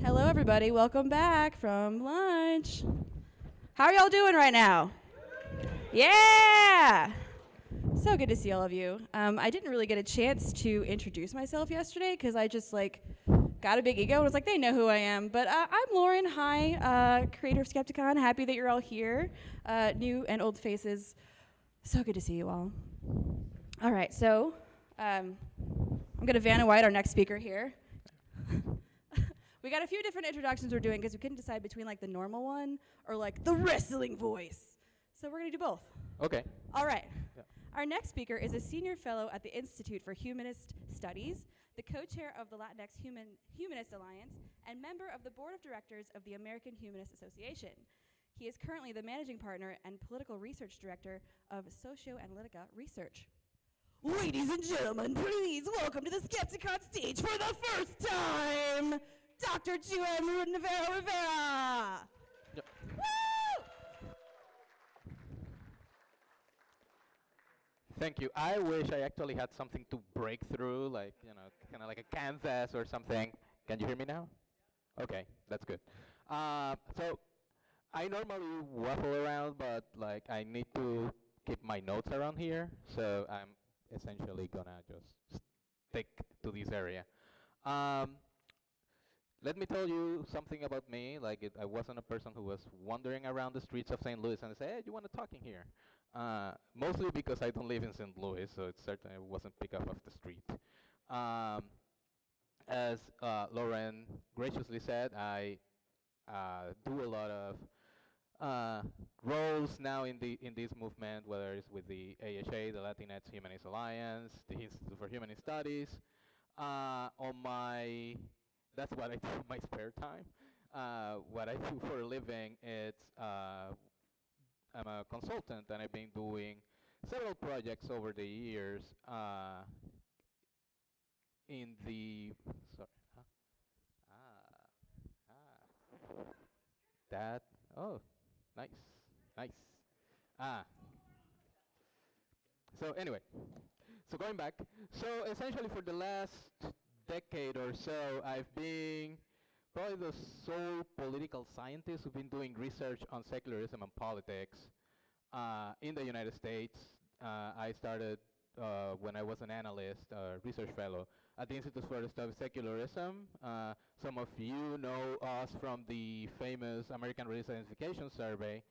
Hello, everybody. Welcome back from lunch. How are y'all doing right now? Yeah! So good to see all of you. I didn't really get a chance to introduce myself yesterday because I just got a big ego and was like, they know who I am. But I'm Lauren. Hi, creator of Skepticon. Happy that you're all here, new and old faces. So good to see you all. All right, so I'm going to Vanna White, our next speaker here. We got a few different introductions we're doing because we couldn't decide between the normal one or the wrestling voice. So we're going to do both. Okay. All right. Yeah. Our next speaker is a senior fellow at the Institute for Humanist Studies, the co-chair of the Latinx Humanist Alliance, and member of the board of directors of the American Humanist Association. He is currently the managing partner and political research director of Socioanalytica Research. Ladies and gentlemen, please welcome to the Skepticon stage for the first time, Dr. Juan Navarro Rivera. Yep. Woo! Thank you. I wish I actually had something to break through, kind of like a canvas or something. Can you hear me now? Okay, that's good. So I normally waffle around, but I need to keep my notes around here, so I'm essentially gonna just stick to this area. Um, Let me tell you something about me. I wasn't a person who was wandering around the streets of St. Louis and say, "Hey, you want to talk in here?" Mostly because I don't live in St. Louis, so it certainly wasn't picked up off the street. Um, as Lauren graciously said, I do a lot of uh, roles now in this movement, whether it's with the AHA, the Latinx Humanist Alliance, the Institute for Humanist Studies. On my That's what I do in my spare time. What I do for a living, I'm a consultant, and I've been doing several projects over the years in the sorry, huh? ah, that oh, nice, nice. Ah, so anyway, so going back, so essentially for the last decade or so, I've been probably the sole political scientist who've been doing research on secularism and politics in the United States. I started when I was an analyst, research fellow at the Institute for the Study of Secularism. Some of you know us from the famous American Religious Identification Survey.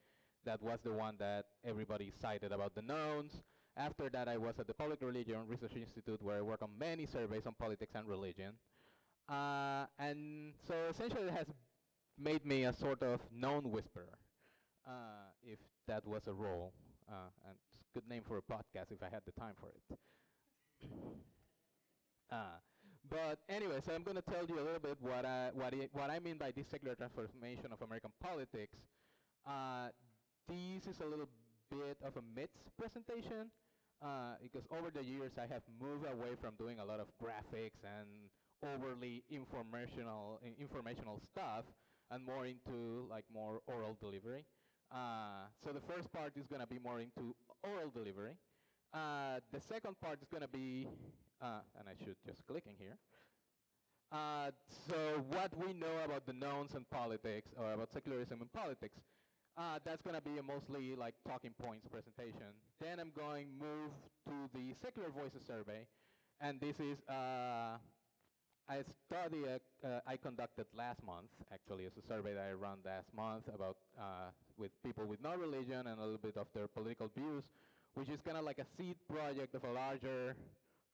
That was the one that everybody cited about the knowns. After that, I was at the Public Religion Research Institute, where I work on many surveys on politics and religion. And so essentially it has made me a sort of known whisperer, if that was a role. And it's a good name for a podcast if I had the time for it. Uh, but anyway, so I'm going to tell you a little bit what I mean by this secular transformation of American politics. Uh, this is a little bit of a myths presentation, because over the years I have moved away from doing a lot of graphics and overly informational stuff, and more into more oral delivery. So the first part is going to be more into oral delivery. The second part is going to be, and I should just click in here. Uh, so what we know about the knowns and politics, or about secularism and politics, that's going to be a mostly talking points presentation. Then I'm going move to the Secular Voices survey, and this is a study I conducted last month. Actually, it's a survey that I ran last month about with people with no religion and a little bit of their political views, which is kind of like a seed project of a larger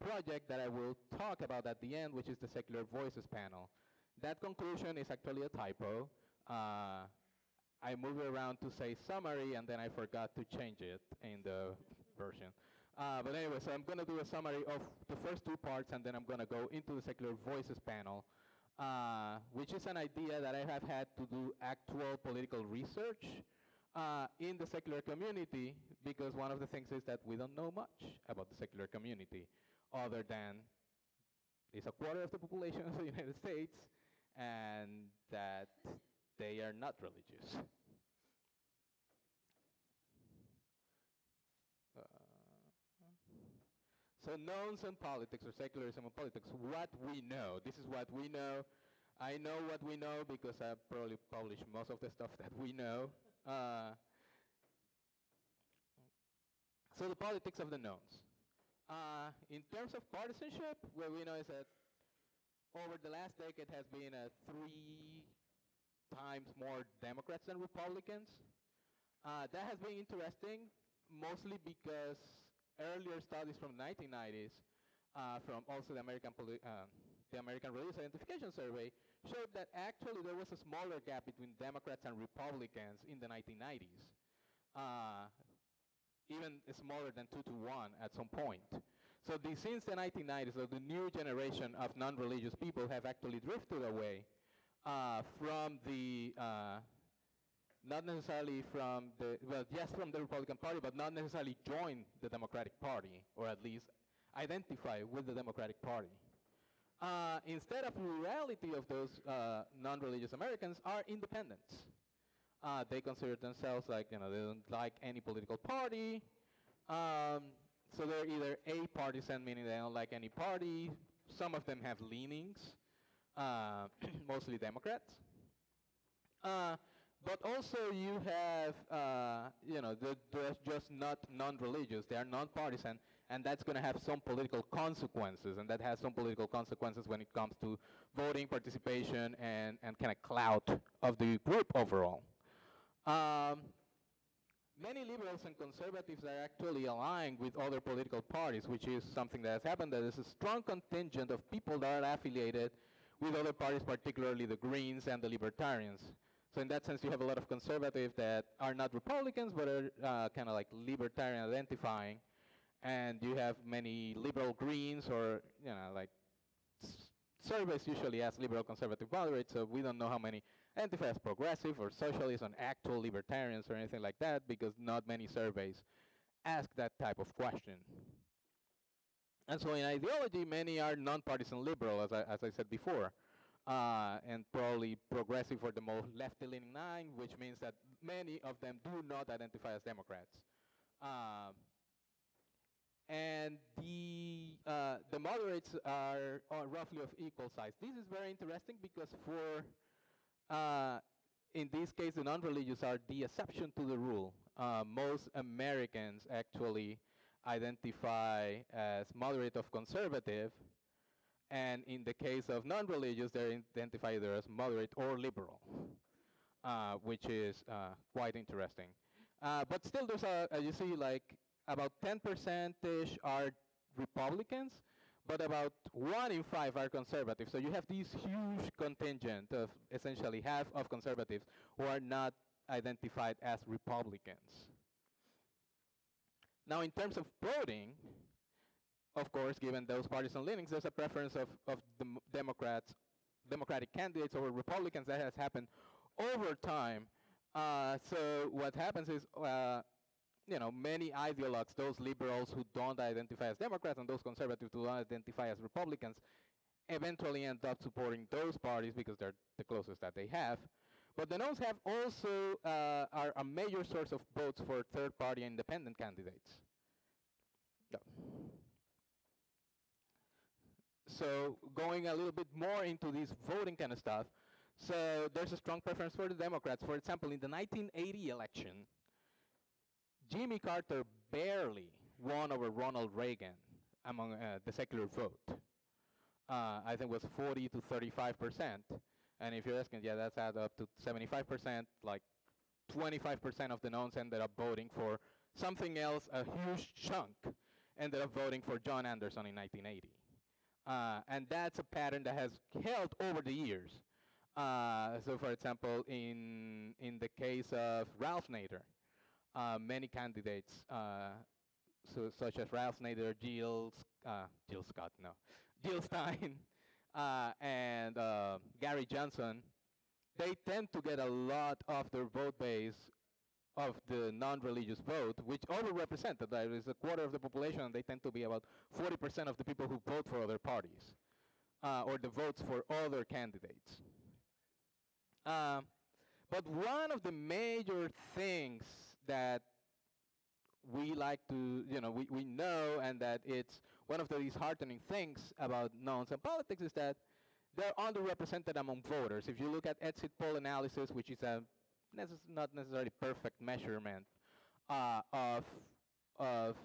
project that I will talk about at the end, which is the Secular Voices panel. That conclusion is actually a typo. I moved it around to say summary, and then I forgot to change it in the version. But anyway, so I'm going to do a summary of the first two parts, and then I'm going to go into the Secular Voices panel, which is an idea that I have had to do actual political research in the secular community, because one of the things is that we don't know much about the secular community, other than it's a quarter of the population of the United States, and that they are not religious. Uh, so knowns and politics, or secularism and politics, what we know. This is what we know. I know what we know because I probably published most of the stuff that we know. Uh, so the politics of the knowns. In terms of partisanship, what we know is that over the last decade has been 3 times more Democrats than Republicans. That has been interesting, mostly because earlier studies from the 1990s, from also the American Religious Identification Survey, showed that actually there was a smaller gap between Democrats and Republicans in the 1990s, even smaller than 2-to-1 at some point. So since the 1990s, so the new generation of non-religious people have actually drifted away from the not necessarily from the, well, yes, from the Republican Party, but not necessarily join the Democratic Party, or at least identify with the Democratic Party. Instead of plurality of those non-religious Americans are independents. They consider themselves like, they don't like any political party. So they're either a-partisan, meaning they don't like any party. Some of them have leanings, mostly Democrats. But also you have, they're just not non-religious. They are non-partisan, and that's going to have some political consequences, and that has some political consequences when it comes to voting, participation, and kind of clout of the group overall. Many liberals and conservatives are actually aligned with other political parties, which is something that has happened. There is a strong contingent of people that are affiliated with other parties, particularly the Greens and the Libertarians. So in that sense, you have a lot of conservatives that are not Republicans, but are kind of like libertarian identifying. And you have many liberal Greens, or, like surveys usually ask liberal, conservative, moderate, so we don't know how many identify as progressive or socialist and actual libertarians or anything like that, because not many surveys ask that type of question. And so in ideology, many are non-partisan liberal, as I said before. And probably progressive for the most left-leaning 9, which means that many of them do not identify as Democrats. And the moderates are roughly of equal size. This is very interesting because in this case, the non-religious are the exception to the rule. Most Americans actually identify as moderate of conservative, and in the case of non-religious, they're identified either as moderate or liberal, which is quite interesting. But still, there's you see, like about 10%-ish are Republicans, but about 1 in 5 are conservative. So you have this huge contingent of essentially half of conservatives who are not identified as Republicans. Now, in terms of voting, of course, given those partisan leanings, there's a preference of the Democratic candidates over Republicans. That has happened over time. So what happens is, many ideologues, those liberals who don't identify as Democrats and those conservatives who don't identify as Republicans, eventually end up supporting those parties because they're the closest that they have. But the nones have also are a major source of votes for third-party independent candidates. Yeah. So going a little bit more into this voting kind of stuff, so there's a strong preference for the Democrats. For example, in the 1980 election, Jimmy Carter barely won over Ronald Reagan among the secular vote. I think it was 40 to 35%. And if you're asking, yeah, that's add up to 75%, like 25% of the nones ended up voting for something else. A huge chunk ended up voting for John Anderson in 1980. And that's a pattern that has held over the years. So for example, in the case of Ralph Nader, many candidates, such as Ralph Nader, Jill Stein, and Gary Johnson, they tend to get a lot of their vote base of the non-religious vote, which overrepresented. That is a quarter of the population, and they tend to be about 40% of the people who vote for other parties, or the votes for other candidates. But one of the major things that we like to, we know, and that it's one of the disheartening things about nones and politics is that they're underrepresented among voters. If you look at exit poll analysis, which is a not necessarily perfect measurement of of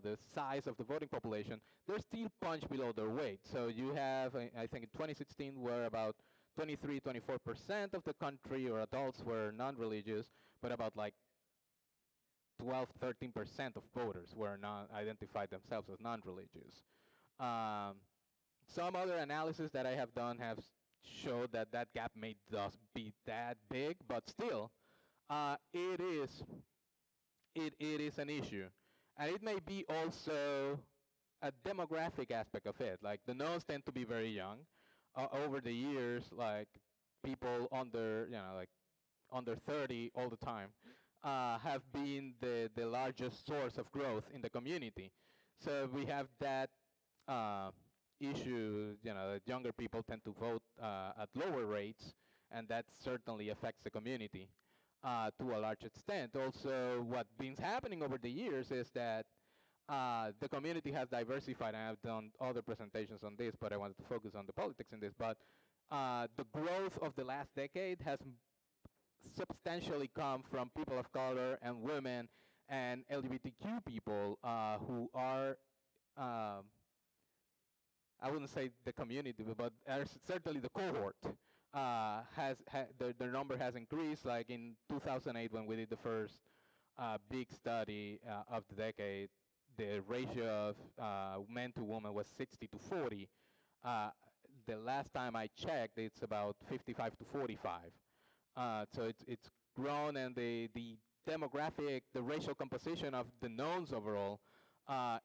the size of the voting population, they're still punched below their weight. So you have, I think in 2016, where about 23, 24% of the country or adults were non-religious, but about like 12, 13% of voters were identified themselves as non-religious. Um, some other analysis that I have done have showed that that gap may thus be that big, but still, it is an issue. And it may be also a demographic aspect of it. Like the nones tend to be very young. Over the years, like people under, like under 30 all the time, have been the largest source of growth in the community. So we have that issue, that younger people tend to vote at lower rates, and that certainly affects the community to a large extent. Also, what's been happening over the years is that the community has diversified, and I've done other presentations on this, but I wanted to focus on the politics in this. But the growth of the last decade has substantially come from people of color and women and LGBTQ people who are, I wouldn't say the community, but certainly the cohort. Their number has increased. Like in 2008, when we did the first big study of the decade, the ratio of men to women was 60 to 40. The last time I checked, it's about 55 to 45. So it's grown, and the demographic, the racial composition of the knowns overall,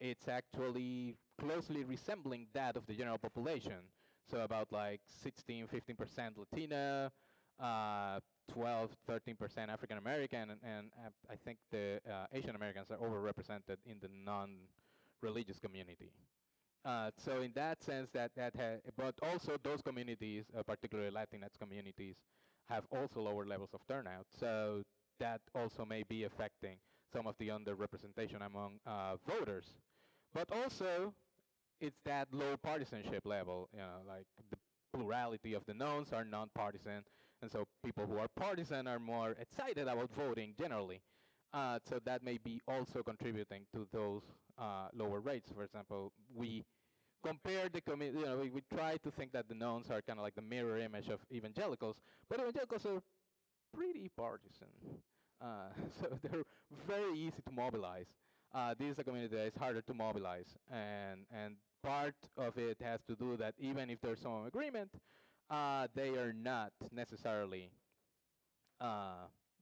it's actually closely resembling that of the general population. So about like 16, 15% Latina, 12, 13% African American, and I think the Asian Americans are overrepresented in the non-religious community. So in that sense, but also those communities, particularly Latinx communities, have also lower levels of turnout. So that also may be affecting some of the underrepresentation among voters. But also, it's that low partisanship level, like the plurality of the knowns are non-partisan, and so people who are partisan are more excited about voting generally. So that may be also contributing to those lower rates. For example, we compare the community, we try to think that the knowns are kind of like the mirror image of evangelicals, but evangelicals are pretty partisan. So they're very easy to mobilize. This is a community that is harder to mobilize, and part of it has to do that even if there's some agreement, they are not necessarily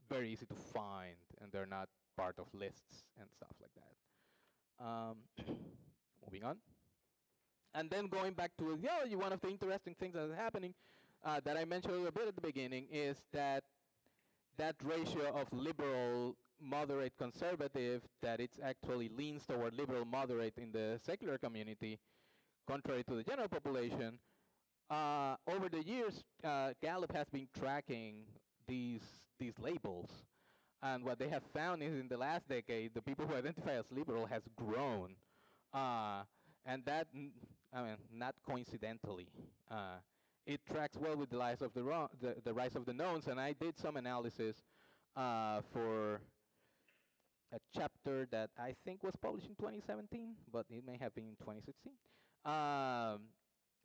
very easy to find, and they're not part of lists and stuff like that. Moving on. And then going back to ideology, one of the interesting things that is happening that I mentioned a little bit at the beginning is that ratio of liberal, moderate, conservative, that it actually leans toward liberal, moderate in the secular community, contrary to the general population. Over the years, Gallup has been tracking these labels. And what they have found is in the last decade, the people who identify as liberal has grown. And that, not coincidentally. It tracks well with the rise of the rise of the knowns, and I did some analysis for a chapter that I think was published in 2017, but it may have been in 2016.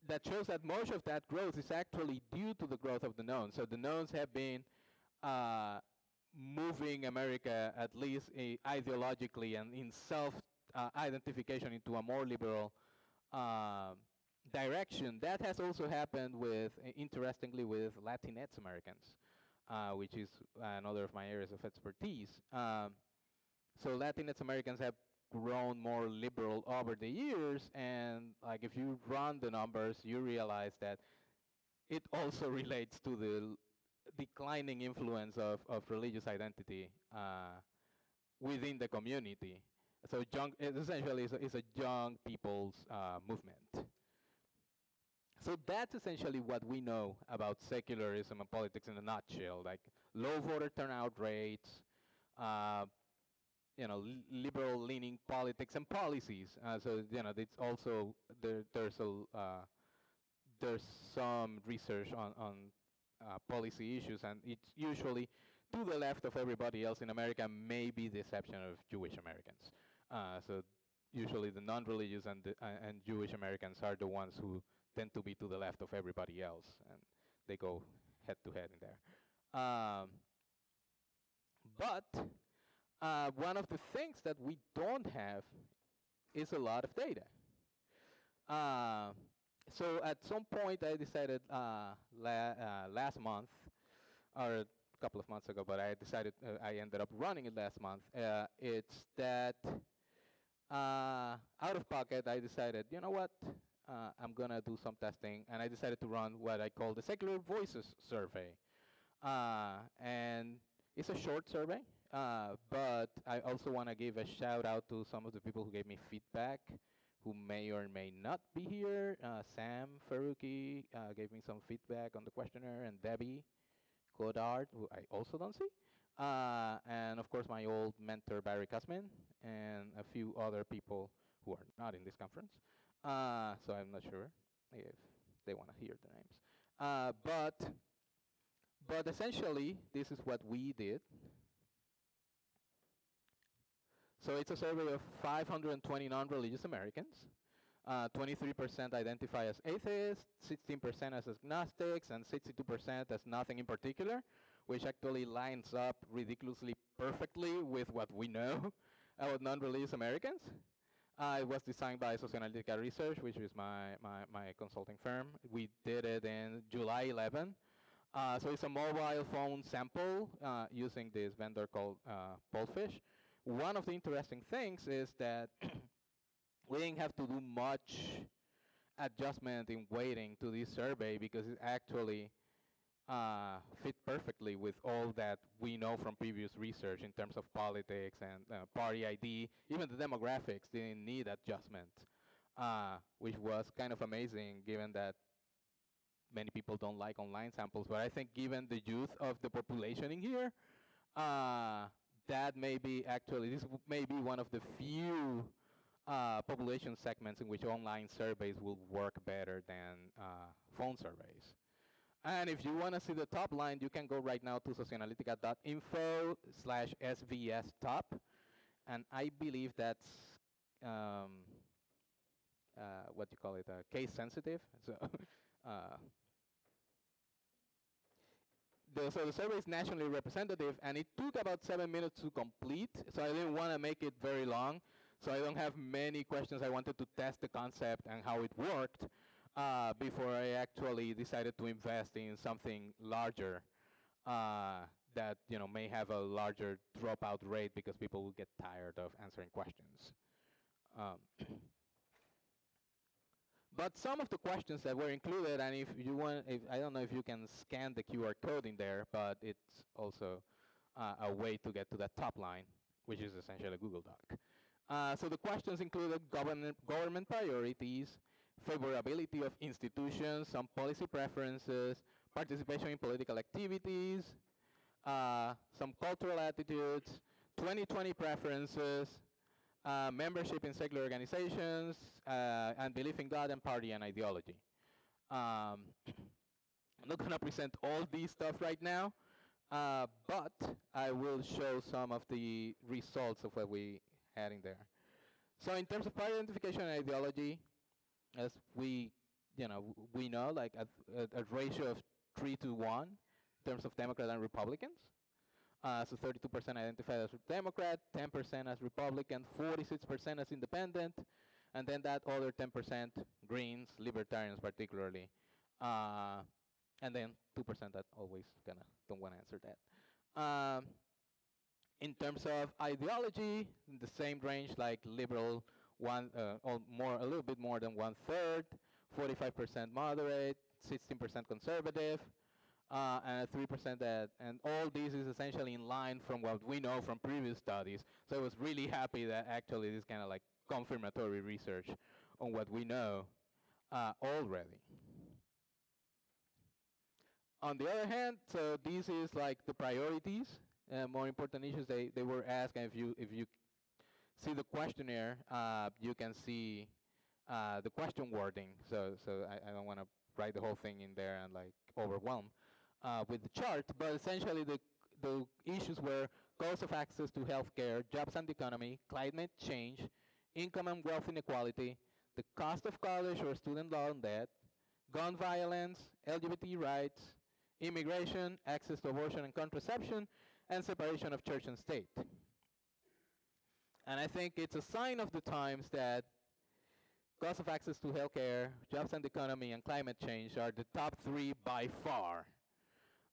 That shows that most of that growth is actually due to the growth of the knowns. So the knowns have been moving America, at least ideologically and in self-identification, into a more liberal direction. That has also happened with, interestingly, with Latinx Americans, which is another of my areas of expertise. So Latinx Americans have grown more liberal over the years, and like if you run the numbers, you realize that it also relates to the declining influence of religious identity within the community. So it essentially is a young people's movement. So that's essentially what we know about secularism and politics in a nutshell, like low voter turnout rates, liberal-leaning politics and policies. So it's also there's a there's some research on policy issues, and it's usually to the left of everybody else in America, maybe the exception of Jewish Americans. So usually the non-religious and Jewish Americans are the ones who tend to be to the left of everybody else, and they go head to head in there. But one of the things that we don't have is a lot of data. So at some point I decided last month, or a couple of months ago, but I decided I ended up running it last month. It's that out of pocket I decided, you know what, I'm gonna do some testing, and I decided to run what I call the Secular Voices survey. And it's a short survey, but I also want to give a shout out to some of the people who gave me feedback, who may or may not be here. Sam Faruqi gave me some feedback on the questionnaire, and Debbie Godard, who I also don't see. And of course, my old mentor, Barry Kuzmin, and a few other people who are not in this conference. So I'm not sure if they want to hear the names. But essentially, this is what we did. So it's a survey of 520 non-religious Americans. 23% identify as atheists, 16% as agnostics, and 62% as nothing in particular, which actually lines up ridiculously perfectly with what we know about non-religious Americans. It was designed by Socioanalytica Research, which is my consulting firm. We did it in July 11. So it's a mobile phone sample using this vendor called Pollfish. One of the interesting things is that we didn't have to do much adjustment in weighting to this survey because it actually fit perfectly with all that we know from previous research in terms of politics and party ID. Even the demographics didn't need adjustment, which was kind of amazing given that many people don't like online samples. But I think given the youth of the population in here, that may be actually, this may be one of the few population segments in which online surveys will work better than phone surveys. And if you want to see the top line, you can go right now to socioanalytica.info/SVS top. And I believe that's what you call it, case sensitive. So, so the survey is nationally representative, and it took about 7 minutes to complete. So I didn't want to make it very long. So I don't have many questions. I wanted to test the concept and how it worked before I actually decided to invest in something larger that may have a larger dropout rate because people will get tired of answering questions. But some of the questions that were included, and if you want, I don't know if you can scan the QR code in there, but it's also a way to get to that top line, which is essentially a Google Doc. So the questions included government priorities, favorability of institutions, some policy preferences, participation in political activities, some cultural attitudes, 2020 preferences, membership in secular organizations, and belief in God and party and ideology. I'm not going to present all these stuff right now, but I will show some of the results of what we had in there. So in terms of party identification and ideology, as we know, like a ratio of 3 to 1 in terms of Democrat and Republicans. So 32% identified as Democrat, 10% as Republican, 46% as independent, and then that other 10% Greens, Libertarians particularly, and then 2% that always kind of don't want to answer that. In terms of ideology, in the same range, like liberal, a little bit more than 1/3, 45% moderate, 16% conservative, and 3% that, and all this is essentially in line from what we know from previous studies. So I was really happy that actually this kind of like confirmatory research on what we know already. On the other hand, so this is like the priorities, more important issues they were asked, and if you see the questionnaire, you can see the question wording. So I don't want to write the whole thing in there and like overwhelm with the chart. But essentially, the issues were cost of access to healthcare, jobs and the economy, climate change, income and wealth inequality, the cost of college or student loan debt, gun violence, LGBT rights, immigration, access to abortion and contraception, and separation of church and state. And I think it's a sign of the times that cost of access to healthcare, jobs and economy, and climate change are the top three by far.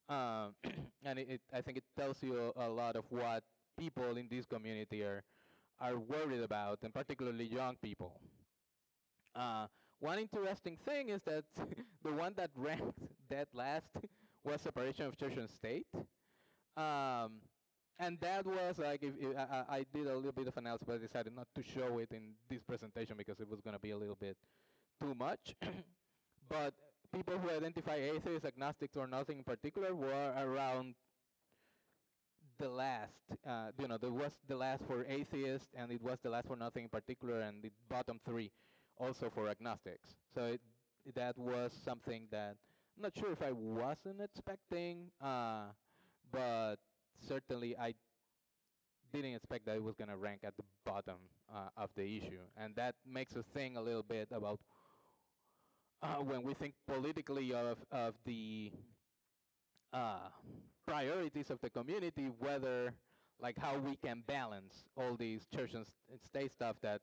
And I think it tells you a lot of what people in this community are worried about, and particularly young people. One interesting thing is that the one that ranked dead last was separation of church and state. Um, and that was like, if I did a little bit of analysis, but I decided not to show it in this presentation because it was going to be a little bit too much. But people who identify atheists, agnostics, or nothing in particular were around the last. There was the last for atheists, and it was the last for nothing in particular, and the bottom three also for agnostics. So that was something that I'm not sure if I wasn't expecting, but certainly I didn't expect that it was going to rank at the bottom of the issue. And that makes us think a little bit about when we think politically of the priorities of the community, whether like how we can balance all these church and state stuff that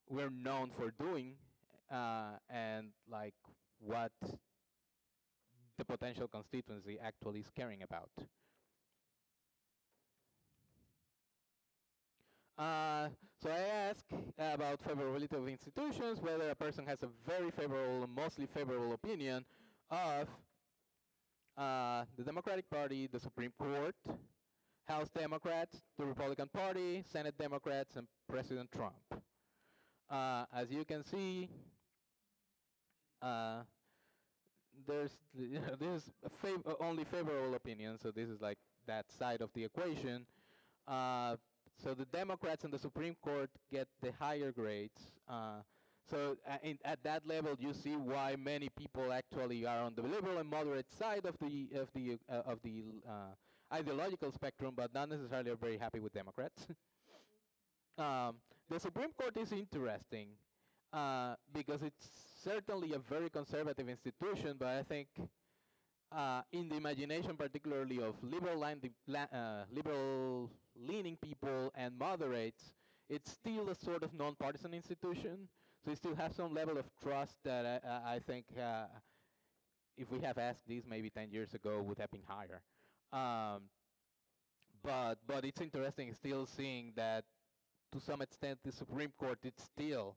we're known for doing, and like what the potential constituency actually is caring about. So I ask about favorability of institutions, whether a person has a very favorable, mostly favorable opinion of the Democratic Party, the Supreme Court, House Democrats, the Republican Party, Senate Democrats, and President Trump. As you can see, there's only favorable opinion, so this is like that side of the equation. So the Democrats and the Supreme Court get the higher grades. At that level, you see why many people actually are on the liberal and moderate side of the ideological spectrum, but not necessarily are very happy with Democrats. The Supreme Court is interesting because it's certainly a very conservative institution, but I think in the imagination, particularly of liberal-leaning people and moderates, it's still a sort of non-partisan institution. So you still have some level of trust that I think if we have asked this maybe 10 years ago would have been higher. But it's interesting still seeing that to some extent the Supreme Court is still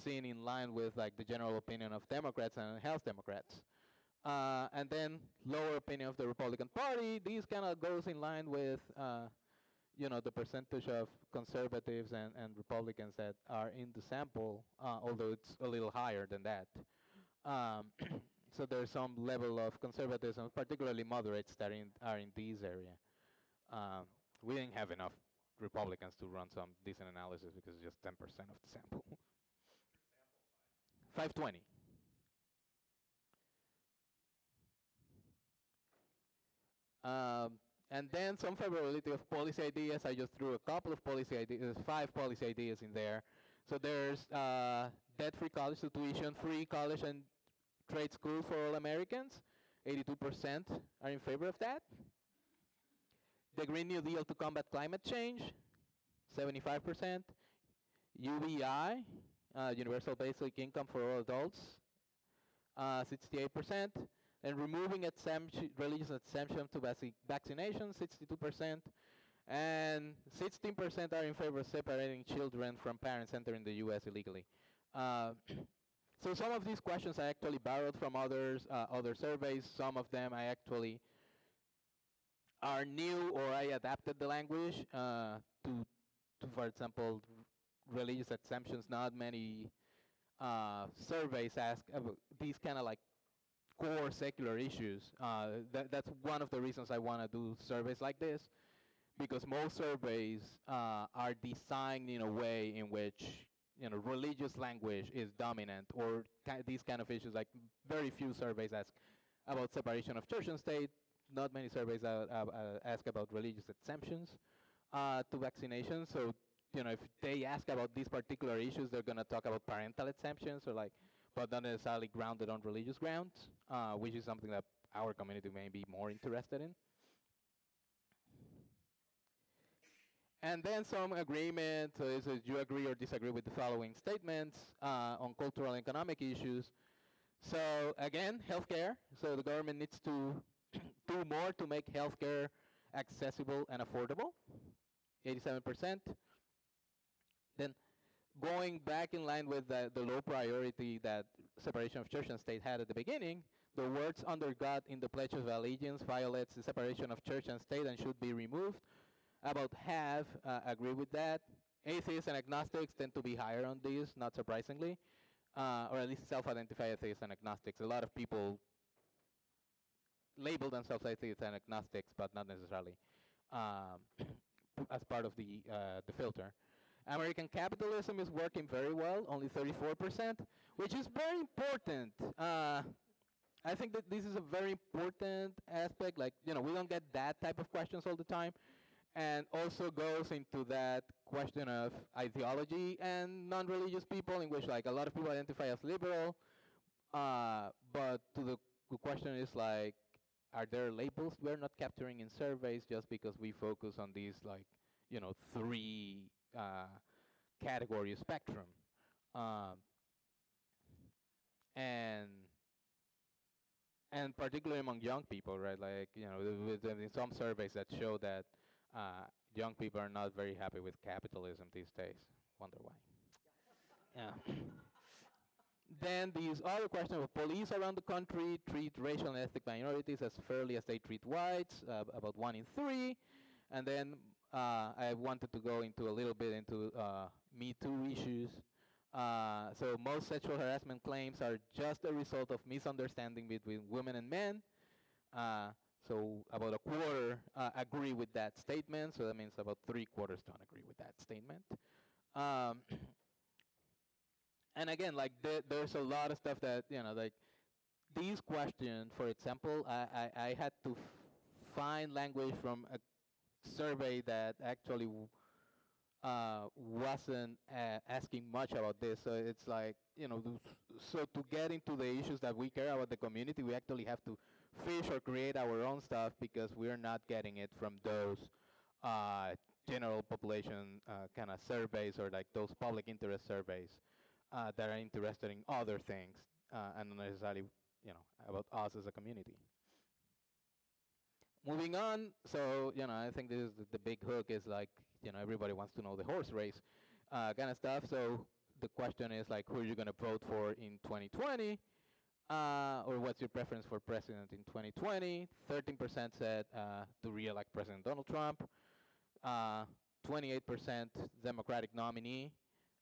seen in line with like the general opinion of Democrats and House Democrats. And then lower opinion of the Republican Party. These kind of goes in line with the percentage of conservatives and Republicans that are in the sample, although it's a little higher than that. So there's some level of conservatism, particularly moderates that are in this area. We didn't have enough Republicans to run some decent analysis because it's just 10% of the sample. 520. And then some favorability of policy ideas. I just threw a couple of policy ideas, 5 policy ideas in there. So there's debt-free college to tuition-free college and trade school for all Americans. 82% are in favor of that. The Green New Deal to combat climate change, 75%. UBI, universal basic income for all adults, 68%. And removing religious exemption to vaccination, 62%. And 16% are in favor of separating children from parents entering the U.S. illegally. So some of these questions I actually borrowed from other surveys. Some of them I actually are new, or I adapted the language to, for example, religious exemptions. Not many surveys ask about these kind of like core secular issues. That's one of the reasons I want to do surveys like this, because most surveys are designed in a way in which religious language is dominant, or these kind of issues. Like very few surveys ask about separation of church and state. Not many surveys ask about religious exemptions to vaccination. So if they ask about these particular issues, they're going to talk about parental exemptions, or like, but not necessarily grounded on religious grounds, which is something that our community may be more interested in. And then some agreement, so you agree or disagree with the following statements on cultural and economic issues. So again, healthcare. So the government needs to do more to make healthcare accessible and affordable, 87%. Then going back in line with the low priority that separation of church and state had at the beginning, the words under God in the Pledge of Allegiance violates the separation of church and state and should be removed. About half agree with that. Atheists and agnostics tend to be higher on these, not surprisingly, or at least self-identify atheists and agnostics. A lot of people label themselves atheists and agnostics, but not necessarily as part of the filter. American capitalism is working very well, only 34%, which is very important. I think that this is a very important aspect. Like, we don't get that type of questions all the time. And also goes into that question of ideology and non-religious people, in which like a lot of people identify as liberal, but to the question is like, are there labels we're not capturing in surveys just because we focus on these like, three category spectrum, and particularly among young people, right? Like, in some surveys that show that young people are not very happy with capitalism these days. Wonder why. Yeah. Then these other questions of police around the country treat racial and ethnic minorities as fairly as they treat whites, about 1 in 3. And then I wanted to go into a little bit into Me Too issues. So most sexual harassment claims are just a result of misunderstanding between women and men. So about a quarter agree with that statement. So that means about 3/4 don't agree with that statement. And again, like there's a lot of stuff that, like these questions, for example, I had to find language from a survey that actually wasn't asking much about this. So it's like, so to get into the issues that we care about the community, we actually have to fish or create our own stuff because we're not getting it from those general population kind of surveys, or like those public interest surveys that are interested in other things and not necessarily, about us as a community. Moving on, so, I think this is the big hook is like, everybody wants to know the horse race kind of stuff. So the question is like, who are you going to vote for in 2020? Or what's your preference for president in 2020? 13% said to re-elect President Donald Trump. 28% Democratic nominee.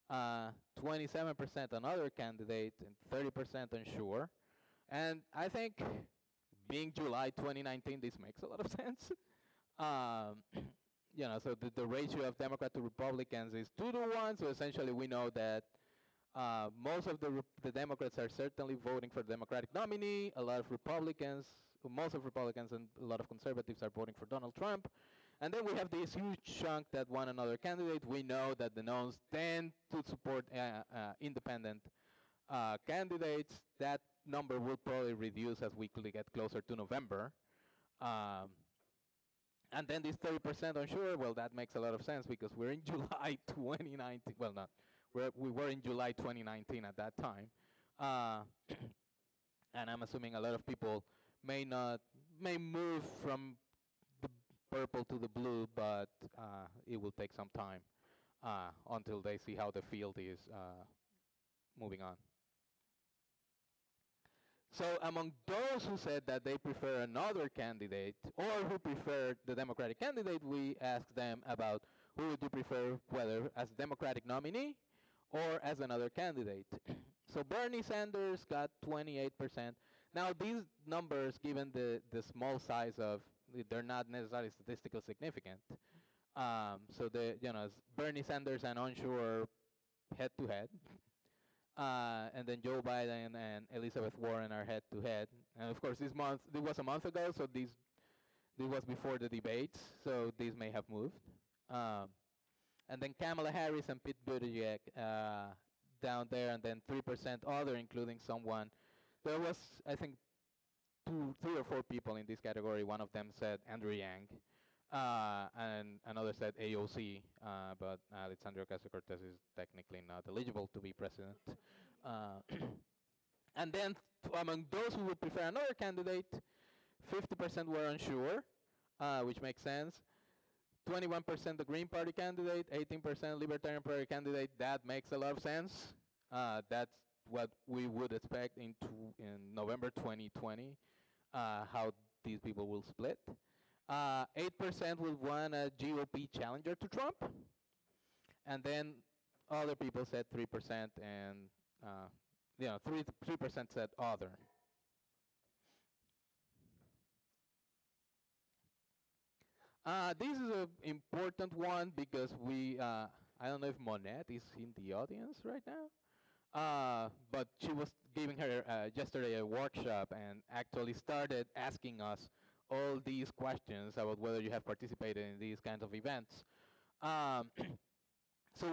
27% another candidate, and 30% unsure. And I think being July 2019, this makes a lot of sense. So the ratio of Democrat to Republicans is 2-to-1. So essentially, we know that most of the Democrats are certainly voting for the Democratic nominee. A lot of Republicans, most of Republicans and a lot of conservatives are voting for Donald Trump. And then we have this huge chunk that want another candidate. We know that the nones tend to support independent candidates. That number will probably reduce as we get closer to November. And then this 30% unsure, well, that makes a lot of sense because we're in July 2019. Well, not. We were in July 2019 at that time. And I'm assuming a lot of people may move from the purple to the blue, but it will take some time until they see how the field is moving on. So among those who said that they prefer another candidate or who prefer the Democratic candidate, we asked them about who would you prefer, whether as Democratic nominee or as another candidate. So Bernie Sanders got 28%. Now these numbers, given the small size of, they're not necessarily statistically significant. So Bernie Sanders and unsure head to head. And then Joe Biden and Elizabeth Warren are head to head. And of course, this was a month ago, so this was before the debates, so these may have moved. Um, and then Kamala Harris and Pete Buttigieg down there, and then 3% other, including someone. There was, I think, three or four people in this category. One of them said Andrew Yang, and another said AOC, but Alexandria Ocasio-Cortez is technically not eligible to be president. Uh, and then among those who would prefer another candidate, 50% were unsure, which makes sense. 21% the Green Party candidate, 18% Libertarian Party candidate. That makes a lot of sense. That's what we would expect in November 2020, how these people will split. 8% will want a GOP challenger to Trump. And then other people said 3%, and 3% said other. This is an important one because I don't know if Monette is in the audience right now, but she was giving her yesterday a workshop and actually started asking us all these questions about whether you have participated in these kinds of events. So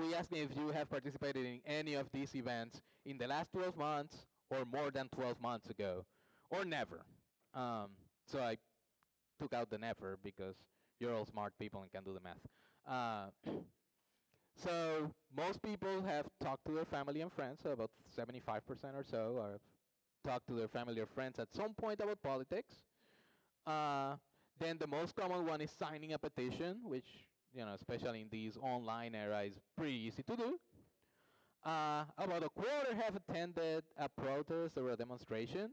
we asked me if you have participated in any of these events in the last 12 months or more than 12 months ago, or never. So I took out the never because you're all smart people and can do the math. So most people have talked to their family and friends, so about 75% or so, or talked to their family or friends at some point about politics. Then the most common one is signing a petition, which, especially in this online era, is pretty easy to do. About a quarter have attended a protest or a demonstration.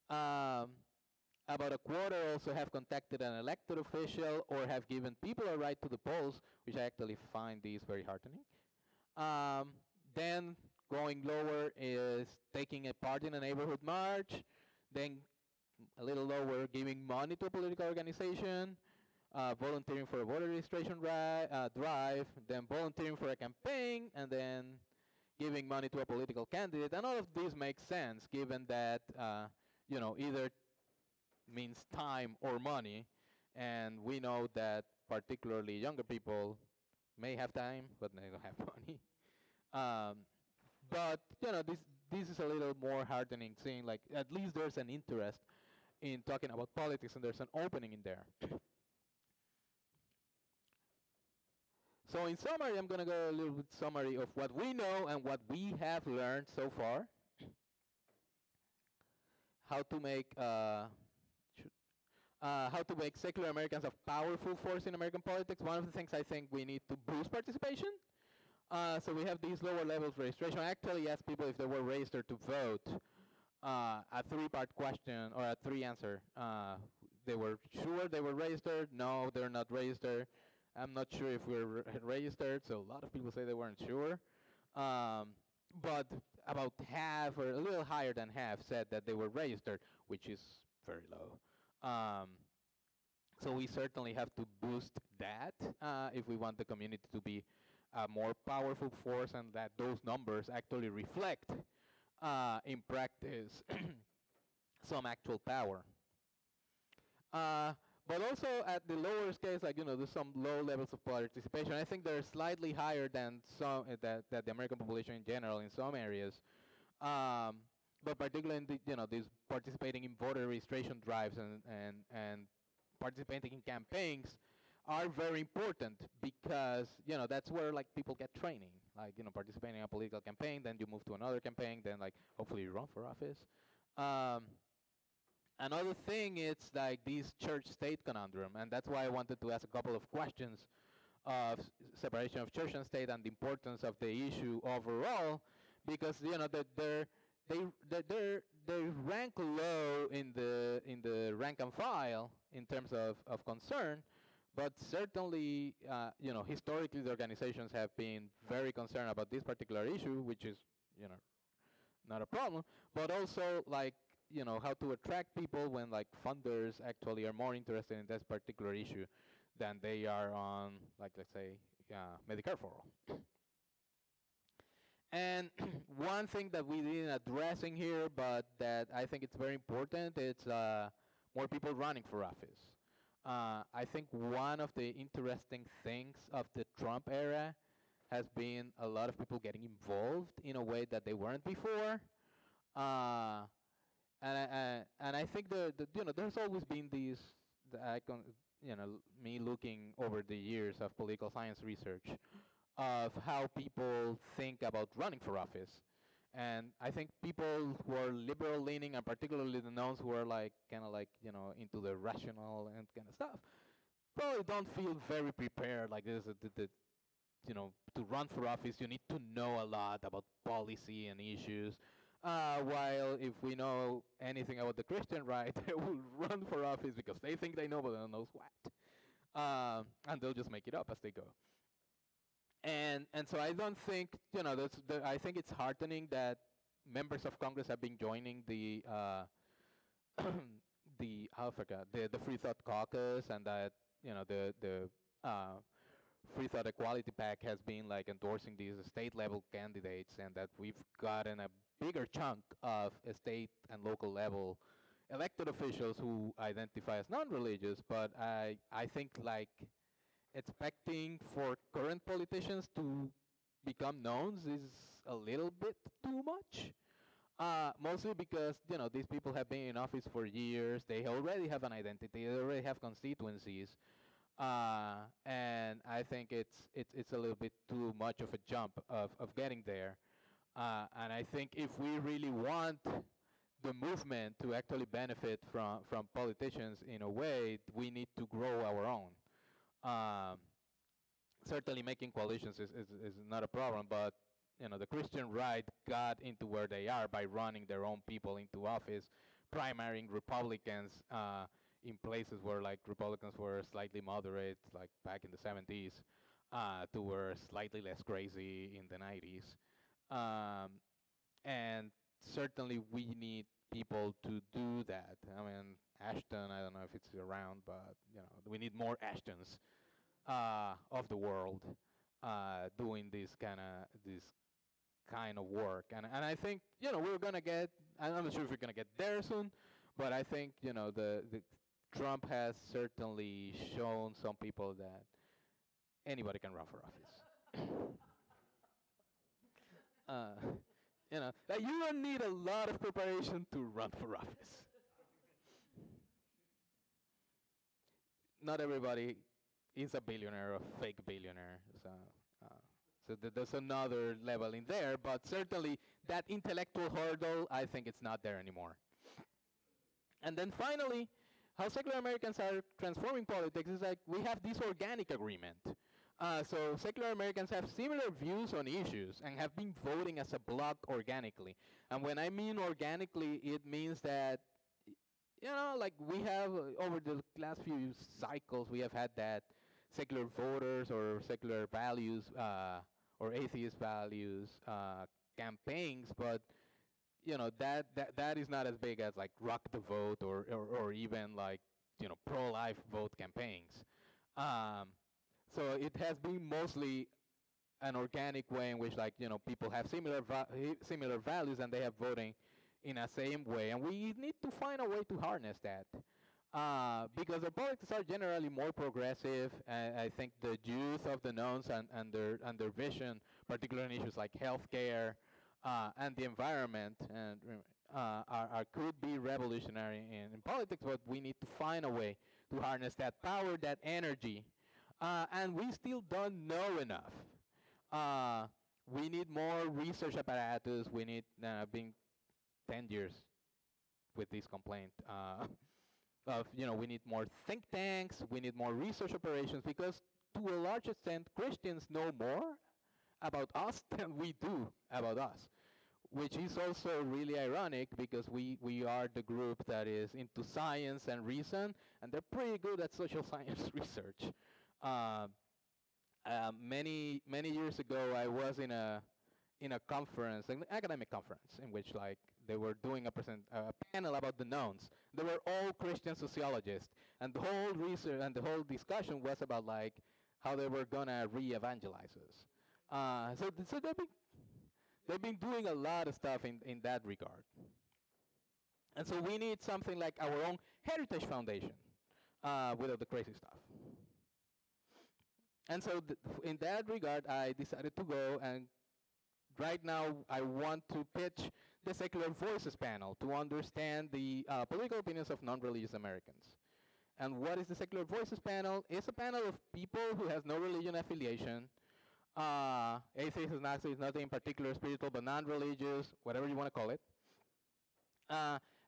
About a quarter also have contacted an elected official or have given people a ride to the polls, which I actually find these very heartening. Then going lower is taking a part in a neighborhood march. Then a little lower, giving money to a political organization, volunteering for a voter registration drive, then volunteering for a campaign, and then giving money to a political candidate. And all of this makes sense given that, either means time or money, and we know that particularly younger people may have time, but they don't have money. But this is a little more heartening, seeing like at least there's an interest in talking about politics, and there's an opening in there. So in summary, I'm going to go a little bit summary of what we know and what we have learned so far. How to make secular Americans a powerful force in American politics. One of the things I think we need to boost participation. So we have these lower levels registration. I actually asked people if they were registered to vote. A three-part question or a three-answer. They were sure they were registered. No, they're not registered. I'm not sure if we're registered. So a lot of people say they weren't sure. But about half or a little higher than half said that they were registered, which is very low. So we certainly have to boost that if we want the community to be a more powerful force, and that those numbers actually reflect in practice some actual power. But also at the lower scales, like there's some low levels of participation. I think they're slightly higher than some that the American population in general in some areas. But particularly in these participating in voter registration drives and participating in campaigns are very important because that's where like people get training, like participating in a political campaign, then you move to another campaign, then like hopefully you run for office. Another thing is like this church-state conundrum, and that's why I wanted to ask a couple of questions of separation of church and state and the importance of the issue overall, because they rank low in the rank and file in terms of concern, but certainly historically the organizations have been very concerned about this particular issue, which is not a problem, but also like how to attract people when like funders actually are more interested in this particular issue than they are on, like, let's say, Medicare for all. And one thing that we didn't address in here, but that I think it's very important, it's more people running for office. I think one of the interesting things of the Trump era has been a lot of people getting involved in a way that they weren't before. Uh, and I think there's always been these me looking over the years of political science research of how people think about running for office. And I think people who are liberal leaning, and particularly the ones who are like kind of like into the rational and kind of stuff, probably don't feel very prepared. Like this, to run for office, you need to know a lot about policy and issues. While if we know anything about the Christian right, they will run for office because they think they know, but they don't know what. And they'll just make it up as they go. And so I don't think I think it's heartening that members of Congress have been joining the the Free Thought Caucus, and that the Free Thought Equality PAC has been like endorsing these state level candidates, and that we've gotten a bigger chunk of state and local level elected officials who identify as non-religious. But I think like expecting for current politicians to become knowns is a little bit too much. Mostly because these people have been in office for years. They already have an identity. They already have constituencies, and I think it's a little bit too much of a jump of getting there. And I think if we really want the movement to actually benefit from politicians in a way, we need to grow our own. Um, Certainly, making coalitions is not a problem, but the Christian right got into where they are by running their own people into office, primarying Republicans in places where like Republicans were slightly moderate, like back in the 70s, to were slightly less crazy in the 90s. Um, and certainly, we need people to do that. I mean, Ashton, I don't know if it's around, but we need more Ashtons of the world doing this kind of work. And I think we're gonna get. I'm not sure if we're gonna get there soon, but I think the Trump has certainly shown some people that anybody can run for office. That you don't need a lot of preparation to run for office. Not everybody is a billionaire or fake billionaire. Uh, there's another level in there, but certainly that intellectual hurdle, I think it's not there anymore. And then finally, how secular Americans are transforming politics is like we have this organic agreement. So secular Americans have similar views on issues and have been voting as a bloc organically. And when I mean organically, it means that like we have over the last few cycles, we have had that secular voters or secular values or atheist values campaigns, but that is not as big as like rock the vote or even like pro-life vote campaigns. Um, so it has been mostly an organic way in which like people have similar values and they have voting in a same way, and we need to find a way to harness that. Because the politics are generally more progressive. I think the youth of the knowns and their vision, particularly in issues like healthcare and the environment, and could be revolutionary in politics. But we need to find a way to harness that power, that energy, and we still don't know enough. We need more research apparatus. We need being 10 years with this complaint. Of we need more think tanks, we need more research operations, because to a large extent Christians know more about us than we do about us, which is also really ironic because we are the group that is into science and reason, and they're pretty good at social science research. Uh, many years ago, I was in a conference, an academic conference, in which like they were doing a panel about the knowns. They were all Christian sociologists, and the whole research and the whole discussion was about like how they were gonna re-evangelize us. So they've been doing a lot of stuff in that regard. And so we need something like our own heritage foundation without the crazy stuff. And so in that regard, I decided to go, and right now I want to pitch the Secular Voices panel to understand the political opinions of non-religious Americans. And what is the Secular Voices panel? It's a panel of people who has no religion affiliation, atheists, agnostics, nothing in particular, spiritual, but non-religious, whatever you want to call it.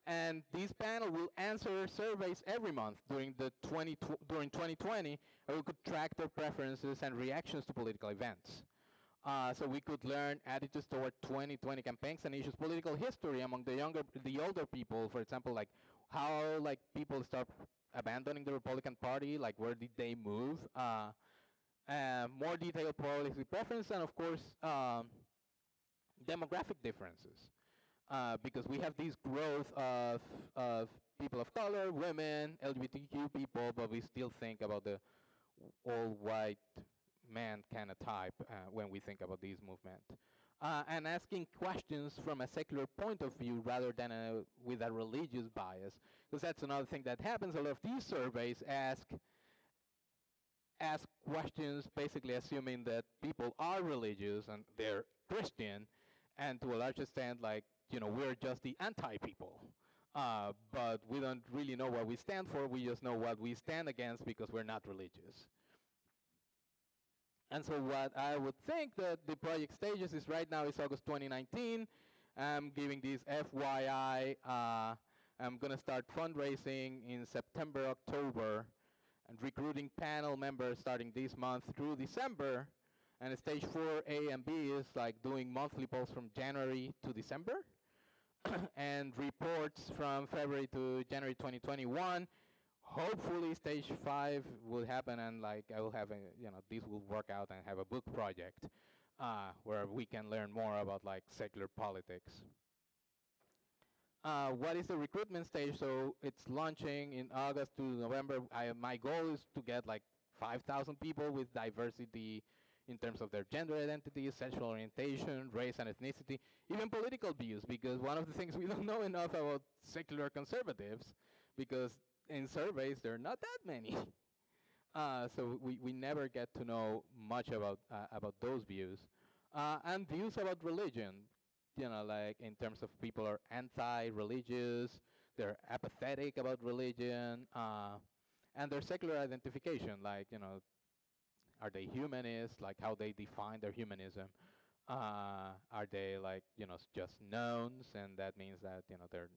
And this panel will answer surveys every month during 2020, and we could track their preferences and reactions to political events. So we could learn attitudes toward 2020 campaigns and issues, political history among the older people, for example, like how like people start abandoning the Republican Party, like where did they move, more detailed policy preference, and of course demographic differences. Because we have this growth of people of color, women, LGBTQ people, but we still think about the all-white man kind of type when we think about this movement. And asking questions from a secular point of view rather than with a religious bias, because that's another thing that happens. A lot of these surveys ask questions basically assuming that people are religious and they're Christian, and to a large extent, like, you know, we're just the anti-people. But we don't really know what we stand for. We just know what we stand against because we're not religious. And so what I would think that the project stages is right now is August 2019. I'm giving this FYI. I'm going to start fundraising in September, October, and recruiting panel members starting this month through December. And stage 4A and B is like doing monthly polls from January to December. And reports from February to January 2021. Hopefully stage 5 will happen, and like I will have a, you know, this will work out and have a book project where we can learn more about like secular politics. What is the recruitment stage? So it's launching in August to November. My goal is to get like 5,000 people with diversity in terms of their gender identity, sexual orientation, race and ethnicity, even political views, because one of the things we don't know enough about secular conservatives, because in surveys there are not that many. So we never get to know much about those views. And views about religion, you know, like in terms of people are anti-religious, they're apathetic about religion, and their secular identification, like, you know, are they humanists, like how they define their humanism? Are they like, you know, just knowns, and that means that, you know, they're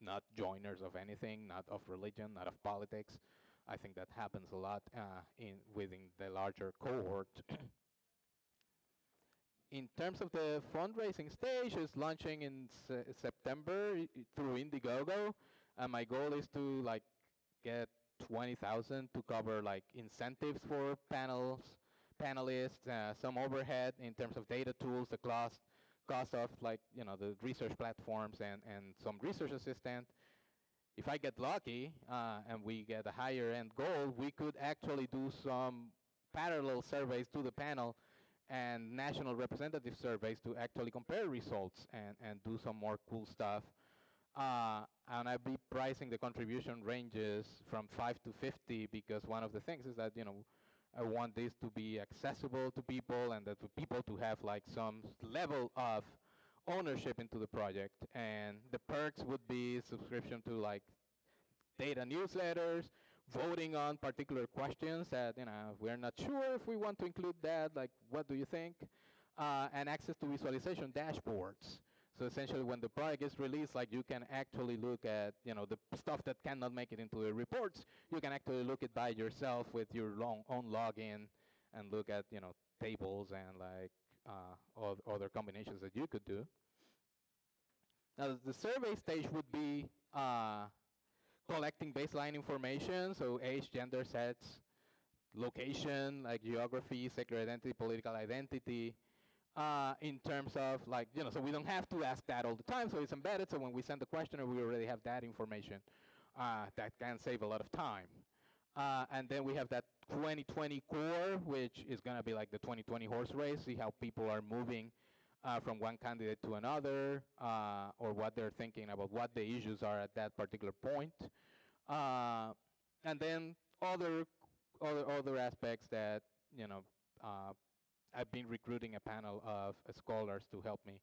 not joiners of anything, not of religion, not of politics. I think that happens a lot within the larger cohort. In terms of the fundraising stage, it's launching in September through Indiegogo. My goal is to like get 20,000 to cover like incentives for panelists, some overhead in terms of data tools, the cost of like, you know, the research platforms and some research assistant. If I get lucky and we get a higher end goal, we could actually do some parallel surveys to the panel and national representative surveys to actually compare results and do some more cool stuff. And I'll be pricing the contribution ranges from 5 to 50, because one of the things is that, you know, I want this to be accessible to people, and that for people to have like some level of ownership into the project. And the perks would be subscription to like data newsletters, voting on particular questions that, you know, we're not sure if we want to include that, like what do you think? And access to visualization dashboards. So essentially when the project is released, like you can actually look at, you know, the stuff that cannot make it into the reports, you can actually look it by yourself with your own login and look at, you know, tables and like other combinations that you could do. Now the survey stage would be collecting baseline information, so age, gender, sex, location, like geography, secular identity, political identity, in terms of like, you know, so we don't have to ask that all the time, so it's embedded, so when we send the questionnaire, we already have that information. That can save a lot of time. And then we have that 2020 core, which is gonna be like the 2020 horse race, see how people are moving from one candidate to another, or what they're thinking about what the issues are at that particular point. Uh, and then other aspects that, you know, uh, I've been recruiting a panel of scholars to help me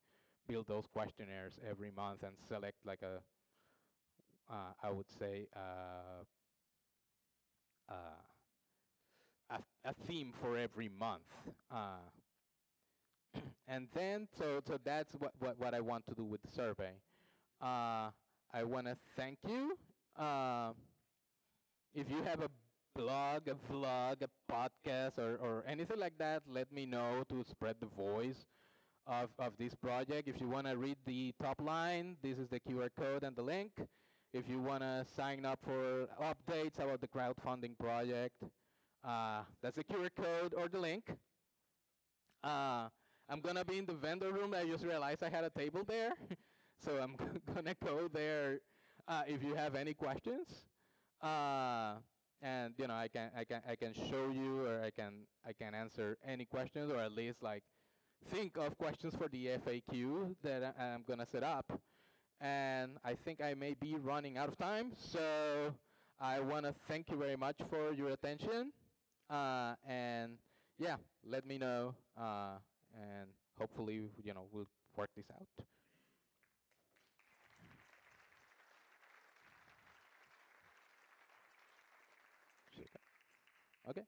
build those questionnaires every month and select like I would say, a theme for every month. And then, so that's what I want to do with the survey. I want to thank you. Uh, if you have a blog, a vlog, a podcast, or anything like that, let me know to spread the voice of this project. If you want to read the top line, this is the QR code and the link. If you want to sign up for updates about the crowdfunding project, that's the QR code or the link. I'm going to be in the vendor room. I just realized I had a table there. So I'm going to go there if you have any questions. And you know, I can show you, or I can answer any questions, or at least like think of questions for the FAQ that I'm gonna set up. And I think I may be running out of time, so I want to thank you very much for your attention. And yeah, let me know, and hopefully, we'll work this out. Okay.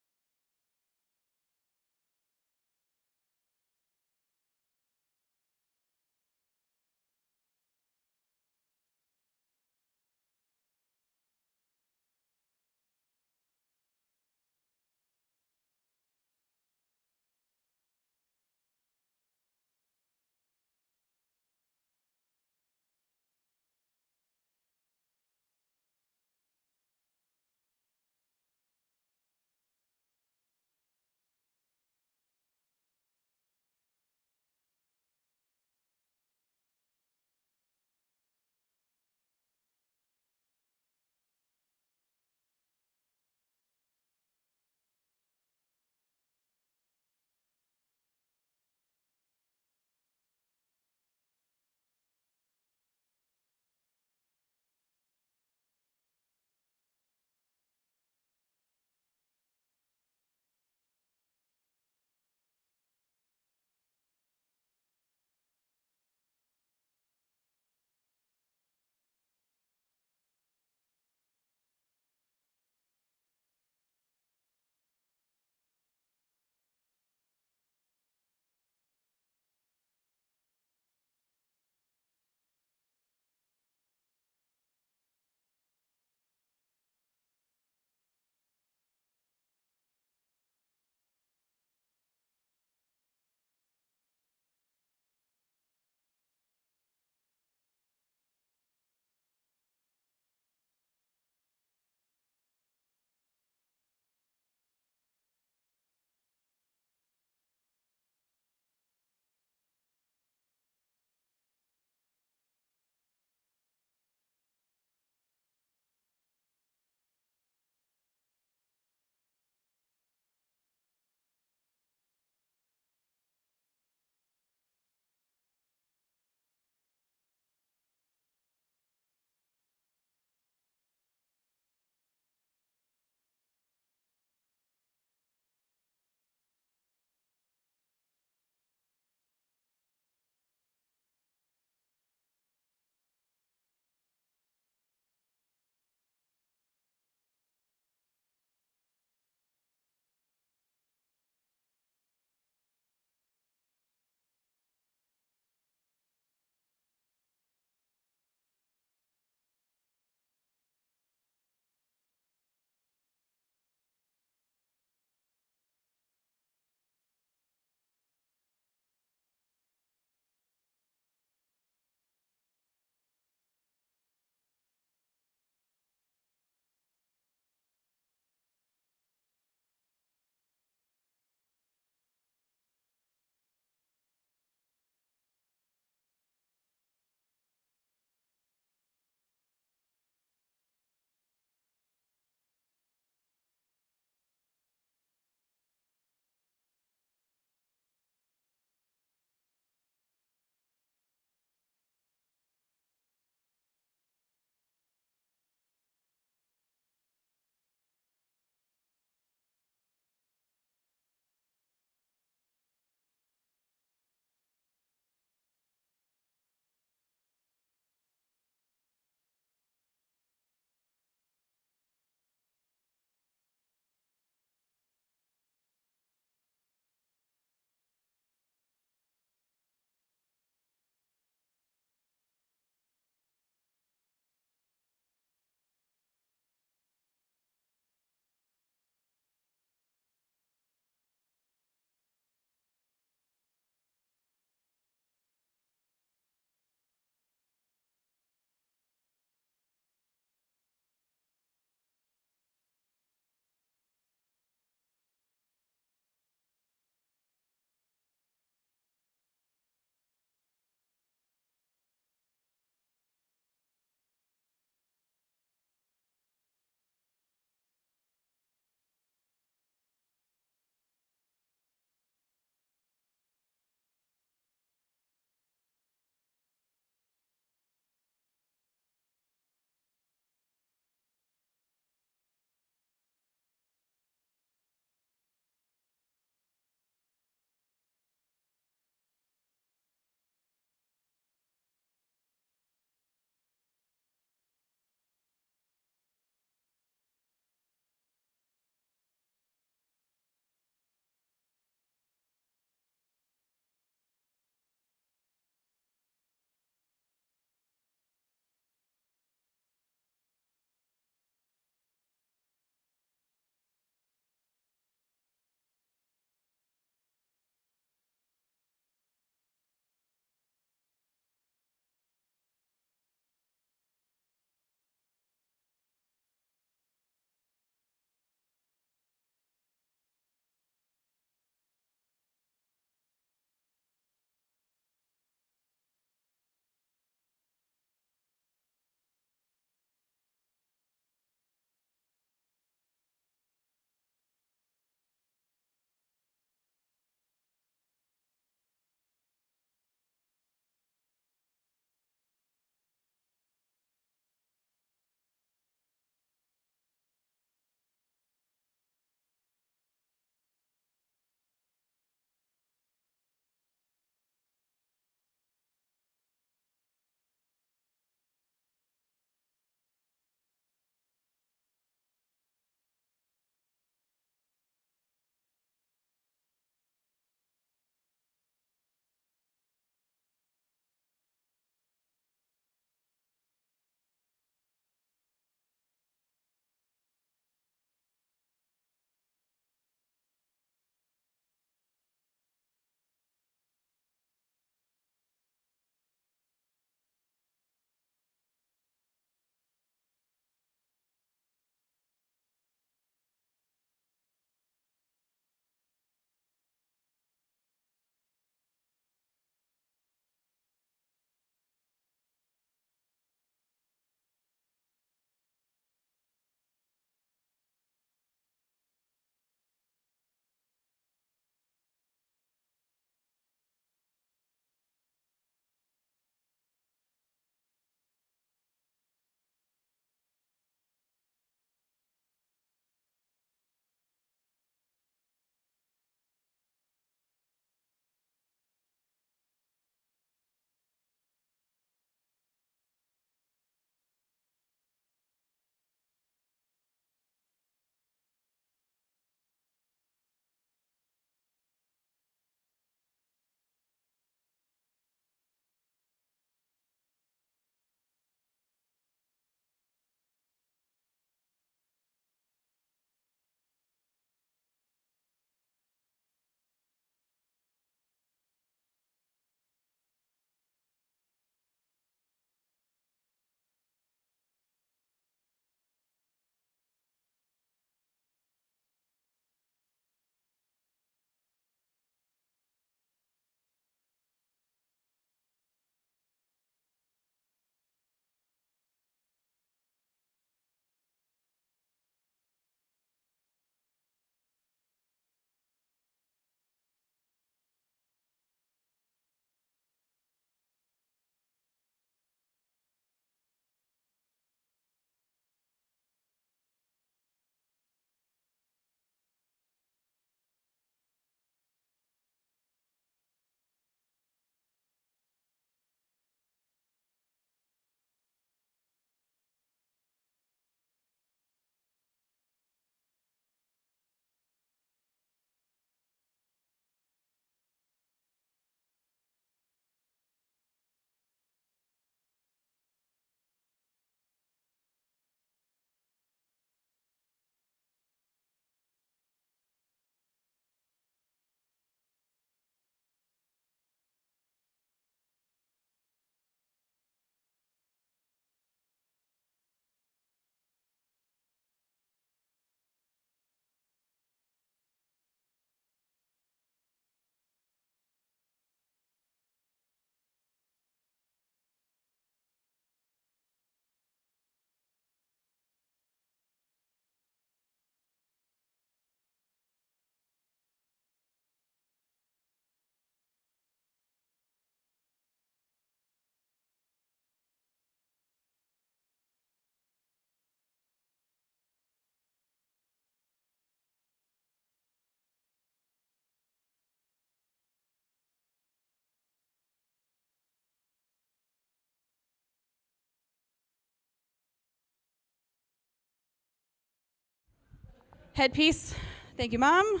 Headpiece. Thank you, Mom.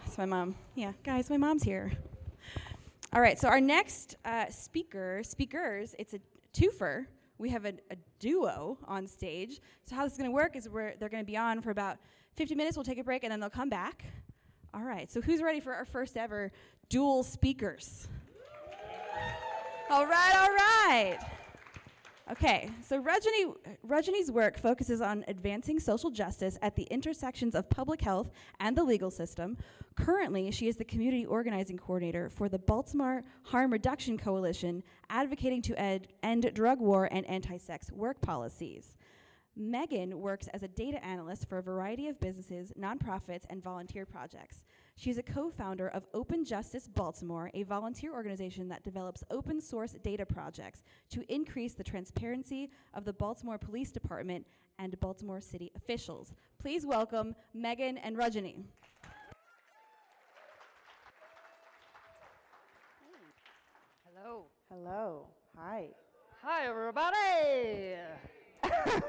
That's my mom. Yeah, guys, my mom's here. All right, so our next speakers, it's a twofer. We have a duo on stage. So how this is going to work is they're going to be on for about 50 minutes. We'll take a break, and then they'll come back. All right, so who's ready for our first ever dual speakers? All right. Okay, so Rajani's work focuses on advancing social justice at the intersections of public health and the legal system. Currently, she is the community organizing coordinator for the Baltimore Harm Reduction Coalition, advocating to end drug war and anti-sex work policies. Megan works as a data analyst for a variety of businesses, nonprofits, and volunteer projects. She's a co-founder of Open Justice Baltimore, a volunteer organization that develops open source data projects to increase the transparency of the Baltimore Police Department and Baltimore City officials. Please welcome Megan and Rajani. Hello. Hello. Hi. Hi, everybody.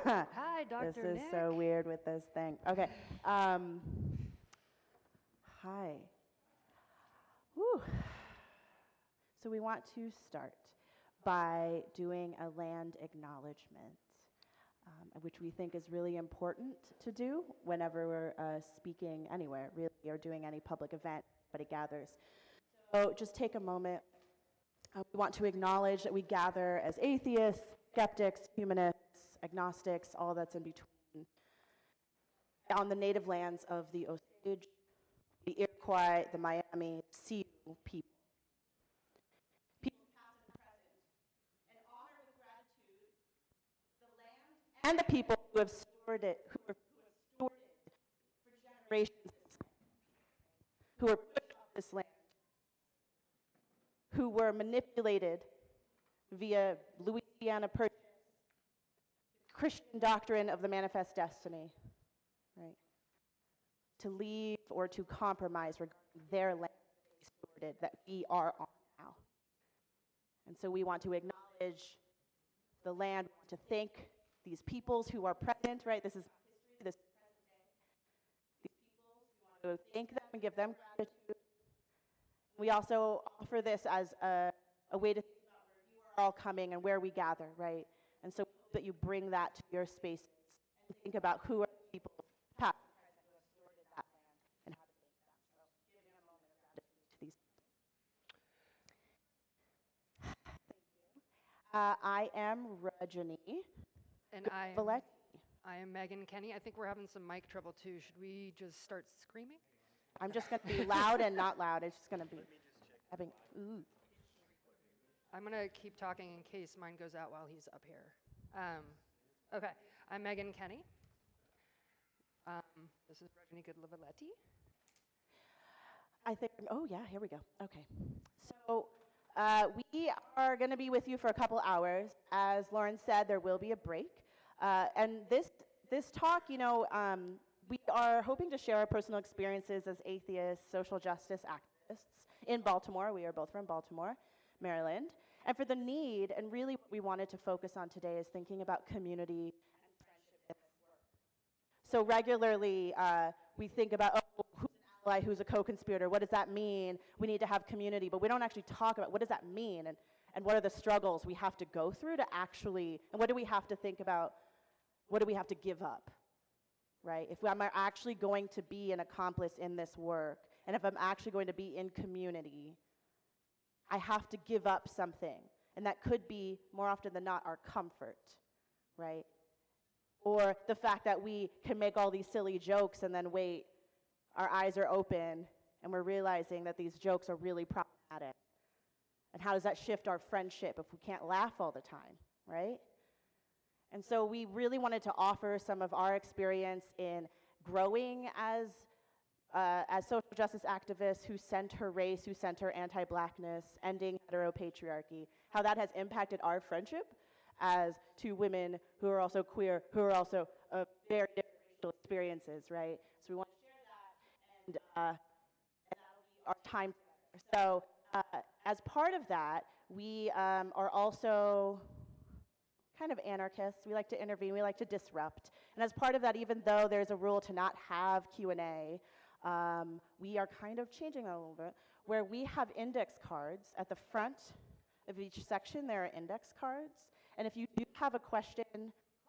Hi, Dr. This is Nick. so weird with this thing. Okay. Hi. Whew. So we want to start by doing a land acknowledgement, which we think is really important to do whenever we're speaking anywhere, really, or doing any public event, but it gathers. So just take a moment. We want to acknowledge that we gather as atheists, skeptics, humanists, agnostics, all that's in between, on the native lands of the Osage, the Iroquois, the Miami, Sioux people. People past and present, and honor with gratitude the land and the people who have stored it, who have stored it for generations, who were pushed off this land, who were manipulated via Louisiana Purchase, Christian doctrine of the manifest destiny, right? To leave or to compromise regarding their land that they stewarded, that we are on now. And so we want to acknowledge the land, we want to thank these peoples who are present, right? This is history, this is present day. These peoples, we want to thank them and give them gratitude. We also offer this as a way to think about where you are all coming and where we gather, right? And so that you bring that to your spaces and think about who are the people past and present who have stewarded that land and how to thank them. So giving a moment of gratitude to these people. Thank you. I am Rajani. And Valetti. I am Megan Kenny. I think we're having some mic trouble too. Should we just start screaming? I'm just going to be loud and not loud. It's just going to be having, ooh. I'm going to keep talking in case mine goes out while he's up here. Okay, I'm Megan Kenny. This is Rajani Goodlivaletti. I think, oh yeah, here we go. Okay. So we are going to be with you for a couple hours. As Lauren said, there will be a break. And this talk, you know, we are hoping to share our personal experiences as atheists, social justice activists in Baltimore. We are both from Baltimore, Maryland. And for the need, and really what we wanted to focus on today is thinking about community and friendship in this work. So regularly, we think about, oh, who's an ally, who's a co-conspirator, what does that mean? We need to have community, but we don't actually talk about what does that mean, and what are the struggles we have to go through to actually, and what do we have to think about, what do we have to give up, right? If I'm actually going to be an accomplice in this work, and if I'm actually going to be in community, I have to give up something. And that could be, more often than not, our comfort, right? Or the fact that we can make all these silly jokes and then wait, our eyes are open, and we're realizing that these jokes are really problematic. And how does that shift our friendship if we can't laugh all the time, right? And so we really wanted to offer some of our experience in growing as social justice activists who center race, who center anti-blackness, ending heteropatriarchy, how that has impacted our friendship as two women who are also queer, who are also very different racial experiences, right? So we want to share that, and that'll be our time together. So as part of that, we are also, kind of anarchists. We like to intervene. We like to disrupt. And as part of that, even though there's a rule to not have Q&A, we are kind of changing that a little bit, where we have index cards at the front of each section. There are index cards. And if you do have a questions,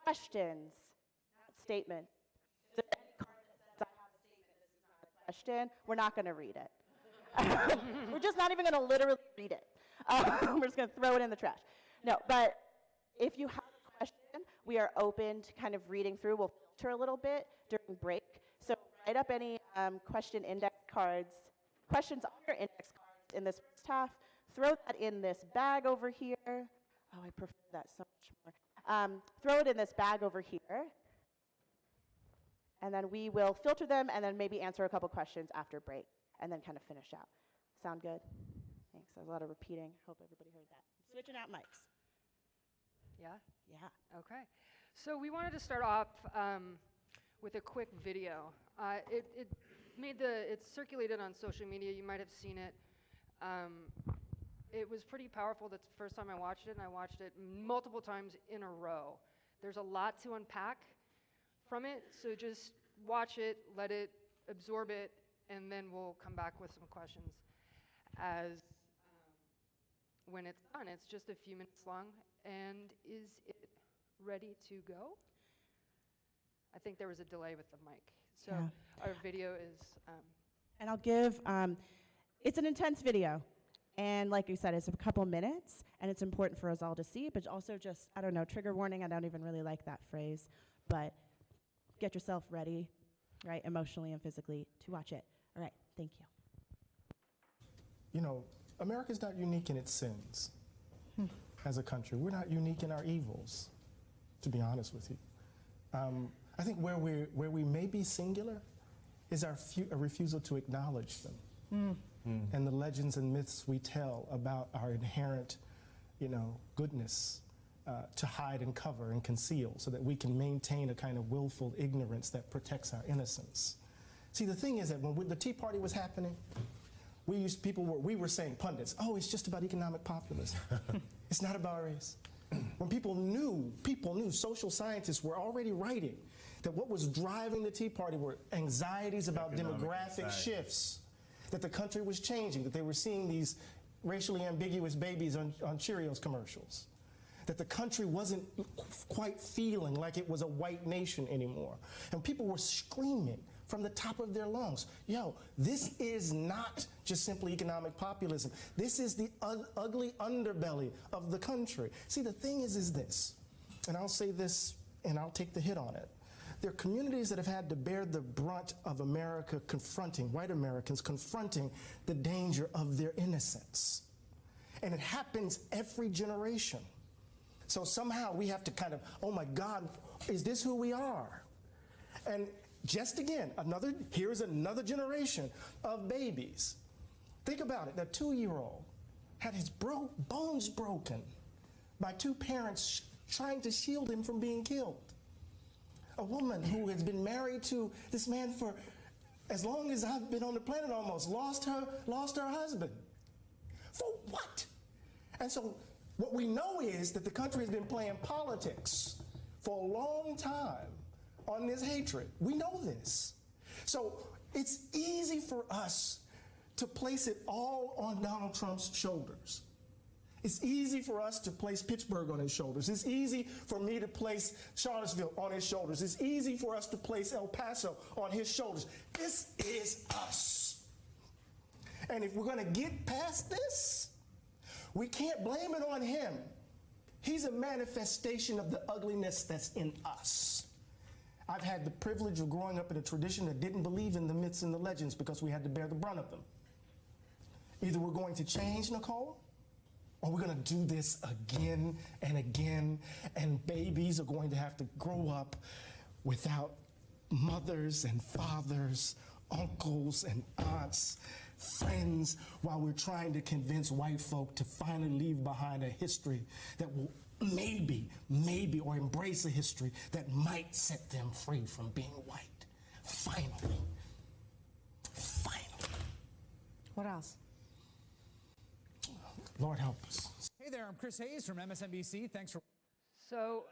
not statements. If there's any card that says I have a statement, this is not a question, we're not going to read it. We're just not even going to literally read it. We're just going to throw it in the trash. No, but if you have a question, we are open to kind of reading through. We'll filter a little bit during break. So write up any question index cards, questions on your index cards in this first half. Throw that in this bag over here. Oh, I prefer that so much more. Throw it in this bag over here. And then we will filter them and then maybe answer a couple questions after break and then kind of finish out. Sound good? Thanks. There's a lot of repeating. Hope everybody heard that. Switching out mics. Yeah? Yeah. Okay. So we wanted to start off with a quick video. It circulated on social media. You might have seen it. It was pretty powerful. That's the first time I watched it, and I watched it multiple times in a row. There's a lot to unpack from it, so just watch it, let it absorb it, and then we'll come back with some questions as when it's done. It's just a few minutes long, and is it ready to go? I think there was a delay with the mic. So Yeah. our video is... And I'll give, it's an intense video. And like you said, it's a couple minutes, and it's important for us all to see, but also just, I don't know, trigger warning, I don't even really like that phrase, but get yourself ready, right, emotionally and physically to watch it. All right, thank you. You know, America's not unique in its sins as a country. We're not unique in our evils, to be honest with you. I think where we may be singular is our refusal to acknowledge them. And the legends and myths we tell about our inherent, goodness to hide and cover and conceal so that we can maintain a kind of willful ignorance that protects our innocence. See, the thing is that when the Tea Party was happening, we were saying, pundits, oh, it's just about economic populism. It's not about race. When people knew, social scientists were already writing that what was driving the Tea Party were anxieties about demographic shifts, that the country was changing, that they were seeing these racially ambiguous babies on Cheerios commercials, that the country wasn't quite feeling like it was a white nation anymore. And people were screaming from the top of their lungs, yo, this is not just simply economic populism. This is the ugly underbelly of the country. See, the thing is this, and I'll say this and I'll take the hit on it. There are communities that have had to bear the brunt of America confronting, white Americans confronting the danger of their innocence. And it happens every generation. So somehow we have to kind of, oh my God, is this who we are? And just again, here's another generation of babies. Think about it, that 2-year-old had his bones broken by 2 parents trying to shield him from being killed. A woman who has been married to this man for as long as I've been on the planet almost, lost her husband. For what? And so what we know is that the country has been playing politics for a long time on this hatred. We know this. So it's easy for us to place it all on Donald Trump's shoulders. It's easy for us to place Pittsburgh on his shoulders. It's easy for me to place Charlottesville on his shoulders. It's easy for us to place El Paso on his shoulders. This is us. And if we're going to get past this, we can't blame it on him. He's a manifestation of the ugliness that's in us. I've had the privilege of growing up in a tradition that didn't believe in the myths and the legends because we had to bear the brunt of them. Either we're going to change, Nicole, or we're going to do this again and again, and babies are going to have to grow up without mothers and fathers, uncles and aunts, friends, while we're trying to convince white folk to finally leave behind a history that will maybe, or embrace a history that might set them free from being white. Finally. What else? Lord help us. Hey there, I'm Chris Hayes from MSNBC. Thanks for... So,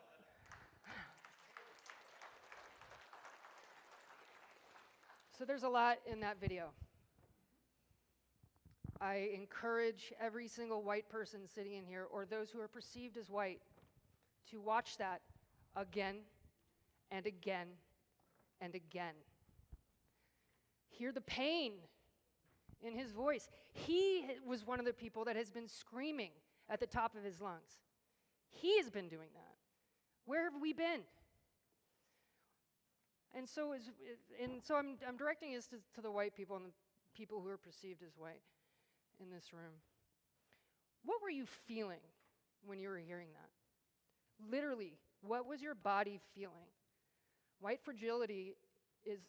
so there's a lot in that video. I encourage every single white person sitting in here, or those who are perceived as white, to watch that again and again and again. Hear the pain in his voice. He was one of the people that has been screaming at the top of his lungs. He has been doing that. Where have we been? And so, I'm directing this to the white people and the people who are perceived as white in this room. What were you feeling when you were hearing that? Literally, what was your body feeling? White fragility is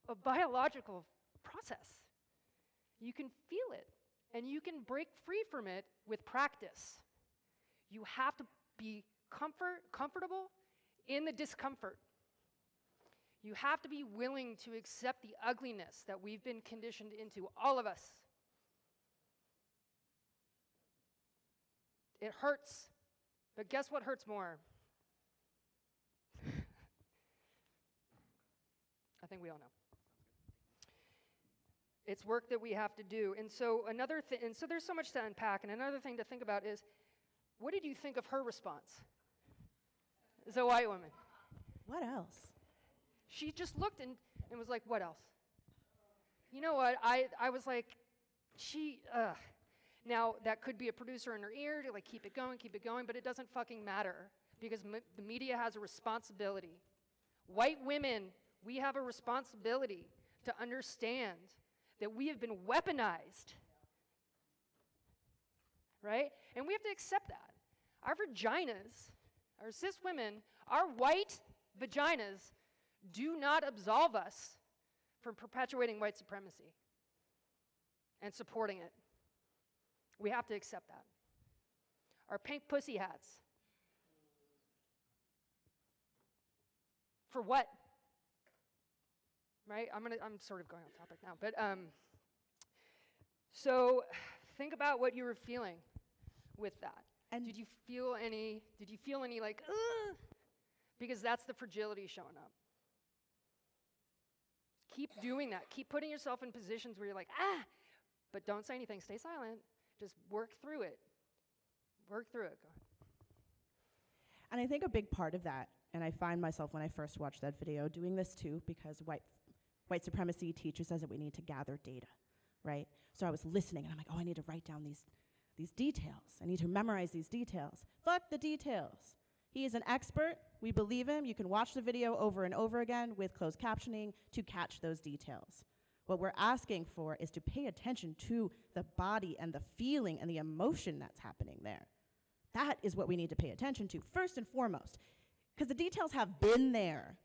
a biological process. You can feel it, and you can break free from it with practice. You have to be comfortable in the discomfort. You have to be willing to accept the ugliness that we've been conditioned into, all of us. It hurts, but guess what hurts more? I think we all know. It's work that we have to do. And so so there's so much to unpack. And another thing to think about is, what did you think of her response as a white woman? What else? She just looked and was like, what else? You know what? I was like, Now, that could be a producer in her ear to like, keep it going, but it doesn't fucking matter because the media has a responsibility. White women, we have a responsibility to understand that we have been weaponized, right? And we have to accept that. Our vaginas, our cis women, our white vaginas do not absolve us from perpetuating white supremacy and supporting it. We have to accept that. Our pink pussy hats. For what? Right? I'm sort of going off topic now, but so think about what you were feeling with that. And did you feel any like, ugh? Because that's the fragility showing up. Keep doing that. Keep putting yourself in positions where you're like, but don't say anything. Stay silent. Just work through it. Work through it. Go ahead. And I think a big part of that, and I find myself when I first watched that video doing this too, because white supremacy teaches us that we need to gather data, right? So I was listening, and I'm like, I need to write down these details. I need to memorize these details. Fuck the details. He is an expert. We believe him. You can watch the video over and over again with closed captioning to catch those details. What we're asking for is to pay attention to the body and the feeling and the emotion that's happening there. That is what we need to pay attention to, first and foremost, because the details have been there.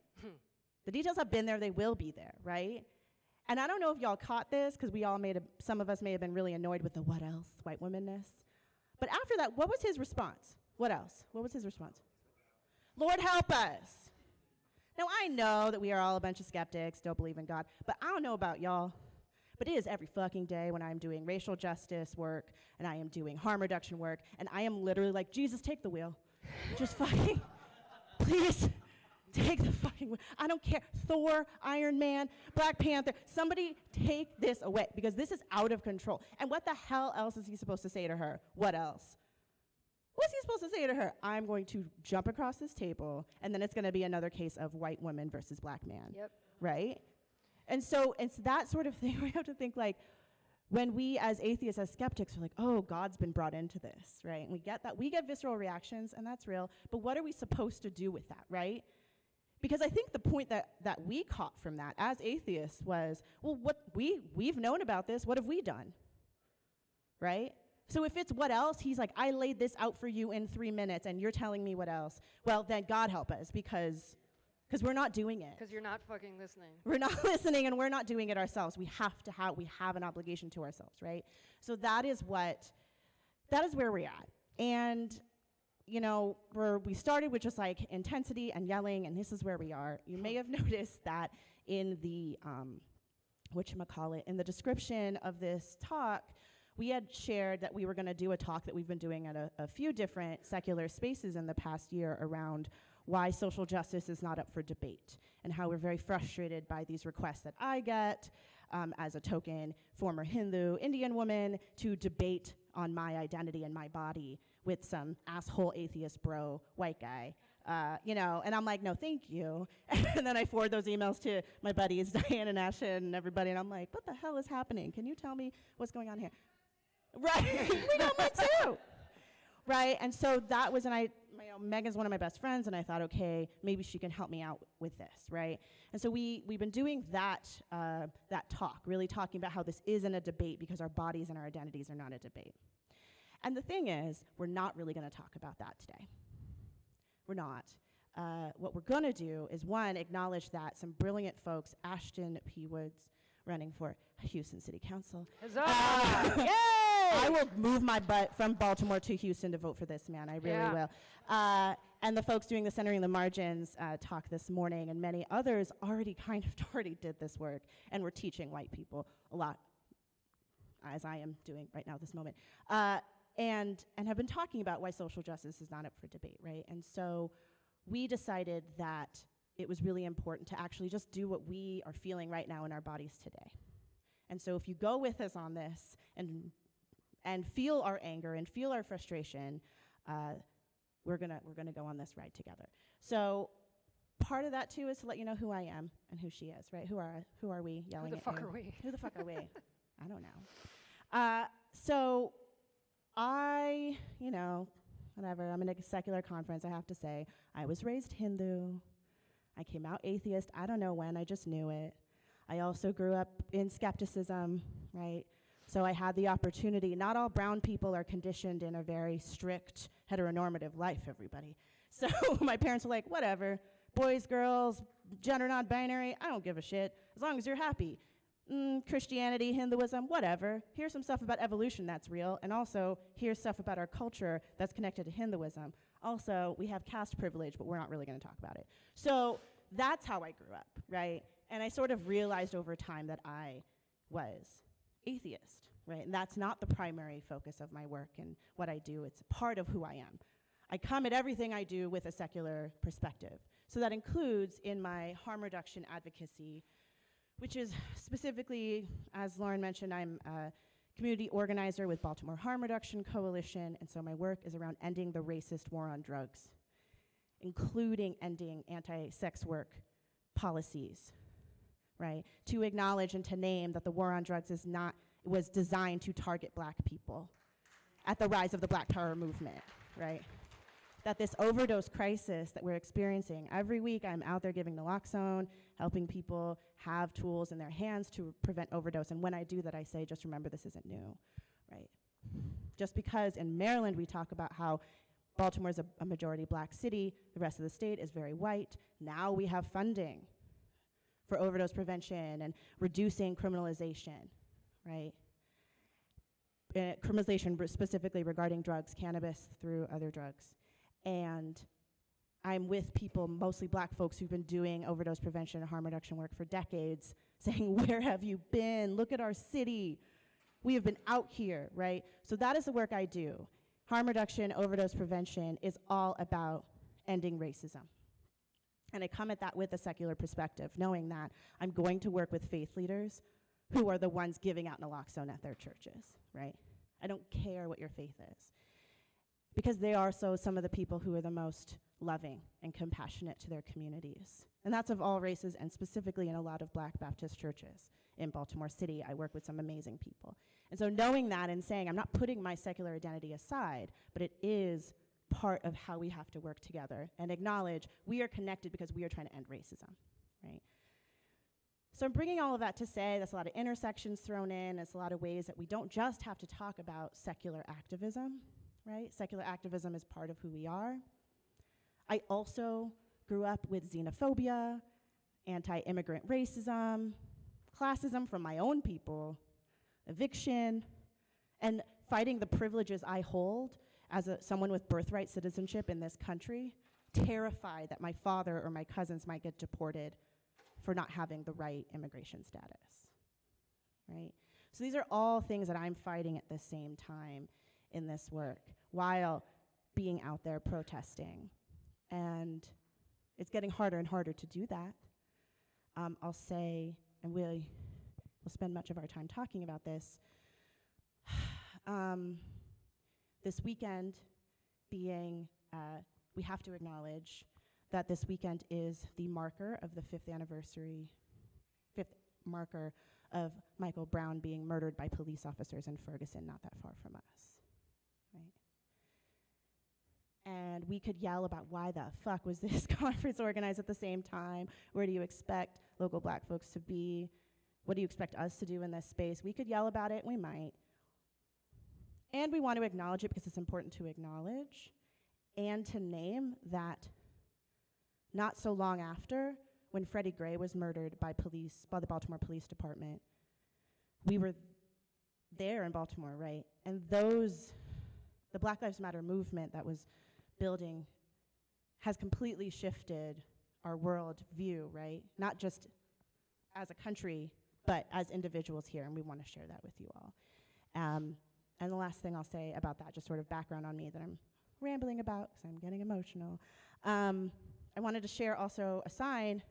The details have been there. They will be there, right? And I don't know if y'all caught this, because some of us may have been really annoyed with the what else, white womanness. But after that, what was his response? What else? What was his response? Lord, help us. Now, I know that we are all a bunch of skeptics, don't believe in God, but I don't know about y'all. But it is every fucking day when I'm doing racial justice work, and I am doing harm reduction work, and I am literally like, Jesus, take the wheel. Just fucking, please, take the fucking wheel. I don't care. Thor, Iron Man, Black Panther, somebody take this away, because this is out of control. And what the hell else is he supposed to say to her? What else? What's he supposed to say to her? I'm going to jump across this table, and then it's going to be another case of white woman versus black man. Yep. Right? And so it's that sort of thing where we have to think, like, when we as atheists, as skeptics, are like, oh, God's been brought into this, right? And we get that. We get visceral reactions, and that's real. But what are we supposed to do with that, right? Because I think the point that we caught from that as atheists was, well, we've known about this. What have we done? Right? So if it's what else, he's like, I laid this out for you in 3 minutes, and you're telling me what else. Well, then God help us, because we're not doing it. Because you're not fucking listening. We're not listening, and we're not doing it ourselves. We have an obligation to ourselves, right? So that is where we're at. And, you know, we started with just like intensity and yelling, and this is where we are. You may have noticed that in the, in the description of this talk, we had shared that we were going to do a talk that we've been doing at a few different secular spaces in the past year around why social justice is not up for debate and how we're very frustrated by these requests that I get as a token former Hindu Indian woman to debate on my identity and my body with some asshole atheist bro white guy. And I'm like, no, thank you. And then I forward those emails to my buddies, Diane and Asha and everybody, and I'm like, what the hell is happening? Can you tell me what's going on here? Right, we got one too. Right, and so that was, Megan's one of my best friends, and I thought, okay, maybe she can help me out with this, right? And so we've been doing that talk, really talking about how this isn't a debate because our bodies and our identities are not a debate. And the thing is, we're not really going to talk about that today. We're not. What we're going to do is, one, acknowledge that some brilliant folks, Ashton P. Woods, running for Houston City Council. Huzzah! Yay! I will move my butt from Baltimore to Houston to vote for this man. I really will. And the folks doing the Centering the Margins talk this morning, and many others already did this work, and we're teaching white people a lot, as I am doing right now this moment, and have been talking about why social justice is not up for debate, right? And so we decided that it was really important to actually just do what we are feeling right now in our bodies today. And so if you go with us on this and feel our anger and feel our frustration, we're gonna go on this ride together. So part of that too is to let you know who I am and who she is, right? Who are we yelling Who the at fuck you? are we? Who the fuck are we? I don't know. So I, whatever, I'm in a secular conference, I have to say, I was raised Hindu. I came out atheist, I don't know when, I just knew it. I also grew up in skepticism, right? So I had the opportunity. Not all brown people are conditioned in a very strict heteronormative life, everybody. So my parents were like, whatever, boys, girls, gender non-binary, I don't give a shit, as long as you're happy. Christianity, Hinduism, whatever. Here's some stuff about evolution that's real, and also here's stuff about our culture that's connected to Hinduism. Also, we have caste privilege, but we're not really going to talk about it. So that's how I grew up, right? And I sort of realized over time that I was atheist, right? And that's not the primary focus of my work and what I do. It's part of who I am. I come at everything I do with a secular perspective. So that includes in my harm reduction advocacy, which is specifically, as Lauren mentioned, I'm a community organizer with Baltimore Harm Reduction Coalition, and so my work is around ending the racist war on drugs, including ending anti-sex work policies, right? To acknowledge and to name that the war on drugs was designed to target black people at the rise of the Black Power movement, right? That this overdose crisis that we're experiencing, every week I'm out there giving naloxone, helping people have tools in their hands to prevent overdose. And when I do that, I say, just remember this isn't new, right? Just because in Maryland we talk about how Baltimore is a majority black city, the rest of the state is very white. Now we have funding for overdose prevention and reducing criminalization, right? Criminalization specifically regarding drugs, cannabis through other drugs. And I'm with people, mostly black folks, who've been doing overdose prevention and harm reduction work for decades, saying, where have you been? Look at our city. We have been out here, right? So that is the work I do. Harm reduction, overdose prevention is all about ending racism. And I come at that with a secular perspective, knowing that I'm going to work with faith leaders who are the ones giving out naloxone at their churches, right? I don't care what your faith is. Because they are some of the people who are the most loving and compassionate to their communities. And that's of all races, and specifically in a lot of Black Baptist churches in Baltimore City. I work with some amazing people. And so knowing that and saying, I'm not putting my secular identity aside, but it is part of how we have to work together and acknowledge we are connected because we are trying to end racism, right? So I'm bringing all of that to say there's a lot of intersections thrown in. There's a lot of ways that we don't just have to talk about secular activism, right? Secular activism is part of who we are. I also grew up with xenophobia, anti-immigrant racism, classism from my own people, eviction, and fighting the privileges I hold as someone with birthright citizenship in this country, terrified that my father or my cousins might get deported for not having the right immigration status, right? So these are all things that I'm fighting at the same time in this work while being out there protesting. And it's getting harder and harder to do that. I'll say, and we'll spend much of our time talking about this, this weekend being, we have to acknowledge that this weekend is the marker of the fifth marker of Michael Brown being murdered by police officers in Ferguson, not that far from us, right? And we could yell about why the fuck was this conference organized at the same time? Where do you expect local black folks to be? What do you expect us to do in this space? We could yell about it, we might. And we want to acknowledge it because it's important to acknowledge and to name that not so long after, when Freddie Gray was murdered by the Baltimore Police Department, we were there in Baltimore, right? And the Black Lives Matter movement that was building has completely shifted our world view, right? Not just as a country, but as individuals here, and we want to share that with you all. And the last thing I'll say about that, just sort of background on me that I'm rambling about because I'm getting emotional. I wanted to share also a sign,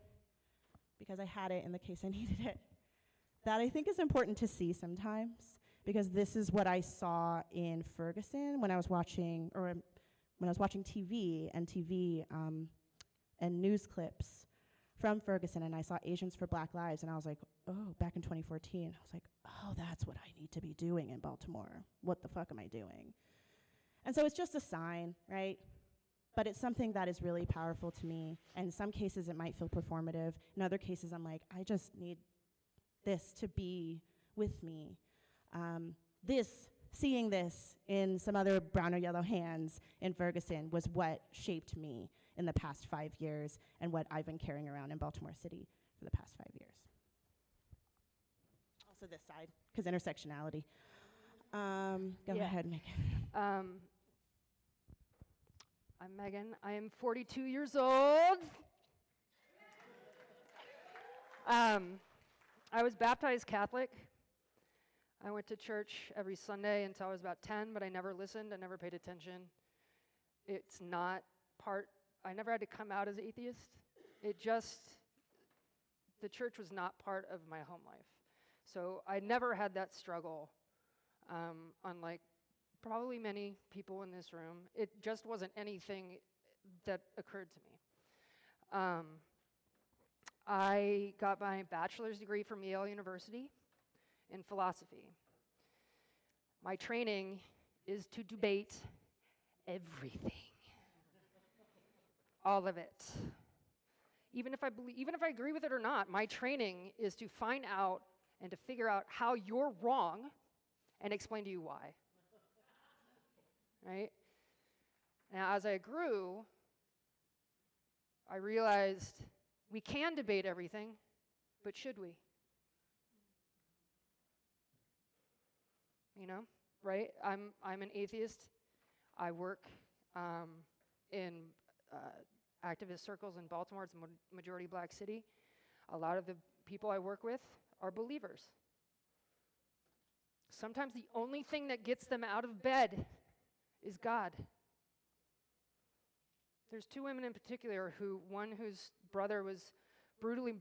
because I had it in the case I needed it, that I think is important to see sometimes, because this is what I saw in Ferguson when I was watching, TV and news clips from Ferguson, and I saw Asians for Black Lives, and I was like, oh, back in 2014, I was like, oh, that's what I need to be doing in Baltimore. What the fuck am I doing? And so it's just a sign, right? But it's something that is really powerful to me. And in some cases, it might feel performative. In other cases, I'm like, I just need this to be with me. Seeing this in some other brown or yellow hands in Ferguson was what shaped me in the past 5 years and what I've been carrying around in Baltimore City for the past 5 years. Also this side, because intersectionality. Go ahead, Megan. I'm Megan. I am 42 years old. I was baptized Catholic. I went to church every Sunday until I was about 10, but I never listened. I never paid attention. It's not part, I never had to come out as atheist. The church was not part of my home life. So I never had that struggle, unlike probably many people in this room. It just wasn't anything that occurred to me. I got my bachelor's degree from Yale University in philosophy. My training is to debate everything. All of it. Even if I agree with it or not, my training is to find out and to figure out how you're wrong and explain to you why. Right? Now, as I grew, I realized we can debate everything, but should we? You know, right? I'm an atheist. I work in activist circles in Baltimore. It's a majority black city. A lot of the people I work with are believers. Sometimes the only thing that gets them out of bed is God. There's two women in particular one whose brother was brutally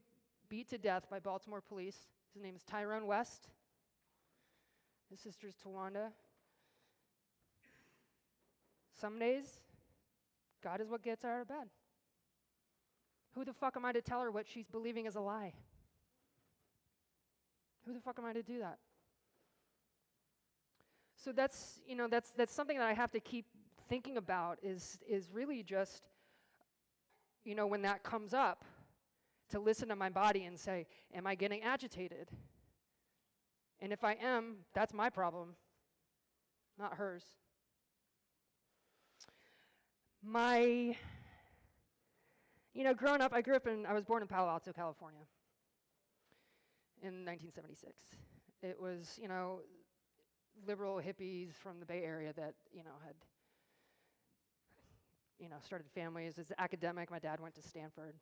beat to death by Baltimore police. His name is Tyrone West. His sister's Tawanda. Some days, God is what gets her out of bed. Who the fuck am I to tell her what she's believing is a lie? Who the fuck am I to do that? So that's something that I have to keep thinking about is really just, when that comes up, to listen to my body and say, am I getting agitated? And if I am, that's my problem, not hers. Growing up, I was born in Palo Alto, California in 1976. It was, liberal hippies from the Bay Area that, had, started families. As an academic, my dad went to Stanford.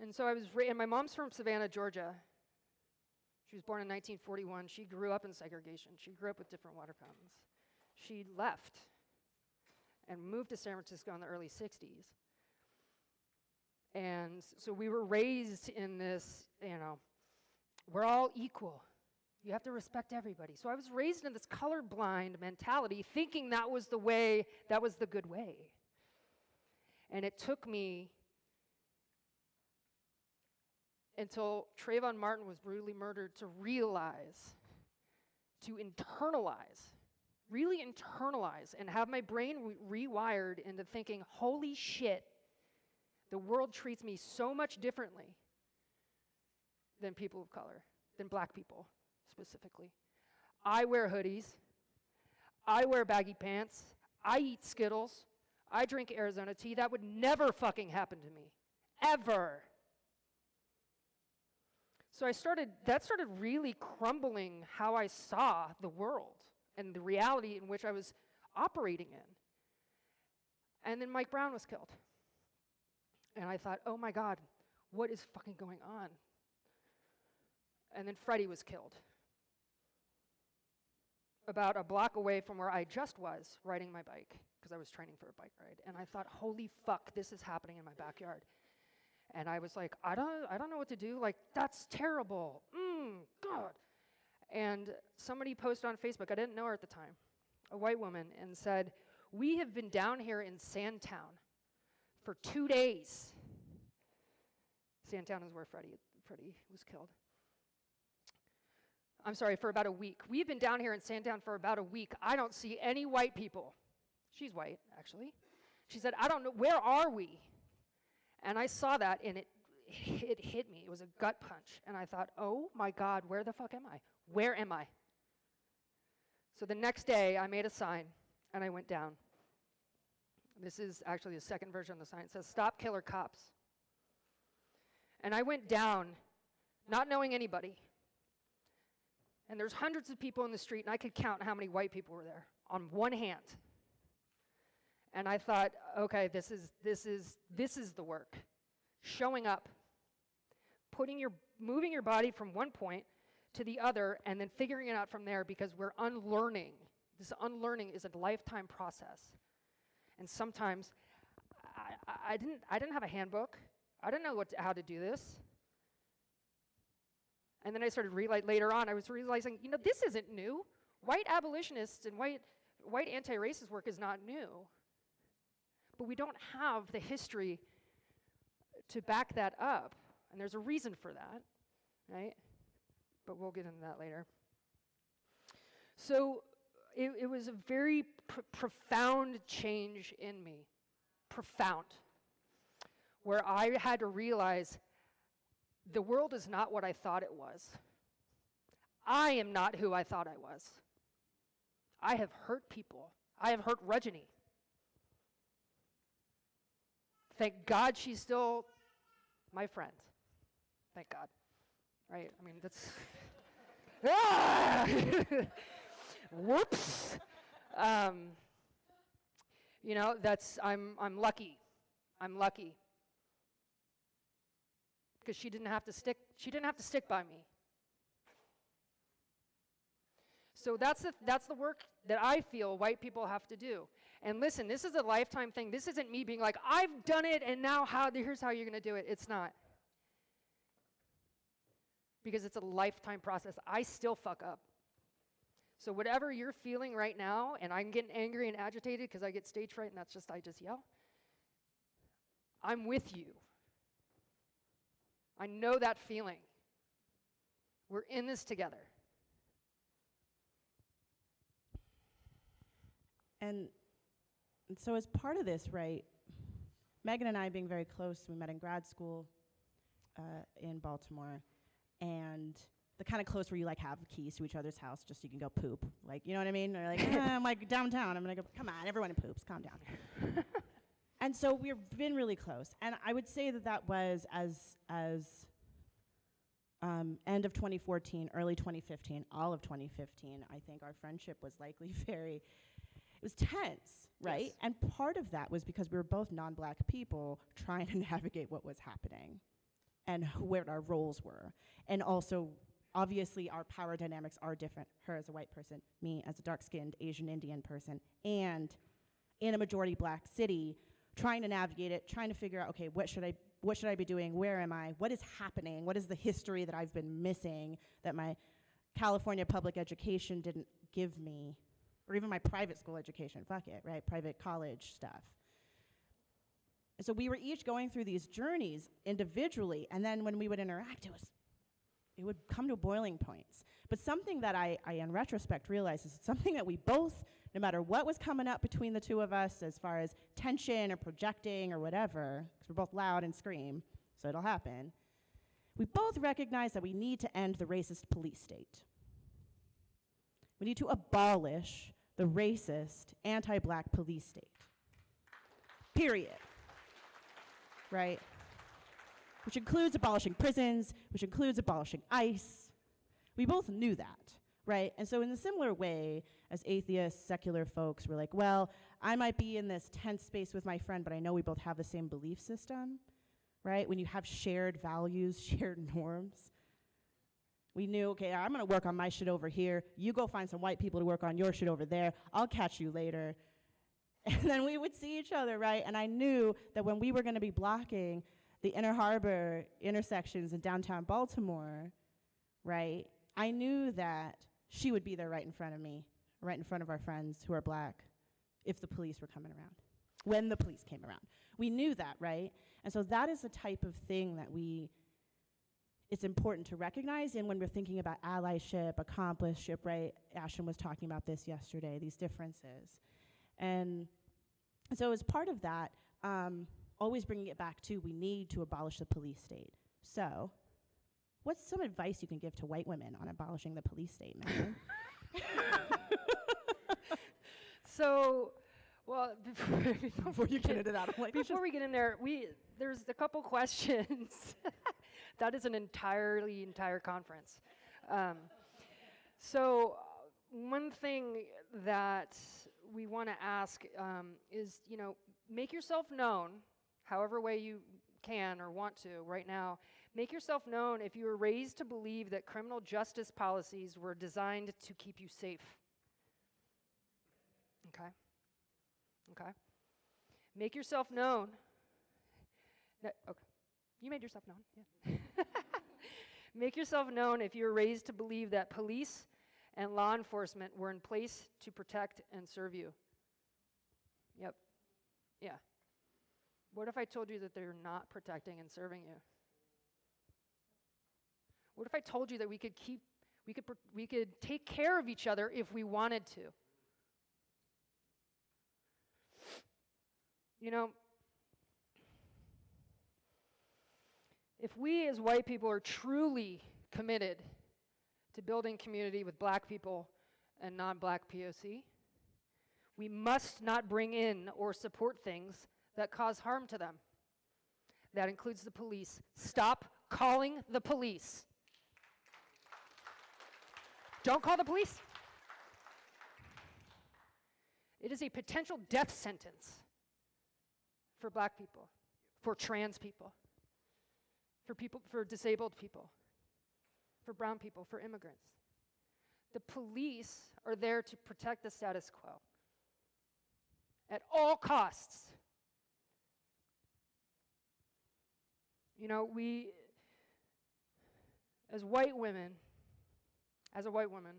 And so and my mom's from Savannah, Georgia. She was born in 1941. She grew up in segregation. She grew up with different water fountains. She left and moved to San Francisco in the early 60s. And so we were raised in this, we're all equal. You have to respect everybody. So I was raised in this colorblind mentality, thinking that was the way, that was the good way. And it took me until Trayvon Martin was brutally murdered to realize, to internalize, really internalize, and have my brain rewired into thinking, holy shit, the world treats me so much differently than people of color, than black people specifically. I wear hoodies. I wear baggy pants. I eat Skittles. I drink Arizona tea. That would never fucking happen to me. Ever. So that started really crumbling how I saw the world and the reality in which I was operating in. And then Mike Brown was killed. And I thought, oh my God, what is fucking going on? And then Freddie was killed. About a block away from where I just was riding my bike, because I was training for a bike ride. And I thought, holy fuck, this is happening in my backyard. And I was like, I don't know what to do. Like, that's terrible. God. And somebody posted on Facebook, I didn't know her at the time, a white woman, and said, we have been down here in Sandtown for 2 days. Sandtown is where Freddie was killed. I'm sorry, for about a week. We've been down here in Sandtown for about a week. I don't see any white people. She's white, actually. She said, I don't know, where are we? And I saw that, and it hit me. It was a gut punch. And I thought, oh my God, where the fuck am I? Where am I? So the next day, I made a sign, and I went down. This is actually the second version of the sign. It says, stop killer cops. And I went down, not knowing anybody. And there's hundreds of people in the street, and I could count how many white people were there on one hand. And I thought, okay, this is the work. Showing up, moving your body from one point to the other, and then figuring it out from there, because we're unlearning. This unlearning is a lifetime process. And sometimes I didn't have a handbook. I didn't know how to do this. And then I started later on, I was realizing, this isn't new. White abolitionists and white anti-racist work is not new. But we don't have the history to back that up. And there's a reason for that, right? But we'll get into that later. So it was a very profound change in me. Profound. Where I had to realize the world is not what I thought it was. I am not who I thought I was. I have hurt people. I have hurt Rajani. Thank God she's still my friend. Thank God. Right? I mean, that's... Whoops. I'm lucky. I'm lucky. Because she didn't have to stick by me. So that's the work that I feel white people have to do. And listen, this is a lifetime thing. This isn't me being like, I've done it, and now here's how you're going to do it. It's not. Because it's a lifetime process. I still fuck up. So whatever you're feeling right now, and I'm getting angry and agitated because I get stage fright, and I just yell, I'm with you. I know that feeling. We're in this together. And so as part of this, right, Megan and I being very close, we met in grad school in Baltimore, and the kind of close where you have keys to each other's house just so you can go poop. You know what I mean? Or I'm downtown, I'm gonna go, come on, everyone poops, calm down. And so we've been really close. And I would say that was as end of 2014, early 2015, all of 2015, I think our friendship was likely it was tense, right? Yes. And part of that was because we were both non-black people trying to navigate what was happening and where our roles were. And also Obviously, our power dynamics are different. Her as a white person, me as a dark-skinned Asian Indian person, and in a majority black city, trying to navigate it, trying to figure out, okay, what should I be doing? Where am I? What is happening? What is the history that I've been missing that my California public education didn't give me, or even my private school education, fuck it, right? Private college stuff. And so we were each going through these journeys individually, and then when we would interact, it would come to boiling points. But something that I in retrospect realized is something that we both, no matter what was coming up between the two of us as far as tension or projecting or whatever, because we're both loud and scream, so it'll happen, we both recognize that we need to end the racist police state. We need to abolish the racist, anti-black police state. Period. Right? Which includes abolishing prisons, which includes abolishing ICE. We both knew that, right? And so in a similar way, as atheists, secular folks, we're like, well, I might be in this tense space with my friend, but I know we both have the same belief system, right? When you have shared values, shared norms. We knew, okay, I'm gonna work on my shit over here. You go find some white people to work on your shit over there. I'll catch you later. And then we would see each other, right? And I knew that when we were gonna be blocking the Inner Harbor intersections in downtown Baltimore, right? I knew that she would be there right in front of me, right in front of our friends who are black, if the police were coming around, when the police came around. We knew that, right? And so that is the type of thing that it's important to recognize. And when we're thinking about allyship, accompliceship, right? Ashton was talking about this yesterday, these differences. And so as part of that, always bringing it back to, we need to abolish the police state. So, what's some advice you can give to white women on abolishing the police state, Megan? So, well, Before you get into that, I'm like, before we get in there, there's a couple questions. That is an entire conference. So, one thing that we want to ask is, make yourself known, however way you can or want to right now. Make yourself known if you were raised to believe that criminal justice policies were designed to keep you safe. Okay. Make yourself known. Okay. You made yourself known. Yeah. Make yourself known if you were raised to believe that police and law enforcement were in place to protect and serve you. Yep. Yeah. What if I told you that they're not protecting and serving you? What if I told you that we could take care of each other if we wanted to? If we as white people are truly committed to building community with black people and non-black POC, we must not bring in or support things that cause harm to them. That includes the police. Stop calling the police. Don't call the police. It is a potential death sentence for black people, for trans people, for disabled people, for brown people, for immigrants. The police are there to protect the status quo at all costs. We, as white women, as a white woman,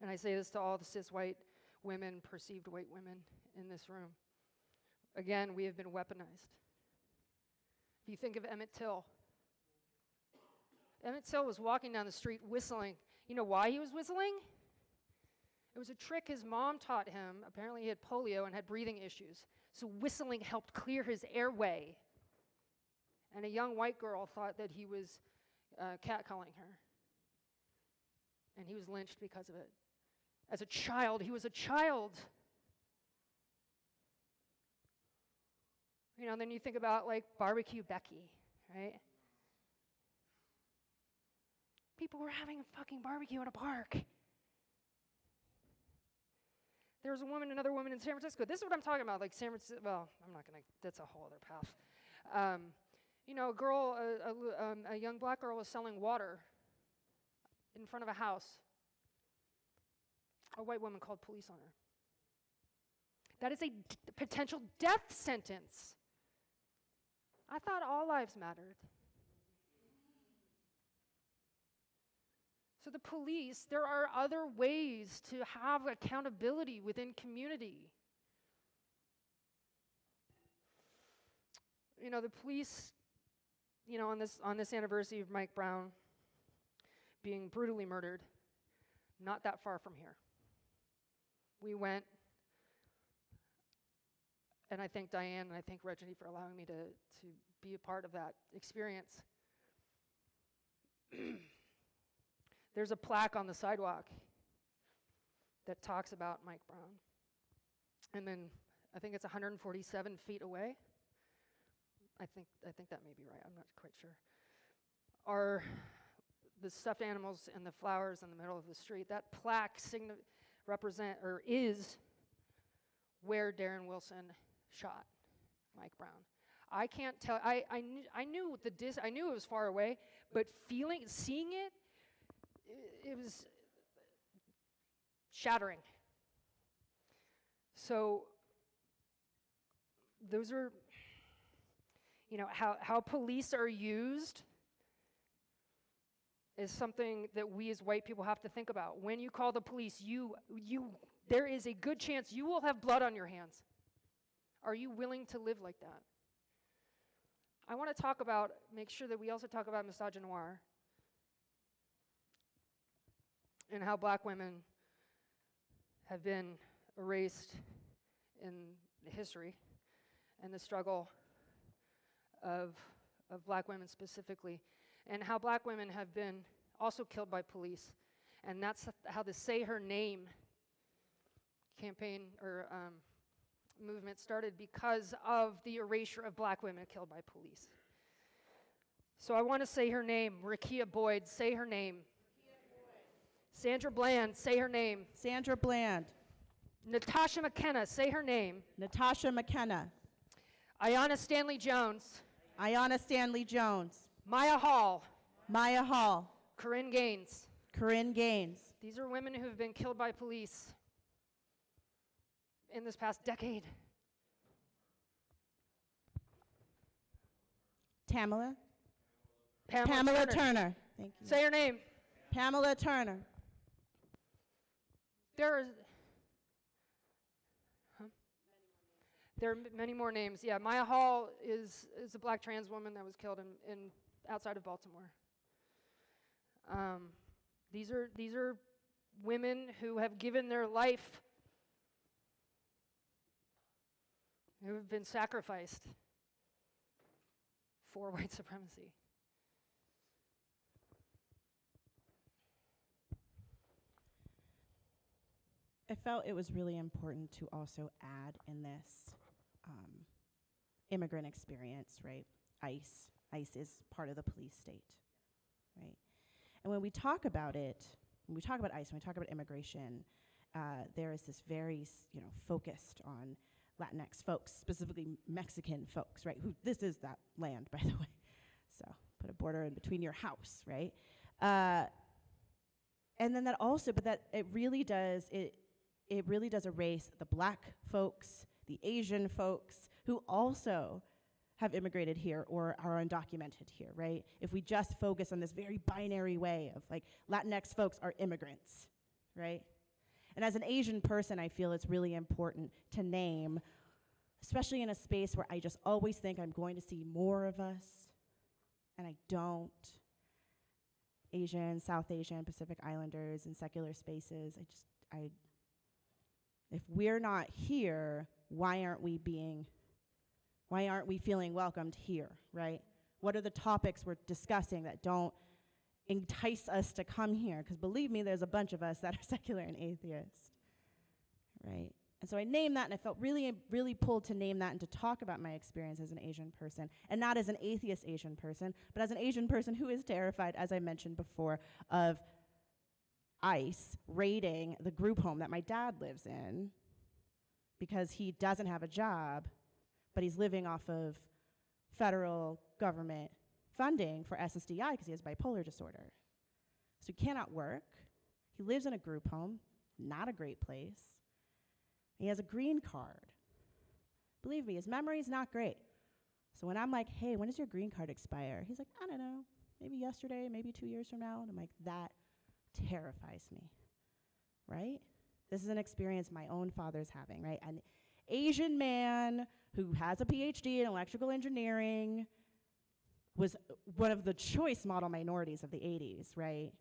and I say this to all the cis white women, perceived white women in this room, again, we have been weaponized. If you think of Emmett Till was walking down the street whistling. You know why he was whistling? It was a trick his mom taught him. Apparently he had polio and had breathing issues. So whistling helped clear his airway. And a young white girl thought that he was catcalling her. And he was lynched because of it. As a child, he was a child. Then you think about like Barbecue Becky, right? People were having a fucking barbecue in a park. There was another woman in San Francisco. This is what I'm talking about, like San Francisco. Well, I'm not gonna. That's a whole other path. A girl, a young black girl was selling water in front of a house. A white woman called police on her. That is a potential death sentence. I thought all lives mattered. So the police, there are other ways to have accountability within community. You know, the police, you know, on this anniversary of Mike Brown being brutally murdered, not that far from here. We went, and I thank Diane and I thank Reggie for allowing me to be a part of that experience. There's a plaque on the sidewalk that talks about Mike Brown. And then I think it's 147 feet away. I think that may be right. I'm not quite sure. Are the stuffed animals and the flowers in the middle of the street. That plaque is where Darren Wilson shot Mike Brown. I can't tell. I knew I knew it was far away, but seeing it, it was shattering. So those are, you know, how police are used is something that we as white people have to think about. When you call the police, there is a good chance you will have blood on your hands. Are you willing to live like that? I want to make sure that we also talk about misogynoir and how black women have been erased in history and the struggle of black women specifically, and how black women have been also killed by police. And that's how the Say Her Name campaign or movement started, because of the erasure of black women killed by police. So I want to say her name. Rekia Boyd, say her name. Sandra Bland, say her name. Sandra Bland. Natasha McKenna, say her name. Natasha McKenna. Ayanna Stanley Jones. Ayanna Stanley Jones. Maya Hall. Maya Hall. Corinne Gaines. Corinne Gaines. These are women who have been killed by police in this past decade. Pamela Pamela Turner. Thank you. Say her name. Pamela Turner. There are many more names. Yeah, Maya Hall is a black trans woman that was killed in outside of Baltimore. These are women who have given their life, who have been sacrificed for white supremacy. I felt it was really important to also add in this immigrant experience, right? ICE. ICE is part of the police state, right? And when we talk about it, when we talk about ICE, when we talk about immigration, there is this very, focused on Latinx folks, specifically Mexican folks, right? This is that land, by the way. So put a border in between your house, right? And then that also, but that it really does erase the black folks, the Asian folks, who also have immigrated here or are undocumented here, right? If we just focus on this very binary way of like Latinx folks are immigrants, right? And as an Asian person, I feel it's really important to name, especially in a space where I just always think I'm going to see more of us, and I don't. Asian, South Asian, Pacific Islanders, and secular spaces, if we're not here, why aren't we feeling welcomed here, right? What are the topics we're discussing that don't entice us to come here? Because believe me, there's a bunch of us that are secular and atheist, right? And so I named that, and I felt really, really pulled to name that and to talk about my experience as an Asian person, and not as an atheist Asian person, but as an Asian person who is terrified, as I mentioned before, of ICE raiding the group home that my dad lives in because he doesn't have a job, but he's living off of federal government funding for SSDI because he has bipolar disorder. So he cannot work. He lives in a group home, not a great place. He has a green card. Believe me, his memory is not great. So when I'm like, hey, when does your green card expire? He's like, I don't know, maybe yesterday, maybe 2 years from now. And I'm like, that terrifies me, right? This is an experience my own father's having, right? An Asian man who has a PhD in electrical engineering was one of the choice model minorities of the 80s, right?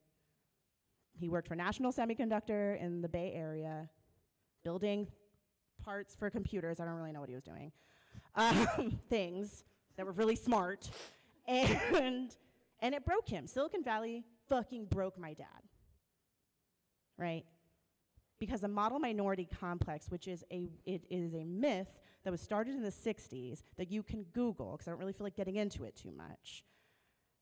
He worked for National Semiconductor in the Bay Area, building parts for computers. I don't really know what he was doing. Things that were really smart. And it broke him. Silicon Valley fucking broke my dad, right? Because the model minority complex, which is it is a myth that was started in the 60s that you can Google, because I don't really feel like getting into it too much,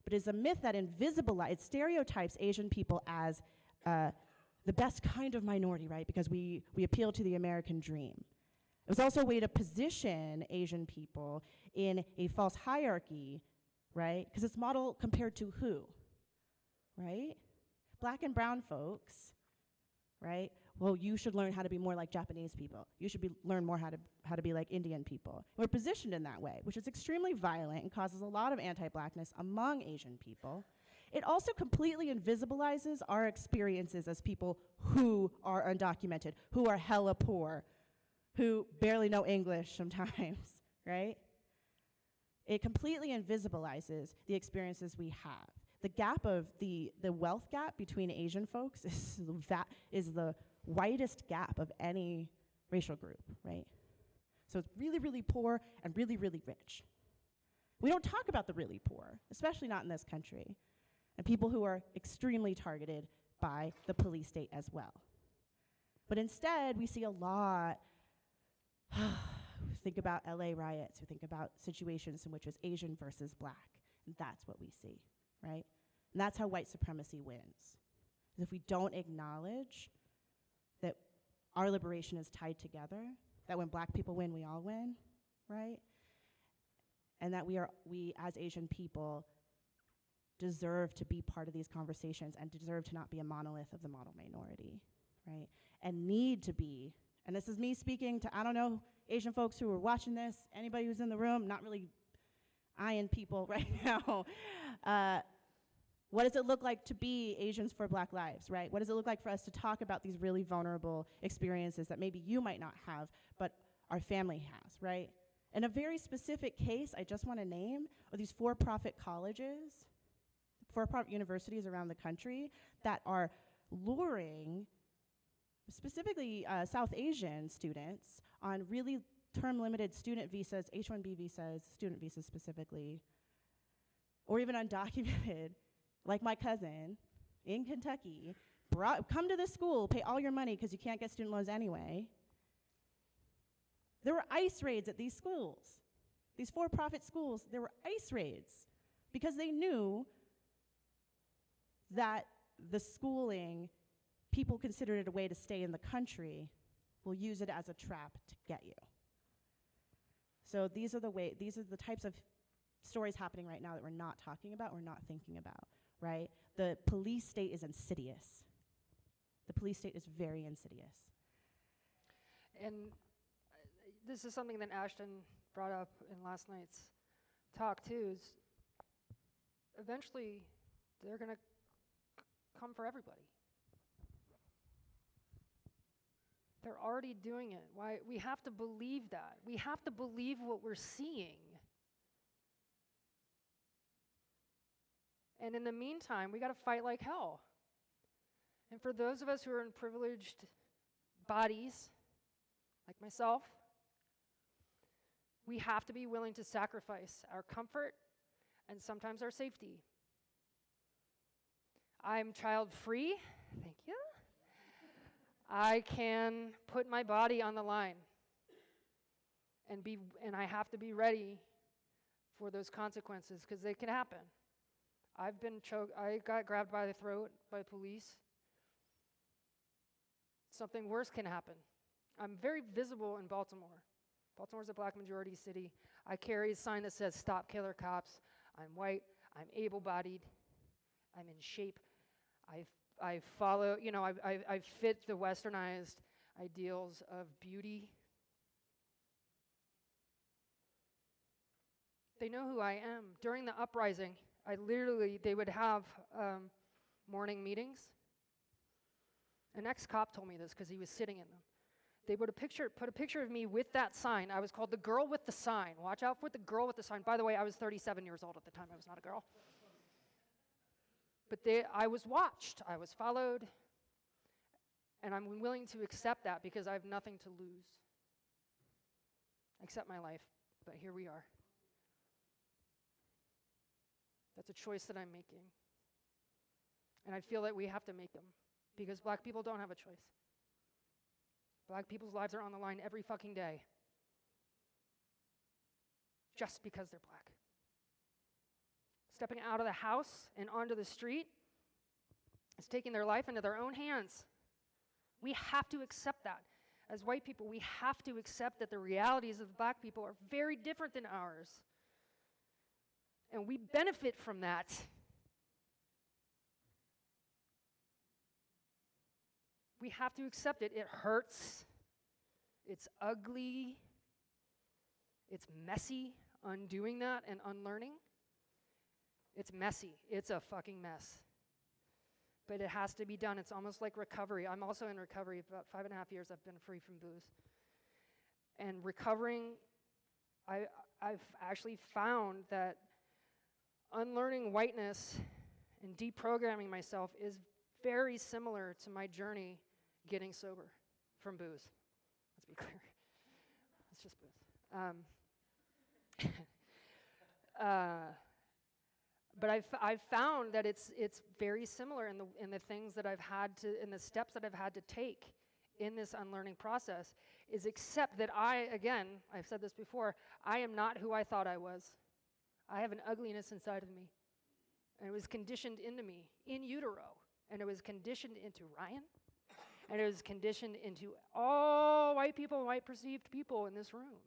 but it's a myth that invisibilizes, stereotypes Asian people as the best kind of minority, right? Because we appeal to the American dream. It was also a way to position Asian people in a false hierarchy, right? Because it's modeled compared to who, right? Black and brown folks, right? Well, you should learn how to be more like Japanese people. You should learn more how to be like Indian people. We're positioned in that way, which is extremely violent and causes a lot of anti-blackness among Asian people. It also completely invisibilizes our experiences as people who are undocumented, who are hella poor, who barely know English sometimes, right? It completely invisibilizes the experiences we have. The gap of the wealth gap between Asian folks is the widest gap of any racial group, right? So it's really, really poor and really, really rich. We don't talk about the really poor, especially not in this country, and people who are extremely targeted by the police state as well. But instead, we see a lot, think about LA riots, we think about situations in which it's Asian versus black, and that's what we see, right? And that's how white supremacy wins. Is if we don't acknowledge that our liberation is tied together, that when black people win, we all win, right? And that we as Asian people deserve to be part of these conversations and deserve to not be a monolith of the model minority, right? And need to be, and this is me speaking to, I don't know, Asian folks who are watching this, anybody who's in the room, not really eyeing people right now. What does it look like to be Asians for Black Lives, right? What does it look like for us to talk about these really vulnerable experiences that maybe you might not have, but our family has, right? In a very specific case, I just want to name, are these for-profit colleges, for-profit universities around the country that are luring specifically South Asian students on really term-limited student visas, H-1B visas, student visas specifically, or even undocumented, like my cousin in Kentucky, come to this school, pay all your money because you can't get student loans anyway. There were ICE raids at these schools. These for-profit schools, there were ICE raids because they knew that the schooling, people considered it a way to stay in the country, will use it as a trap to get you. So these are the types of stories happening right now that we're not talking about, we're not thinking about, right? The police state is insidious. The police state is very insidious. And this is something that Ashton brought up in last night's talk too, is eventually they're gonna come for everybody. They're already doing it. Why? We have to believe that. We have to believe what we're seeing. And in the meantime, we got to fight like hell. And for those of us who are in privileged bodies, like myself, we have to be willing to sacrifice our comfort and sometimes our safety. I'm child-free, thank you. I can put my body on the line and I have to be ready for those consequences because they can happen. I've been choked, I got grabbed by the throat by police. Something worse can happen. I'm very visible in Baltimore. Baltimore's a black majority city. I carry a sign that says, "Stop Killer Cops." I'm white, I'm able-bodied, I'm in shape. I follow, I fit the westernized ideals of beauty. They know who I am. During the uprising, they would have morning meetings. An ex-cop told me this because he was sitting in them. They would put a picture of me with that sign. I was called the girl with the sign. Watch out for the girl with the sign. By the way, I was 37 years old at the time. I was not a girl. But I was watched. I was followed. And I'm willing to accept that because I have nothing to lose. Except my life. But here we are. That's a choice that I'm making. And I feel that we have to make them. Because black people don't have a choice. Black people's lives are on the line every fucking day. Just because they're black. Stepping out of the house and onto the street is taking their life into their own hands. We have to accept that. As white people, we have to accept that the realities of black people are very different than ours. And we benefit from that. We have to accept it. It hurts. It's ugly. It's messy, undoing that and unlearning. It's messy. It's a fucking mess. But it has to be done. It's almost like recovery. I'm also in recovery. About 5.5 years I've been free from booze. And recovering, I've actually found that unlearning whiteness and deprogramming myself is very similar to my journey getting sober from booze. Let's be clear. It's just booze. But I've found that it's very similar in the things that I've had to, in the steps that I've had to take in this unlearning process, is accept that I've said this before, I am not who I thought I was. I have an ugliness inside of me. And it was conditioned into me, in utero. And it was conditioned into Ryan. And it was conditioned into all white people and white perceived people in this room.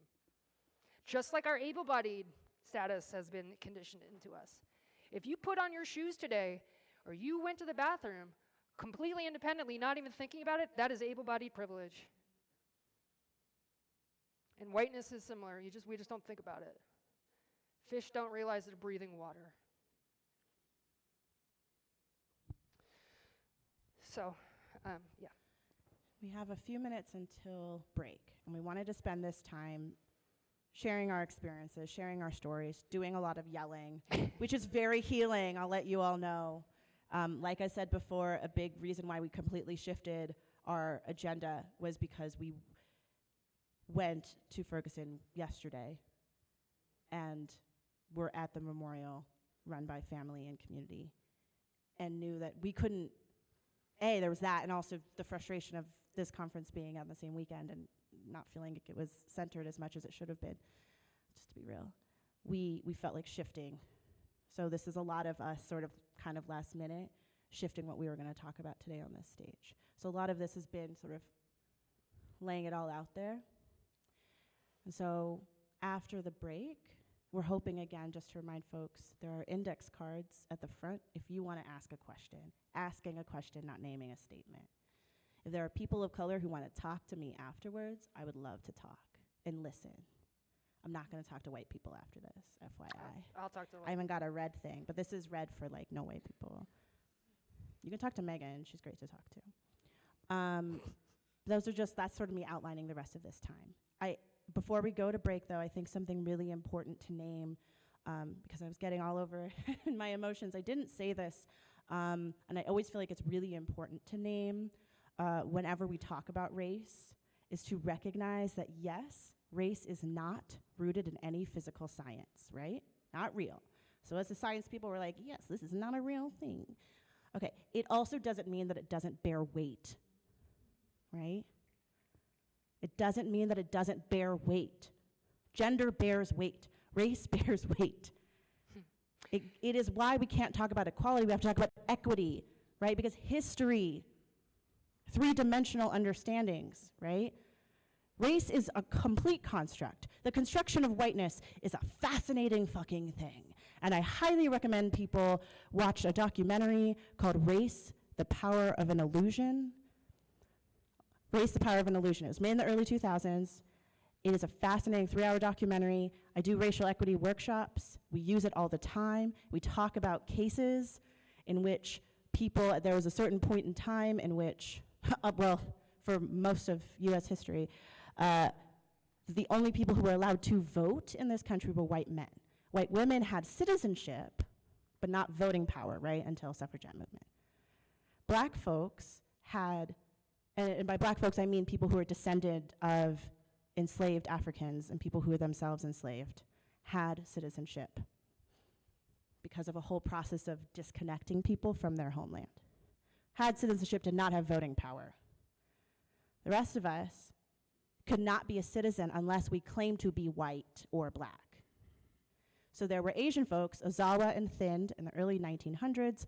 Just like our able-bodied status has been conditioned into us. If you put on your shoes today, or you went to the bathroom completely independently, not even thinking about it, that is able-bodied privilege. And whiteness is similar. We just don't think about it. Fish don't realize they're breathing water. So, yeah. We have a few minutes until break, and we wanted to spend this time sharing our experiences, sharing our stories, doing a lot of yelling, which is very healing, I'll let you all know. Like I said before, a big reason why we completely shifted our agenda was because we went to Ferguson yesterday and were at the memorial run by family and community and knew that we couldn't, there was that, and also the frustration of this conference being on the same weekend and not feeling like it was centered as much as it should have been. Just to be real, we felt like shifting. So this is a lot of us sort of kind of last minute shifting what we were going to talk about today on this stage. So a lot of this has been sort of laying it all out there. And so after the break, we're hoping, again, just to remind folks, there are index cards at the front if you want to ask a question. Asking a question, not naming a statement. If there are people of color who want to talk to me afterwards, I would love to talk and listen. I'm not going to talk to white people after this, FYI. I'll talk to I haven't got a red thing, but this is red for, like, no white people. You can talk to Megan. She's great to talk to. That's sort of me outlining the rest of this time. Before we go to break, though, I think something really important to name, because I was getting all over in my emotions. I didn't say this, and I always feel like it's really important to name whenever we talk about race, is to recognize that, yes, race is not rooted in any physical science, right? Not real. So as the science people, we're like, yes, this is not a real thing. Okay, it also doesn't mean that it doesn't bear weight, right? It doesn't mean that it doesn't bear weight. Gender bears weight. Race bears weight. It is why we can't talk about equality. We have to talk about equity, right? Because history, three-dimensional understandings, right? Race is a complete construct. The construction of whiteness is a fascinating fucking thing. And I highly recommend people watch a documentary called Race, The Power of an Illusion. Race, the Power of an Illusion. It was made in the early 2000s. It is a fascinating 3-hour documentary. I do racial equity workshops. We use it all the time. We talk about cases in which people, there was a certain point in time in which, well, for most of US history, the only people who were allowed to vote in this country were white men. White women had citizenship, but not voting power, right, until suffragette movement. Black folks had, and by black folks I mean people who are descended of enslaved Africans and people who were themselves enslaved, had citizenship because of a whole process of disconnecting people from their homeland. Had citizenship, did not have voting power. The rest of us could not be a citizen unless we claimed to be white or black. So there were Asian folks, Ozawa and Thind, in the early 1900s.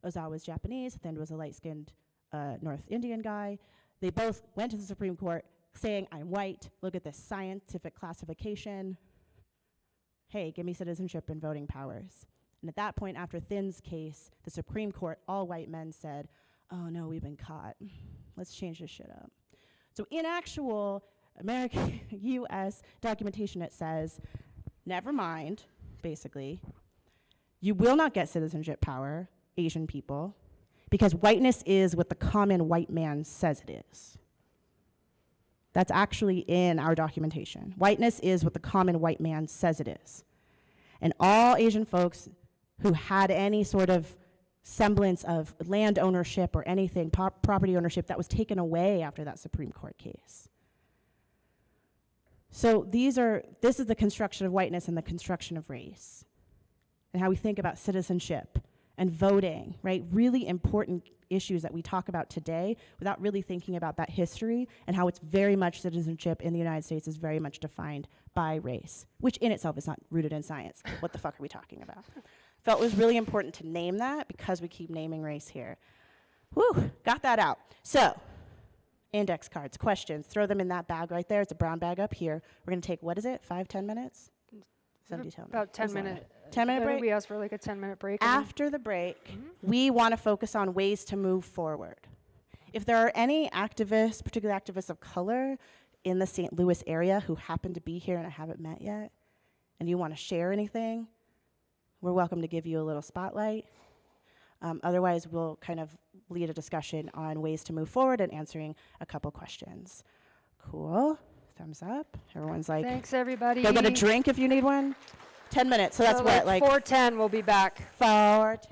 Ozawa was Japanese, Thind was a light-skinned North Indian guy. They both went to the Supreme Court saying, I'm white, look at this scientific classification. Hey, give me citizenship and voting powers. And at that point, after Thind's case, the Supreme Court, all white men said, oh no, we've been caught. Let's change this shit up. So in actual American US documentation, it says, never mind, basically, you will not get citizenship power, Asian people, because whiteness is what the common white man says it is. That's actually in our documentation. Whiteness is what the common white man says it is. And all Asian folks who had any sort of semblance of land ownership or anything, property ownership, that was taken away after that Supreme Court case. So this is the construction of whiteness and the construction of race, and how we think about citizenship and voting, right? Really important issues that we talk about today without really thinking about that history and how it's very much citizenship in the United States is very much defined by race, which in itself is not rooted in science. What the fuck are we talking about? Felt it was really important to name that because we keep naming race here. Whew, got that out. So, index cards, questions, throw them in that bag right there. It's a brown bag up here. We're gonna take, what is it, 5-10 minutes? Somebody tell me. About 10 minutes. 10-minute break? We asked for like a 10-minute break. After the break, we want to focus on ways to move forward. If there are any activists, particularly activists of color, in the St. Louis area who happen to be here and I haven't met yet, and you want to share anything, we're welcome to give you a little spotlight. Otherwise, we'll kind of lead a discussion on ways to move forward and answering a couple questions. Cool. Thumbs up. Everyone's like, thanks, everybody. go get a drink if you need one. 10 minutes. So that's what, like 4:10, we'll be back. 4:10.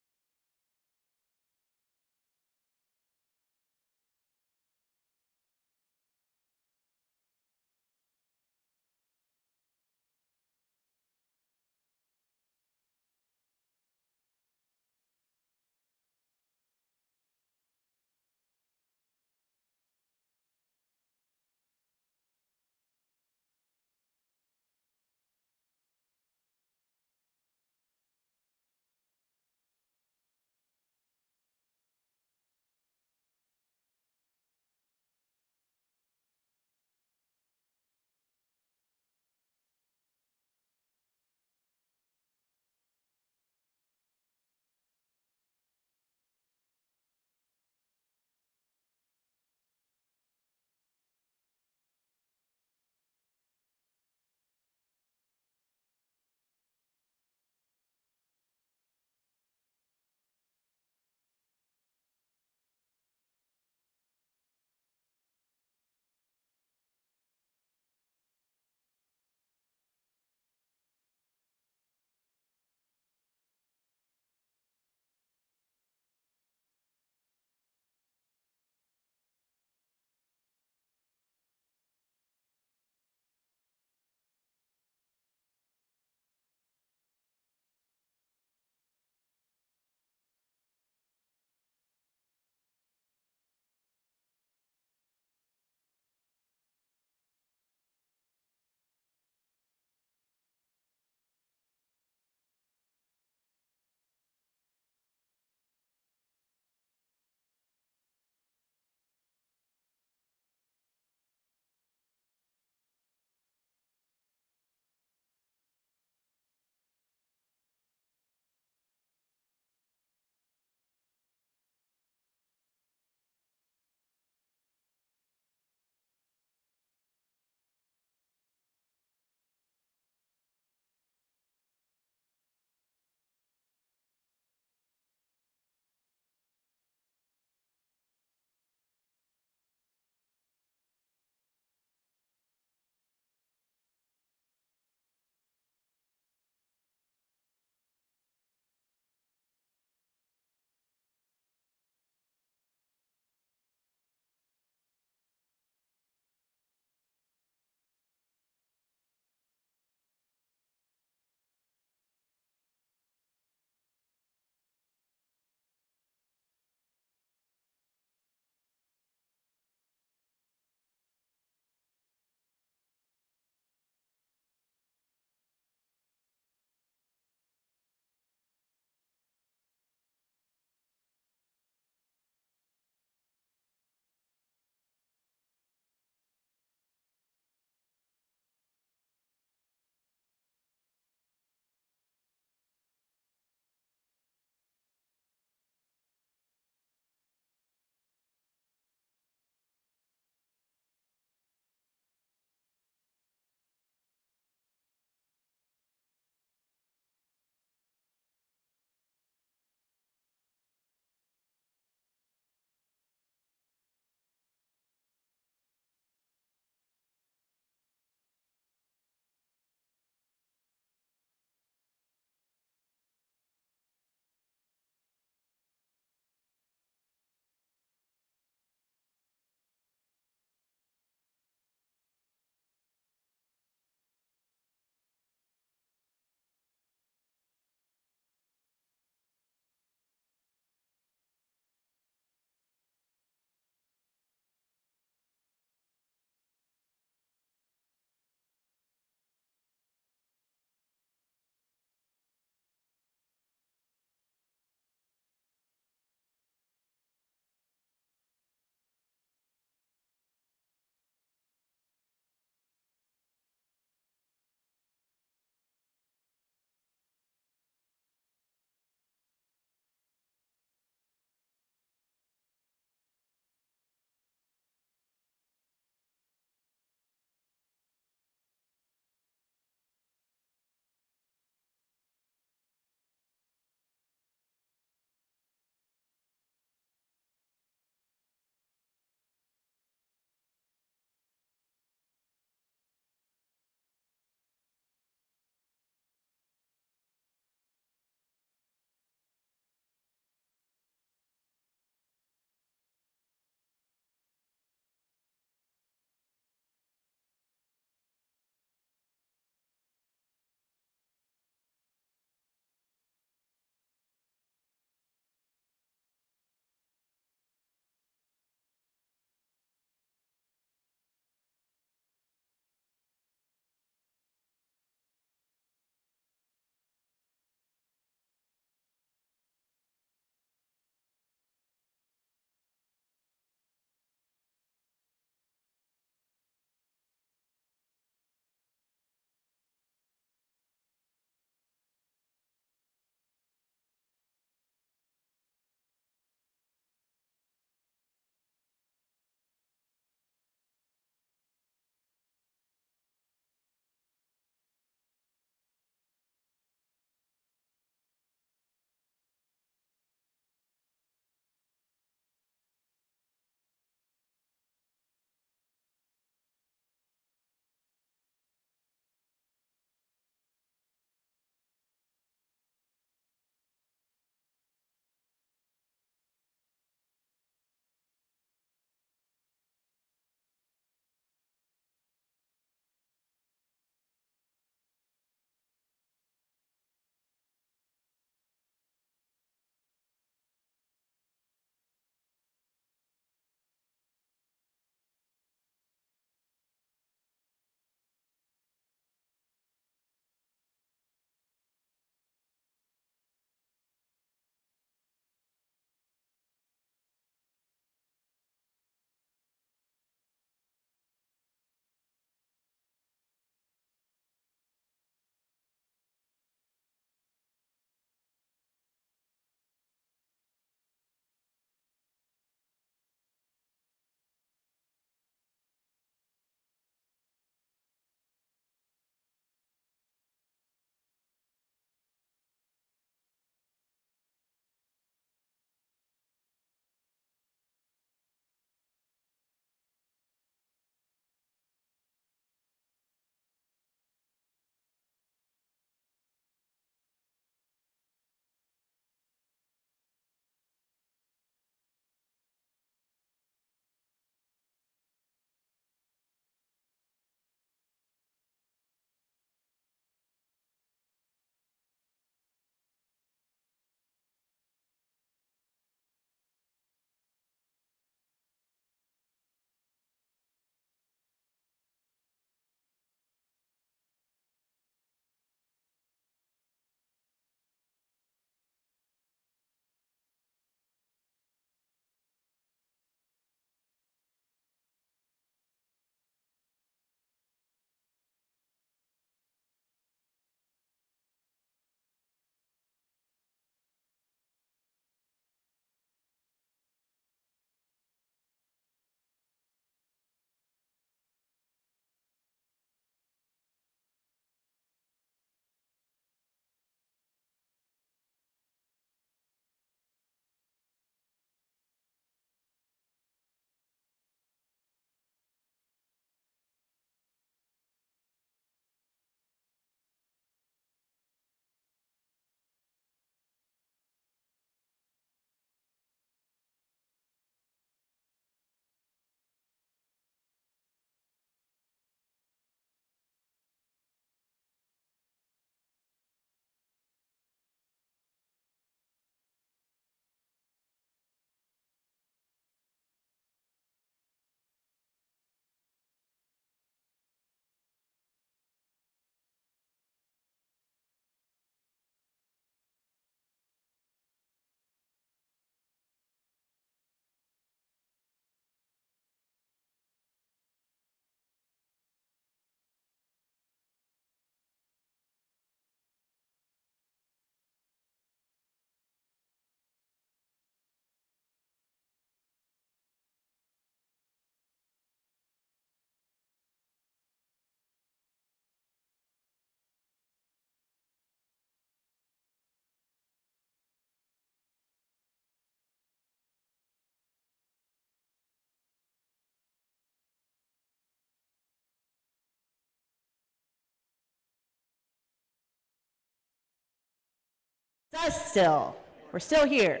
It's us still. We're still here.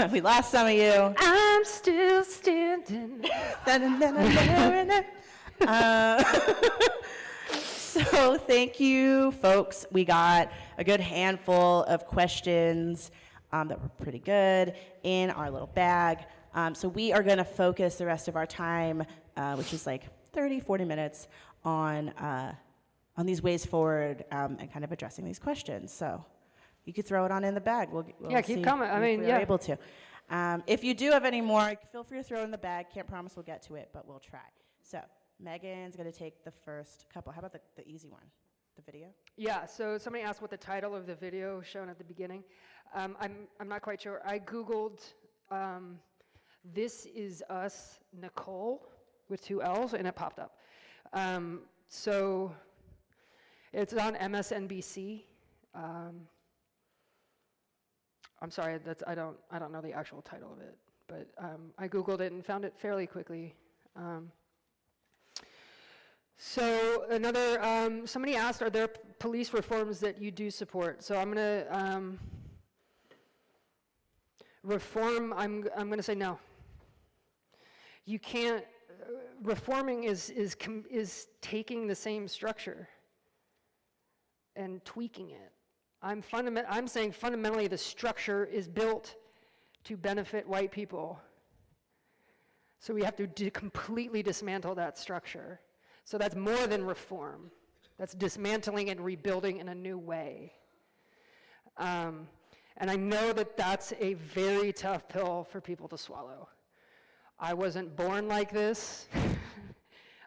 We lost some of you. I'm still standing. So thank you, folks. We got a good handful of questions that were pretty good in our little bag. So we are going to focus the rest of our time, which is like 30, 40 minutes, on these ways forward and kind of addressing these questions. So you could throw it on in the bag. We'll Yeah, keep see coming. I if mean, we're yeah. able to. If you do have any more, feel free to throw it in the bag. Can't promise we'll get to it, but we'll try. So Megan's going to take the first couple. How about the easy one, the video? Yeah, so somebody asked what the title of the video shown at the beginning. I'm not quite sure. I Googled This Is Us Nicole with 2 L's, and it popped up. So it's on MSNBC. I'm sorry, I don't know the actual title of it, but I Googled it and found it fairly quickly. So another, somebody asked, are there police reforms that you do support? So I'm gonna, reform, I'm gonna say no. You can't, reforming is taking the same structure and tweaking it. I'm saying fundamentally the structure is built to benefit white people. So we have to completely dismantle that structure. So that's more than reform. That's dismantling and rebuilding in a new way. And I know that that's a very tough pill for people to swallow. I wasn't born like this.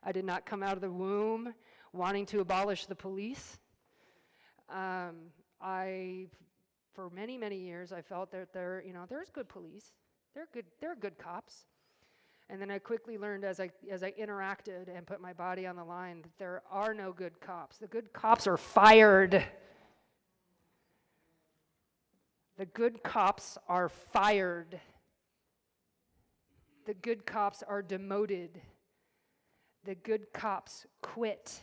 I did not come out of the womb wanting to abolish the police. For many, many years, I felt that there's good police. They're good cops. And then I quickly learned as I interacted and put my body on the line that there are no good cops. The good cops are fired. The good cops are fired. The good cops are demoted. The good cops quit.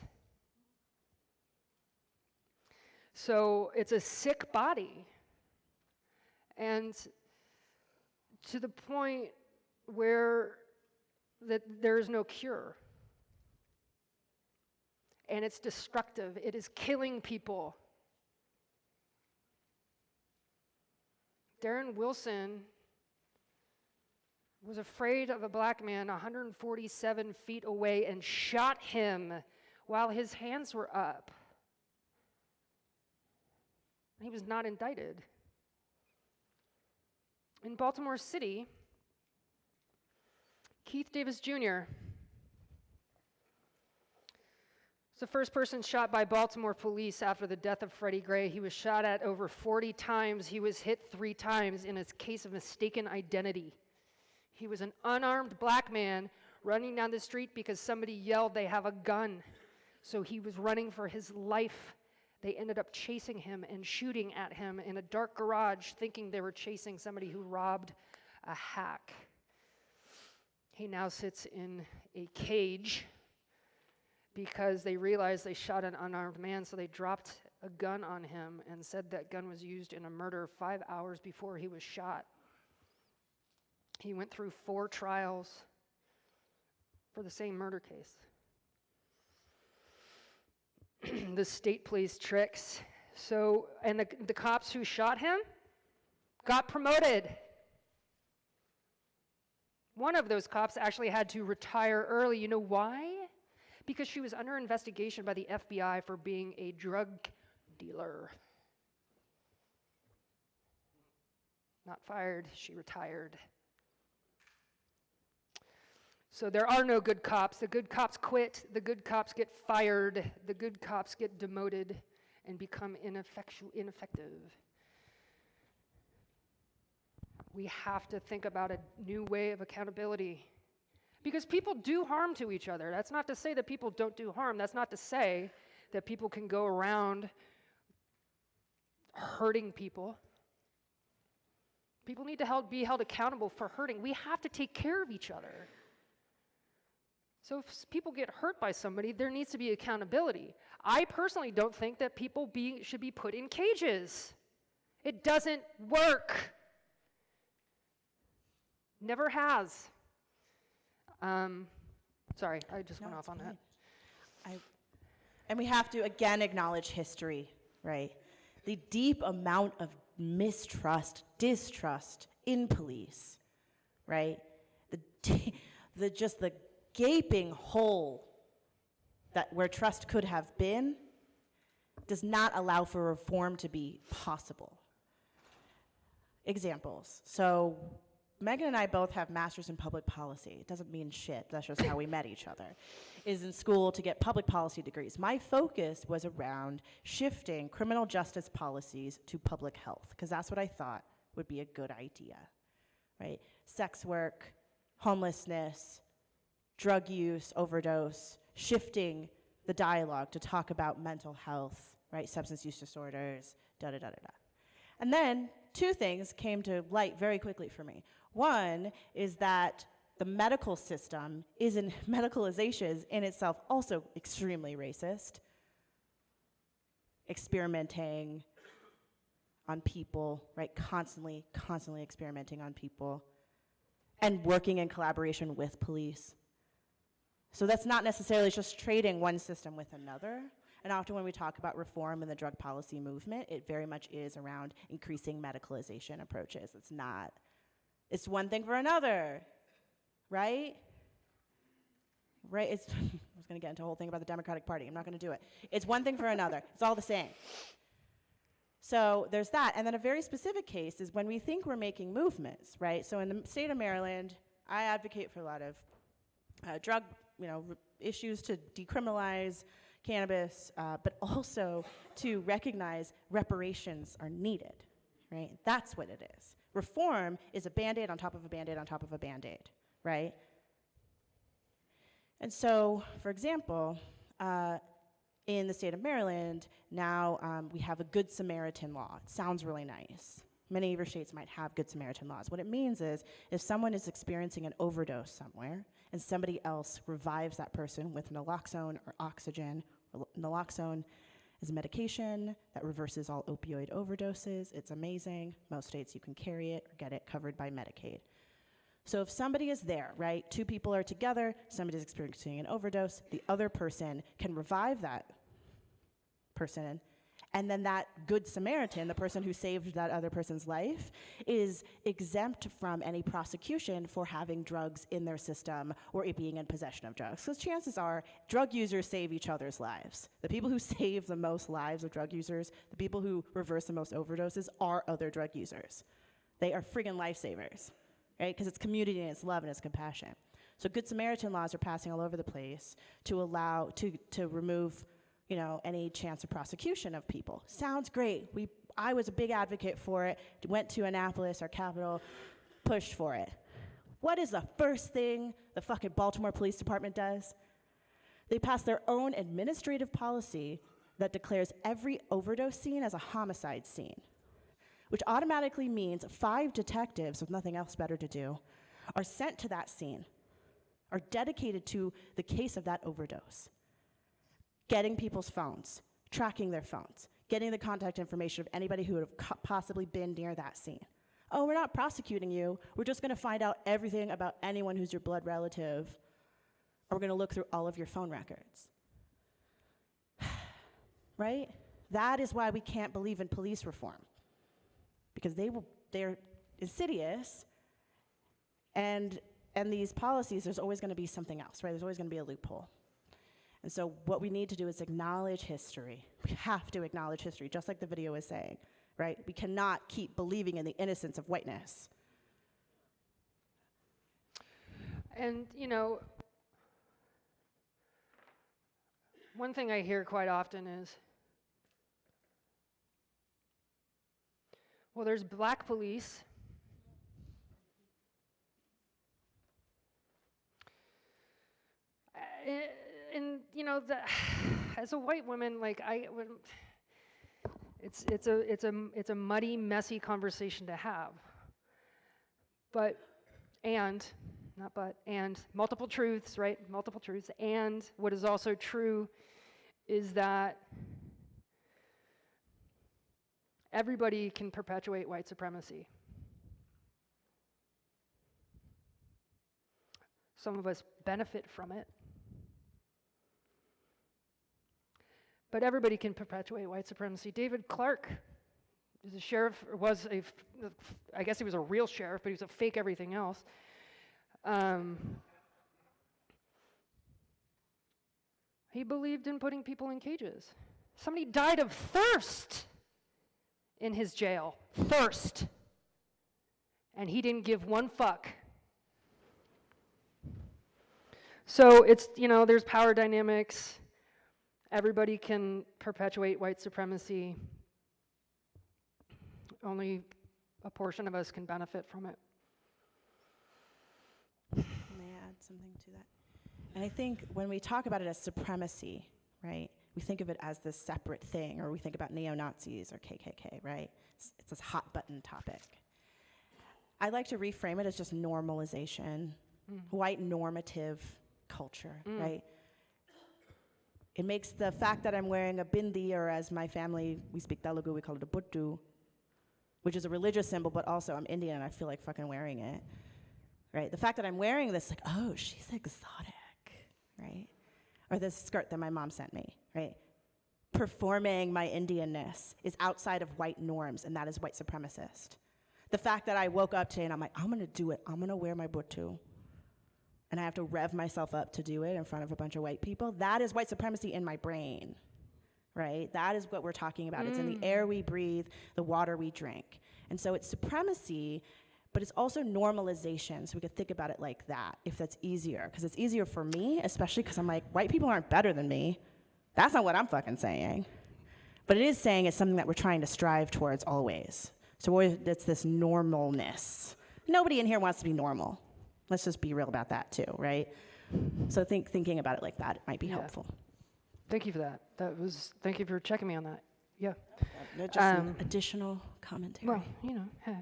So it's a sick body. And to the point where that there is no cure. And it's destructive. It is killing people. Darren Wilson was afraid of a black man 147 feet away and shot him while his hands were up. He was not indicted. In Baltimore City, Keith Davis Jr. was the first person shot by Baltimore police after the death of Freddie Gray. He was shot at over 40 times. He was hit 3 times in a case of mistaken identity. He was an unarmed black man running down the street because somebody yelled they have a gun. So he was running for his life. They ended up chasing him and shooting at him in a dark garage, thinking they were chasing somebody who robbed a hack. He now sits in a cage because they realized they shot an unarmed man, so they dropped a gun on him and said that gun was used in a murder 5 hours before he was shot. He went through 4 trials for the same murder case. The state plays tricks. So, and the cops who shot him got promoted. One of those cops actually had to retire early. You know why? Because she was under investigation by the FBI for being a drug dealer. Not fired, she retired. So there are no good cops. The good cops quit. The good cops get fired. The good cops get demoted and become ineffective. We have to think about a new way of accountability. Because people do harm to each other. That's not to say that people don't do harm. That's not to say that people can go around hurting people. People need to be held accountable for hurting. We have to take care of each other. So if people get hurt by somebody, there needs to be accountability. I personally don't think that people should be put in cages. It doesn't work. Never has. Sorry, I just went off on that. And we have to, again, acknowledge history, right? The deep amount of mistrust, distrust in police, right? The gaping hole where trust could have been does not allow for reform to be possible. Examples. So Megan and I both have masters in public policy. It doesn't mean shit, that's just how we met each other. Is in school to get public policy degrees. My focus was around shifting criminal justice policies to public health, because that's what I thought would be a good idea, right? Sex work, homelessness, drug use, overdose, shifting the dialogue to talk about mental health, right? Substance use disorders, da-da-da-da-da. And then two things came to light very quickly for me. One is that the medical system medicalization is in itself also extremely racist. Experimenting on people, right? Constantly experimenting on people. And working in collaboration with police. So that's not necessarily just trading one system with another. And often when we talk about reform in the drug policy movement, it very much is around increasing medicalization approaches. It's one thing for another, right? Right, I was gonna get into a whole thing about the Democratic Party. I'm not gonna do it. It's one thing for another. It's all the same. So there's that. And then a very specific case is when we think we're making movements, right? So in the state of Maryland, I advocate for a lot of drug issues to decriminalize cannabis, but also to recognize reparations are needed, right? That's what it is. Reform is a Band-Aid on top of a Band-Aid on top of a Band-Aid, right? And so, for example, in the state of Maryland, now we have a Good Samaritan law. It sounds really nice. Many of your states might have Good Samaritan laws. What it means is if someone is experiencing an overdose somewhere and somebody else revives that person with naloxone or oxygen, naloxone is a medication that reverses all opioid overdoses. It's amazing. Most states you can carry it or get it covered by Medicaid. So if somebody is there, right, two people are together, somebody's experiencing an overdose, the other person can revive that person, and then that Good Samaritan, the person who saved that other person's life, is exempt from any prosecution for having drugs in their system or it being in possession of drugs. Because chances are, drug users save each other's lives. The people who save the most lives of drug users, the people who reverse the most overdoses are other drug users. They are friggin' lifesavers. Right? Because it's community and it's love and it's compassion. So Good Samaritan laws are passing all over the place to allow, to remove, any chance of prosecution of people. Sounds great. I was a big advocate for it, went to Annapolis, our capital, pushed for it. What is the first thing the fucking Baltimore Police Department does? They pass their own administrative policy that declares every overdose scene as a homicide scene, which automatically means 5 detectives with nothing else better to do are sent to that scene, are dedicated to the case of that overdose, getting people's phones, tracking their phones, getting the contact information of anybody who would have possibly been near that scene. Oh, we're not prosecuting you. We're just gonna find out everything about anyone who's your blood relative, or we're gonna look through all of your phone records. Right? That is why we can't believe in police reform. Because they're insidious, and these policies, there's always gonna be something else, right? There's always gonna be a loophole. And so what we need to do is acknowledge history. We have to acknowledge history, just like the video is saying, right? We cannot keep believing in the innocence of whiteness. And, one thing I hear quite often is, well, there's black police. And as a white woman, it's a muddy, messy conversation to have. But not but, and multiple truths, right? Multiple truths. And what is also true is that everybody can perpetuate white supremacy. Some of us benefit from it. But everybody can perpetuate white supremacy. David Clark is a sheriff, I guess he was a real sheriff, but he was a fake everything else. He believed in putting people in cages. Somebody died of thirst in his jail. Thirst. And he didn't give one fuck. So it's, there's power dynamics. Everybody can perpetuate white supremacy. Only a portion of us can benefit from it. May I add something to that? And I think when we talk about it as supremacy, right, we think of it as this separate thing, or we think about neo-Nazis or KKK, right? It's this hot button topic. I like to reframe it as just normalization, white normative culture, right? It makes the fact that I'm wearing a bindi, or as my family, we speak Telugu, we call it a buttu, which is a religious symbol, but also I'm Indian and I feel like fucking wearing it, right? The fact that I'm wearing this, like, oh, she's exotic, right? Or this skirt that my mom sent me, right? Performing my Indianness is outside of white norms, and that is white supremacist. The fact that I woke up today and I'm like, I'm gonna do it, I'm gonna wear my buttu, and I have to rev myself up to do it in front of a bunch of white people, that is white supremacy in my brain, right? That is what we're talking about. It's in the air we breathe, the water we drink. And so it's supremacy, but it's also normalization, so we could think about it like that, if that's easier, because it's easier for me, especially because I'm like, white people aren't better than me. That's not what I'm fucking saying. But it is saying it's something that we're trying to strive towards always. So it's this normalness. Nobody in here wants to be normal. Let's just be real about that too, right? So thinking about it like that might be helpful. Thank you for that. Thank you for checking me on that. Yeah. Just an additional commentary. Well, hey.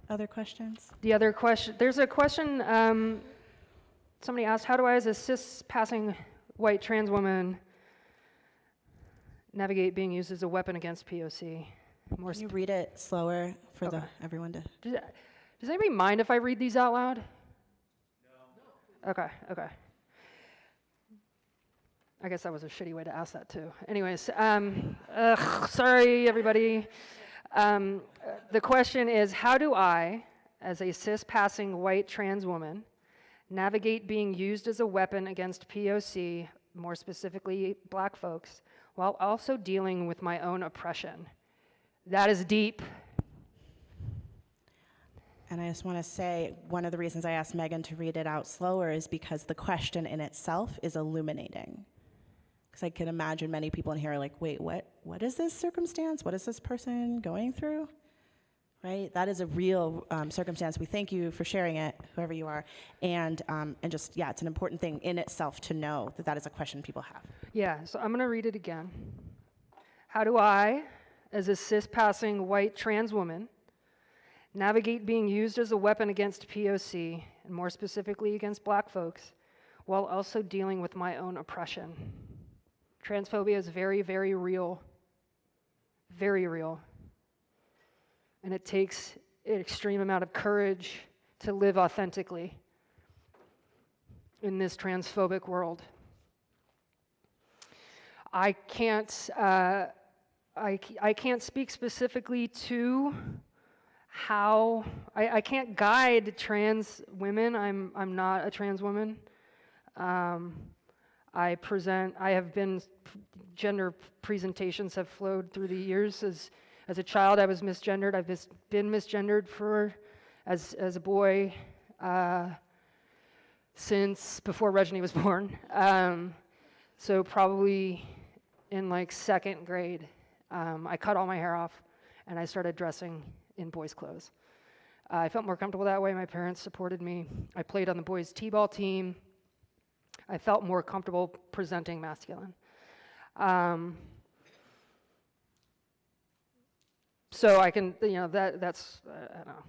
Other questions? The other question, there's a question, somebody asked, how do I, as a cis-passing white trans woman, navigate being used as a weapon against POC? Can you read it slower for everyone to... Does anybody mind if I read these out loud? No. Okay. I guess that was a shitty way to ask that too. Anyways, sorry everybody. The question is, how do I, as a cis-passing white trans woman, navigate being used as a weapon against POC, more specifically black folks, while also dealing with my own oppression? That is deep. And I just want to say, one of the reasons I asked Megan to read it out slower is because the question in itself is illuminating. Because I can imagine many people in here are like, wait, what is this circumstance? What is this person going through? Right? That is a real circumstance. We thank you for sharing it, whoever you are. And just, it's an important thing in itself to know that that is a question people have. Yeah, so I'm going to read it again. How do I, as a cis-passing white trans woman, navigate being used as a weapon against POC, and more specifically against black folks, while also dealing with my own oppression? Transphobia is very, very real. Very real. And it takes an extreme amount of courage to live authentically in this transphobic world. I can't speak specifically to how I can't guide trans women. I'm not a trans woman. I have been, gender presentations have flowed through the years. As a child, I was misgendered. I've been misgendered as a boy since before Reggie was born. So probably in like second grade, I cut all my hair off and I started dressing in boys' clothes. I felt more comfortable that way. My parents supported me. I played on the boys' t-ball team. I felt more comfortable presenting masculine. So I can, that's, I don't know,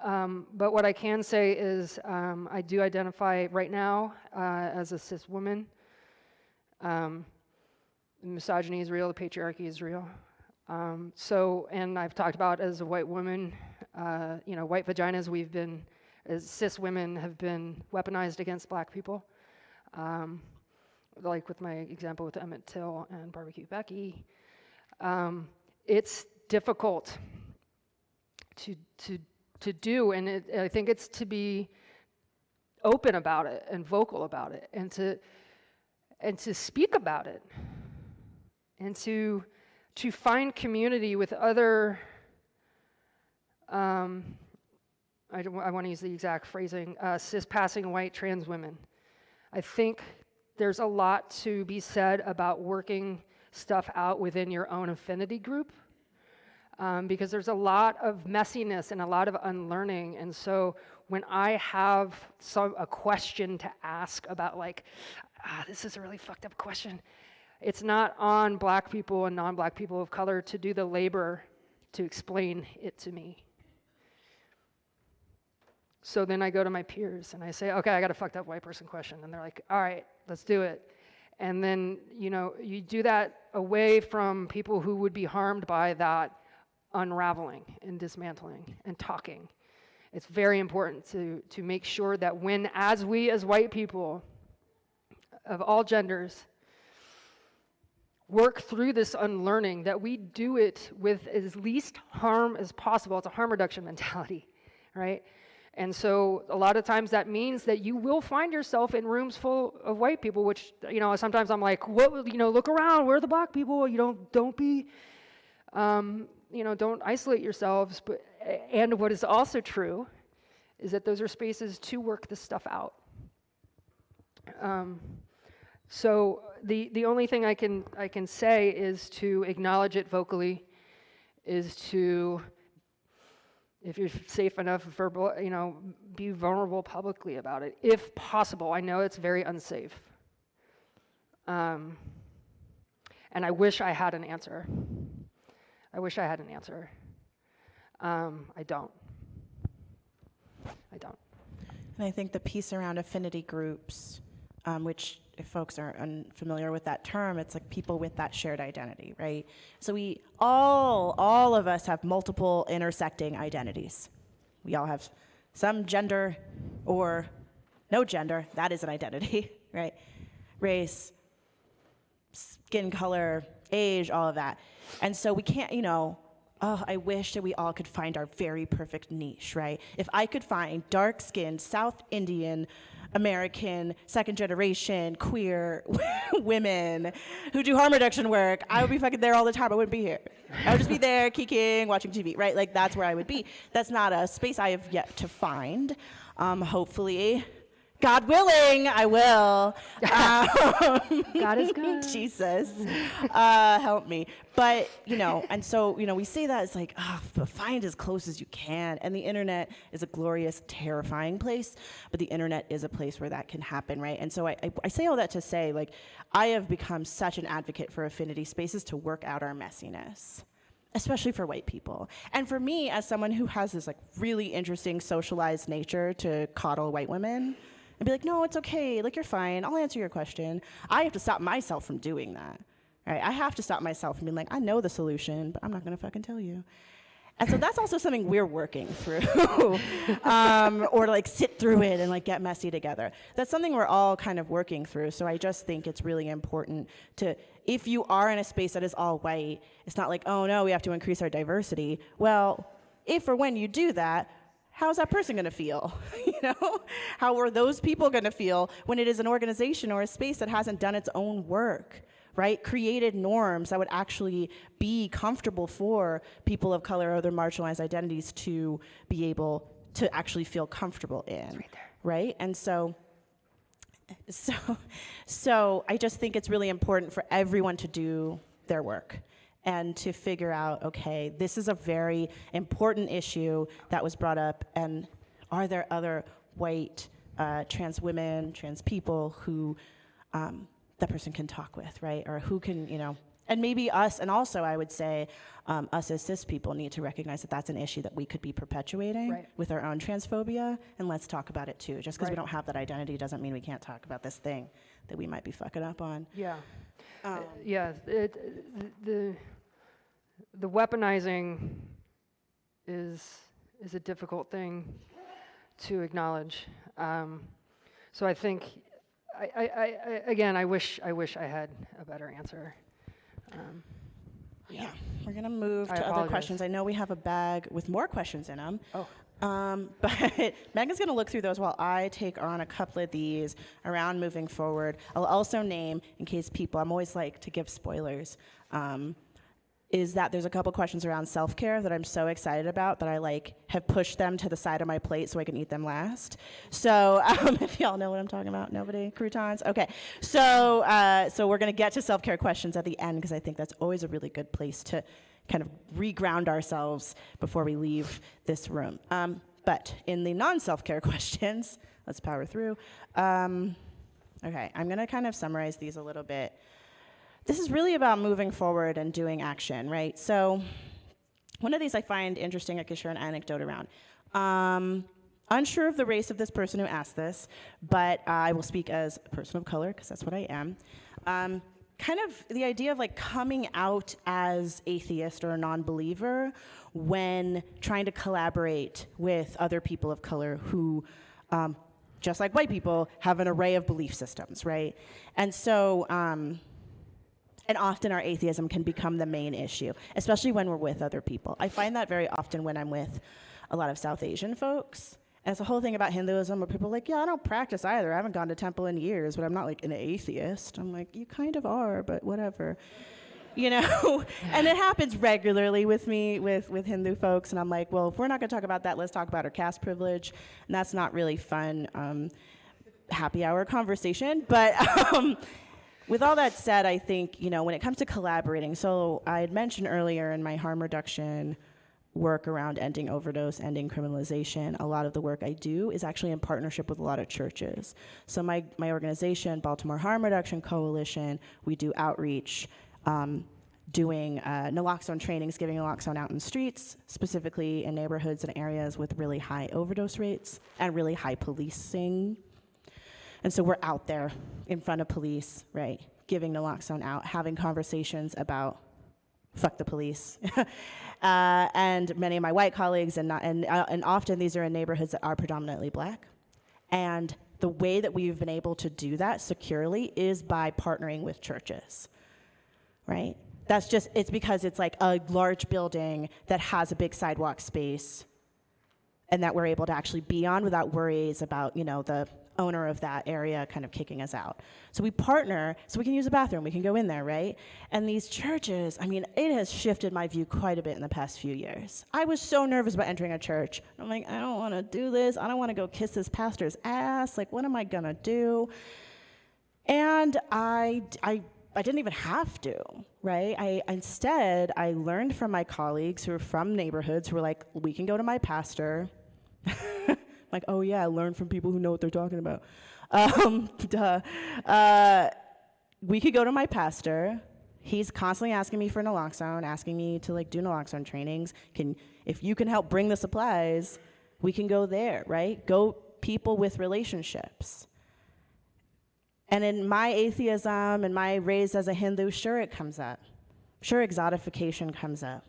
But what I can say is I do identify right now as a cis woman. Misogyny is real, the patriarchy is real. And I've talked about as a white woman, white vaginas, as cis women have been weaponized against black people. Like with my example with Emmett Till and Barbecue Becky. It's difficult to do, and I think it's to be open about it and vocal about it, and to speak about it, and to find community with other. I want to use the exact phrasing: cis-passing white trans women. I think there's a lot to be said about working stuff out within your own affinity group. Because there's a lot of messiness and a lot of unlearning. And so when I have a question to ask about this is a really fucked up question, it's not on black people and non-black people of color to do the labor to explain it to me. So then I go to my peers and I say, okay, I got a fucked up white person question. And they're like, all right, let's do it. And then, you do that away from people who would be harmed by that unraveling and dismantling and talking. It's very important to make sure that as we as white people of all genders work through this unlearning, that we do it with as least harm as possible. It's a harm reduction mentality, right? And so a lot of times that means that you will find yourself in rooms full of white people, which, sometimes I'm like, what, look around, where are the black people? Don't be, don't isolate yourselves. And what is also true is that those are spaces to work this stuff out. So the only thing I can say is to acknowledge it vocally, is to, if you're safe enough, be vulnerable publicly about it, if possible. I know it's very unsafe. And I wish I had an answer. I don't. And I think the piece around affinity groups, which if folks are unfamiliar with that term, it's like people with that shared identity, right? So we all of us have multiple intersecting identities. We all have some gender or no gender, that is an identity, right? Race, skin color, age, all of that. And so we can't, I wish that we all could find our very perfect niche, right? If I could find dark-skinned, South Indian, American, second generation, queer women who do harm reduction work, I would be fucking there all the time. I wouldn't be here. I would just be there kicking, watching TV, right? Like that's where I would be. That's not a space I have yet to find. Hopefully, God willing, I will. God is good. Jesus, help me. But, and so, we say that it's like, but find as close as you can. And the internet is a glorious, terrifying place, but the internet is a place where that can happen, right? And so I say all that to say, like, I have become such an advocate for affinity spaces to work out our messiness, especially for white people. And for me, as someone who has this, like, really interesting socialized nature to coddle white women, and be like, no, it's okay, like, you're fine, I'll answer your question. I have to stop myself from doing that, right? I have to stop myself from being like, I know the solution, but I'm not gonna fucking tell you. And so that's also something we're working through, or like sit through it and like get messy together. That's something we're all kind of working through. So I just think it's really important to, if you are in a space that is all white, it's not like, oh no, we have to increase our diversity. Well, if or when you do that, how's that person gonna feel? How are those people gonna feel when it is an organization or a space that hasn't done its own work, right? Created norms that would actually be comfortable for people of color or other marginalized identities to be able to actually feel comfortable in, right there. Right? And so I just think it's really important for everyone to do their work and to figure out, okay, this is a very important issue that was brought up, and are there other white trans women, trans people who that person can talk with, right? Or who can, And maybe us, and also I would say us as cis people need to recognize that that's an issue that we could be perpetuating Right. with our own transphobia, and let's talk about it too. Just because we Right. don't have that identity doesn't mean we can't talk about this thing that we might be fucking up on. Yeah. Um, Yeah, the weaponizing is a difficult thing to acknowledge. So I think, again, I wish I had a better answer. Yeah, we're gonna move I to other apologize. questions. I know we have a bag with more questions in them. Oh. But Megan's gonna look through those while I take on a couple of these around moving forward. I'll also name, in case people, I'm always like to give spoilers, is that there's a couple questions around self-care that I'm so excited about that I like have pushed them to the side of my plate so I can eat them last. So if y'all know what I'm talking about, nobody? Croutons? Okay. So we're gonna get to self-care questions at the end because I think that's always a really good place to kind of reground ourselves before we leave this room. But in the non-self-care questions, let's power through. Okay, I'm gonna kind of summarize these a little bit. This is really about moving forward and doing action, right? So one of these I find interesting, I could share an anecdote around. Unsure of the race of this person who asked this, but I will speak as a person of color, because that's what I am. Kind of the idea of like coming out as atheist or a non-believer when trying to collaborate with other people of color who, just like white people, have an array of belief systems, right? And so, and often our atheism can become the main issue, especially when we're with other people. I find that very often when I'm with a lot of South Asian folks. And it's a whole thing about Hinduism where people are like, yeah, I don't practice either. I haven't gone to temple in years, but I'm not like an atheist. I'm like, you kind of are, but whatever. You know? And it happens regularly with me, with Hindu folks. And I'm like, well, if we're not going to talk about that, let's talk about our caste privilege. And that's not really fun happy hour conversation. But with all that said, I think, you know, when it comes to collaborating, so I had mentioned earlier in my harm reduction work around ending overdose, ending criminalization, a lot of the work I do is actually in partnership with a lot of churches. So my organization, Baltimore Harm Reduction Coalition, we do outreach, doing naloxone trainings, giving naloxone out in the streets, specifically in neighborhoods and areas with really high overdose rates and really high policing. And so we're out there in front of police, right, giving naloxone out, having conversations about fuck the police. And many of my white colleagues, and often these are in neighborhoods that are predominantly black. And the way that we've been able to do that securely is by partnering with churches, right? That's just, it's because it's like a large building that has a big sidewalk space and that we're able to actually be on without worries about, you know, the owner of that area kind of kicking us out. So we partner so we can use a bathroom, we can go in there, right? And these churches, I mean, it has shifted my view quite a bit in the past few years. I was so nervous about entering a church. I'm like, I don't want to do this. I don't want to go kiss this pastor's ass. Like, what am I gonna do? And I didn't even have to, right? Instead, I learned from my colleagues who are from neighborhoods who were like, we can go to my pastor. Like, oh yeah, I learned from people who know what they're talking about. We could go to my pastor. He's constantly asking me for naloxone, asking me to like do naloxone trainings. If you can help bring the supplies, we can go there, right? Go people with relationships. And in my atheism and my raised as a Hindu, sure it comes up. Sure exotification comes up.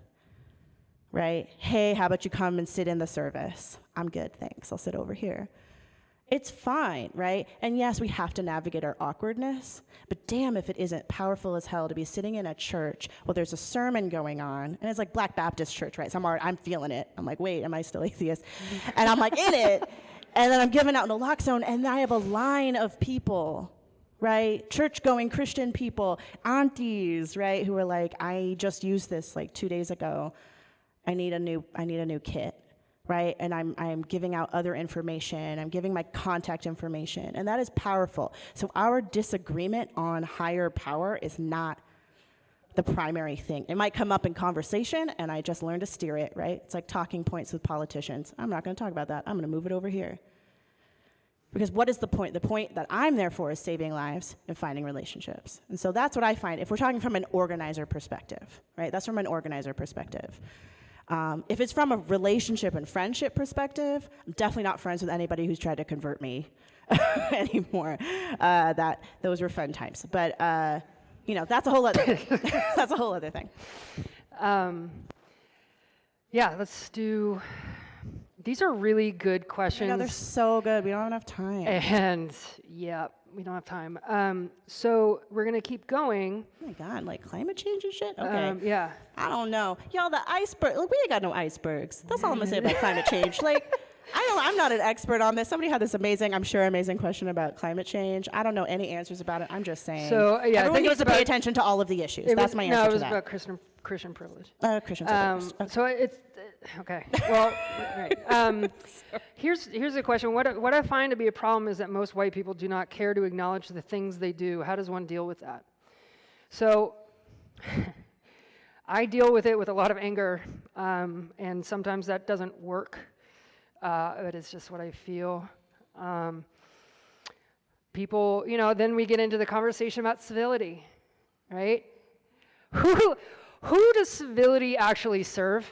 Right? Hey, how about you come and sit in the service? I'm good, thanks. I'll sit over here. It's fine, right? And yes, we have to navigate our awkwardness, but damn if it isn't powerful as hell to be sitting in a church while there's a sermon going on, and it's like Black Baptist church, right? So I'm feeling it. I'm like, wait, am I still atheist? And I'm like in it, and then I'm giving out naloxone, and I have a line of people, right? Church-going Christian people, aunties, right? Who are like, I just used this like 2 days ago. I need a new kit, right? And I'm giving out other information. I'm giving my contact information, and that is powerful. So our disagreement on higher power is not the primary thing. It might come up in conversation, and I just learned to steer it, right? It's like talking points with politicians. I'm not going to talk about that. I'm going to move it over here. Because what is the point? The point that I'm there for is saving lives and finding relationships. And so that's what I find, if we're talking from an organizer perspective, right? That's from an organizer perspective. If it's from a relationship and friendship perspective, I'm definitely not friends with anybody who's tried to convert me anymore. Those were fun times. But, that's a whole other that's a whole other thing. Yeah, let's do. These are really good questions. They're so good. We don't have enough time. And yeah, we don't have time. So we're gonna keep going. Oh my God, like climate change and shit? Okay. Yeah. I don't know. Y'all, the iceberg, we ain't got no icebergs. That's all I'm gonna say about climate change. Like, I'm not an expert on this. Somebody had this amazing question about climate change. I don't know any answers about it. I'm just saying. So, yeah, I everyone think it needs was to pay about- attention to all of the issues. That's my answer No, it to was that. about Christian privilege. Christians are the worst. Okay. So it's okay. Well, right. Here's a question. What I find to be a problem is that most white people do not care to acknowledge the things they do. How does one deal with that? So I deal with it with a lot of anger, and sometimes that doesn't work. But it's just what I feel. People, then we get into the conversation about civility, right? Who does civility actually serve?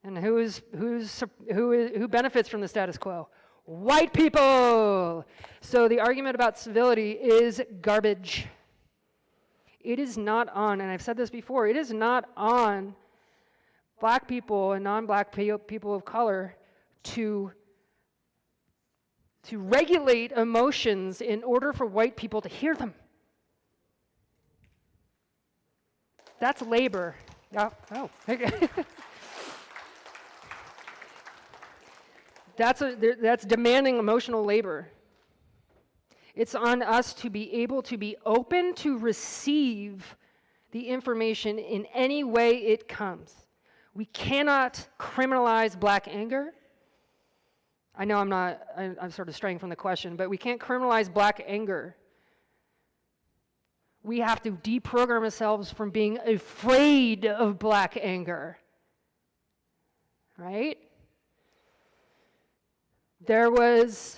And who benefits from the status quo? White people. So the argument about civility is garbage. It is not on, and I've said this before, it is not on black people and non-black people of color to regulate emotions in order for white people to hear them. That's labor. Oh. That's demanding emotional labor. It's on us to be able to be open to receive the information in any way it comes. We cannot criminalize black anger. I know I'm sort of straying from the question, but we can't criminalize black anger. We have to deprogram ourselves from being afraid of black anger. Right? There was,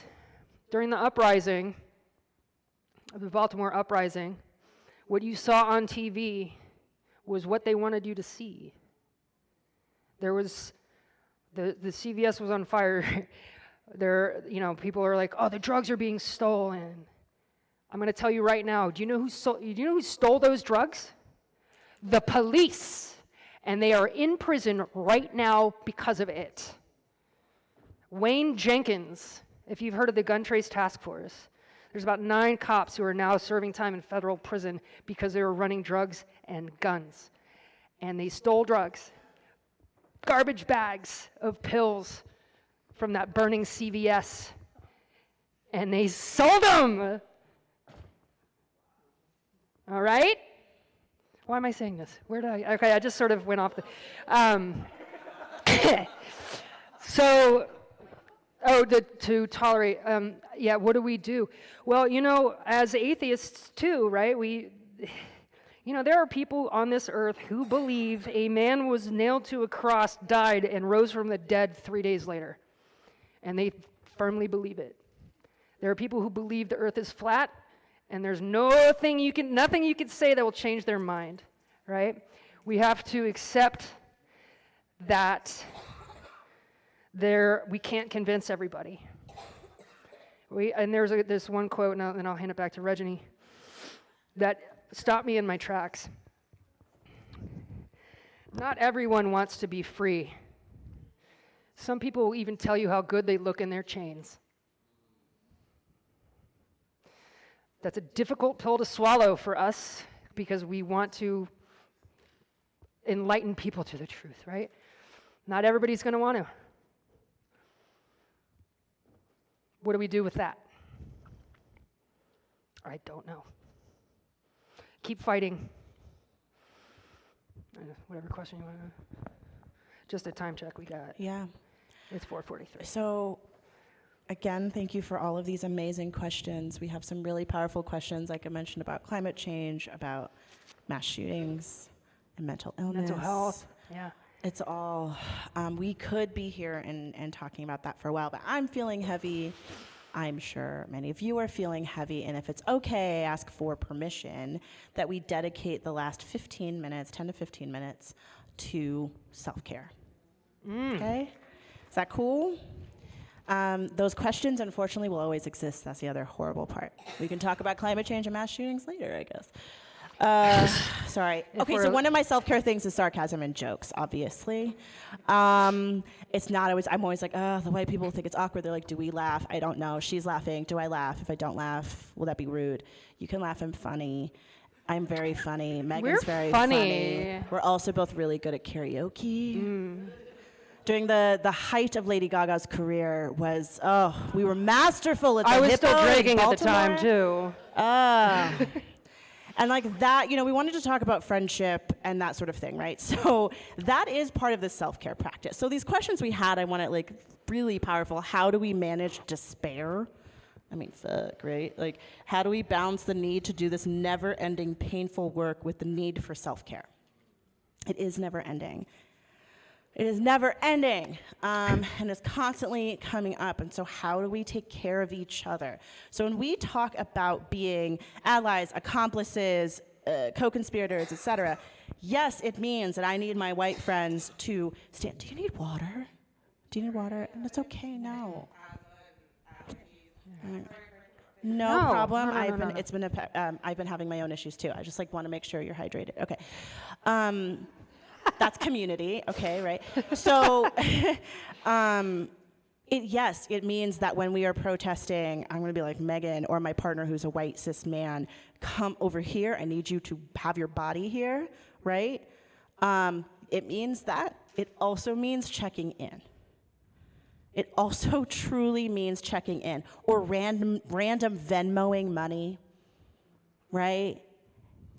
during the uprising, the Baltimore uprising, what you saw on TV was what they wanted you to see. There was, the CVS was on fire. People are like, oh, the drugs are being stolen. I'm going to tell you right now, do you know who stole those drugs? The police. And they are in prison right now because of it. Wayne Jenkins, if you've heard of the Gun Trace Task Force, there's about 9 cops who are now serving time in federal prison because they were running drugs and guns. And they stole drugs. Garbage bags of pills from that burning CVS. And they sold them. All right? Why am I saying this? Where did I? Okay, I just sort of went off the. To tolerate. What do we do? Well, as atheists too, right? There are people on this earth who believe a man was nailed to a cross, died, and rose from the dead 3 days later. And they firmly believe it. There are people who believe the earth is flat, and there's nothing you can say that will change their mind, right? We have to accept that we can't convince everybody. And there's this one quote, and then I'll hand it back to Reggie, that stopped me in my tracks. Not everyone wants to be free. Some people will even tell you how good they look in their chains. That's a difficult pill to swallow for us because we want to enlighten people to the truth, right? Not everybody's going to want to. What do we do with that? I don't know. Keep fighting. Whatever question you want to. Just a time check we got. Yeah. It's 4:43. So, again, thank you for all of these amazing questions. We have some really powerful questions, like I mentioned, about climate change, about mass shootings and mental illness. Mental health, yeah. It's all, we could be here and talking about that for a while, but I'm feeling heavy. I'm sure many of you are feeling heavy, and if it's okay, I ask for permission that we dedicate the last 15 minutes, 10 to 15 minutes, to self-care. Okay? Is that cool? Those questions, unfortunately, will always exist. That's the other horrible part. We can talk about climate change and mass shootings later, I guess. Sorry. Okay, so one of my self-care things is sarcasm and jokes, obviously. It's not always, I'm always like, oh, the white people think it's awkward. They're like, do we laugh? I don't know. She's laughing. Do I laugh? If I don't laugh, will that be rude? You can laugh. I'm funny. I'm very funny. Megan's very funny. We're also both really good at karaoke. During the height of Lady Gaga's career we were masterful at the I was Hippo still in drinking at the Baltimore. time, too. And like that, we wanted to talk about friendship and that sort of thing, right? So that is part of the self-care practice. So these questions we had, I want it like really powerful. How do we manage despair? I mean, fuck, right? Like, how do we balance the need to do this never-ending painful work with the need for self-care? It is never-ending. It is never ending, and it's constantly coming up. And so how do we take care of each other? So when we talk about being allies, accomplices, co-conspirators, etc., yes, it means that I need my white friends to stand. Do you need water? Do you need water? And it's okay, no. No problem. I've been having my own issues too. I just want to make sure you're hydrated. Okay. That's community, okay, right? So, it means that when we are protesting, I'm gonna be like Megan or my partner who's a white cis man, come over here, I need you to have your body here, right? It means that. It also means checking in. It also truly means checking in, or random Venmoing money, right?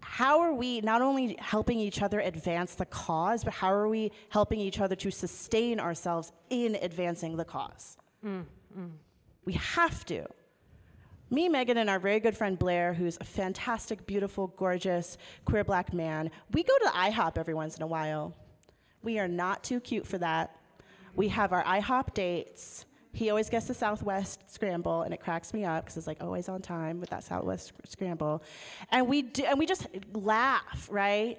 How are we not only helping each other advance the cause, but how are we helping each other to sustain ourselves in advancing the cause? We have to. Me, Megan, and our very good friend Blair, who's a fantastic, beautiful, gorgeous, queer black man, we go to IHOP every once in a while. We are not too cute for that. We have our IHOP dates. He always gets the Southwest Scramble, and it cracks me up because it's like always on time with that Southwest Scramble. And we just laugh, right?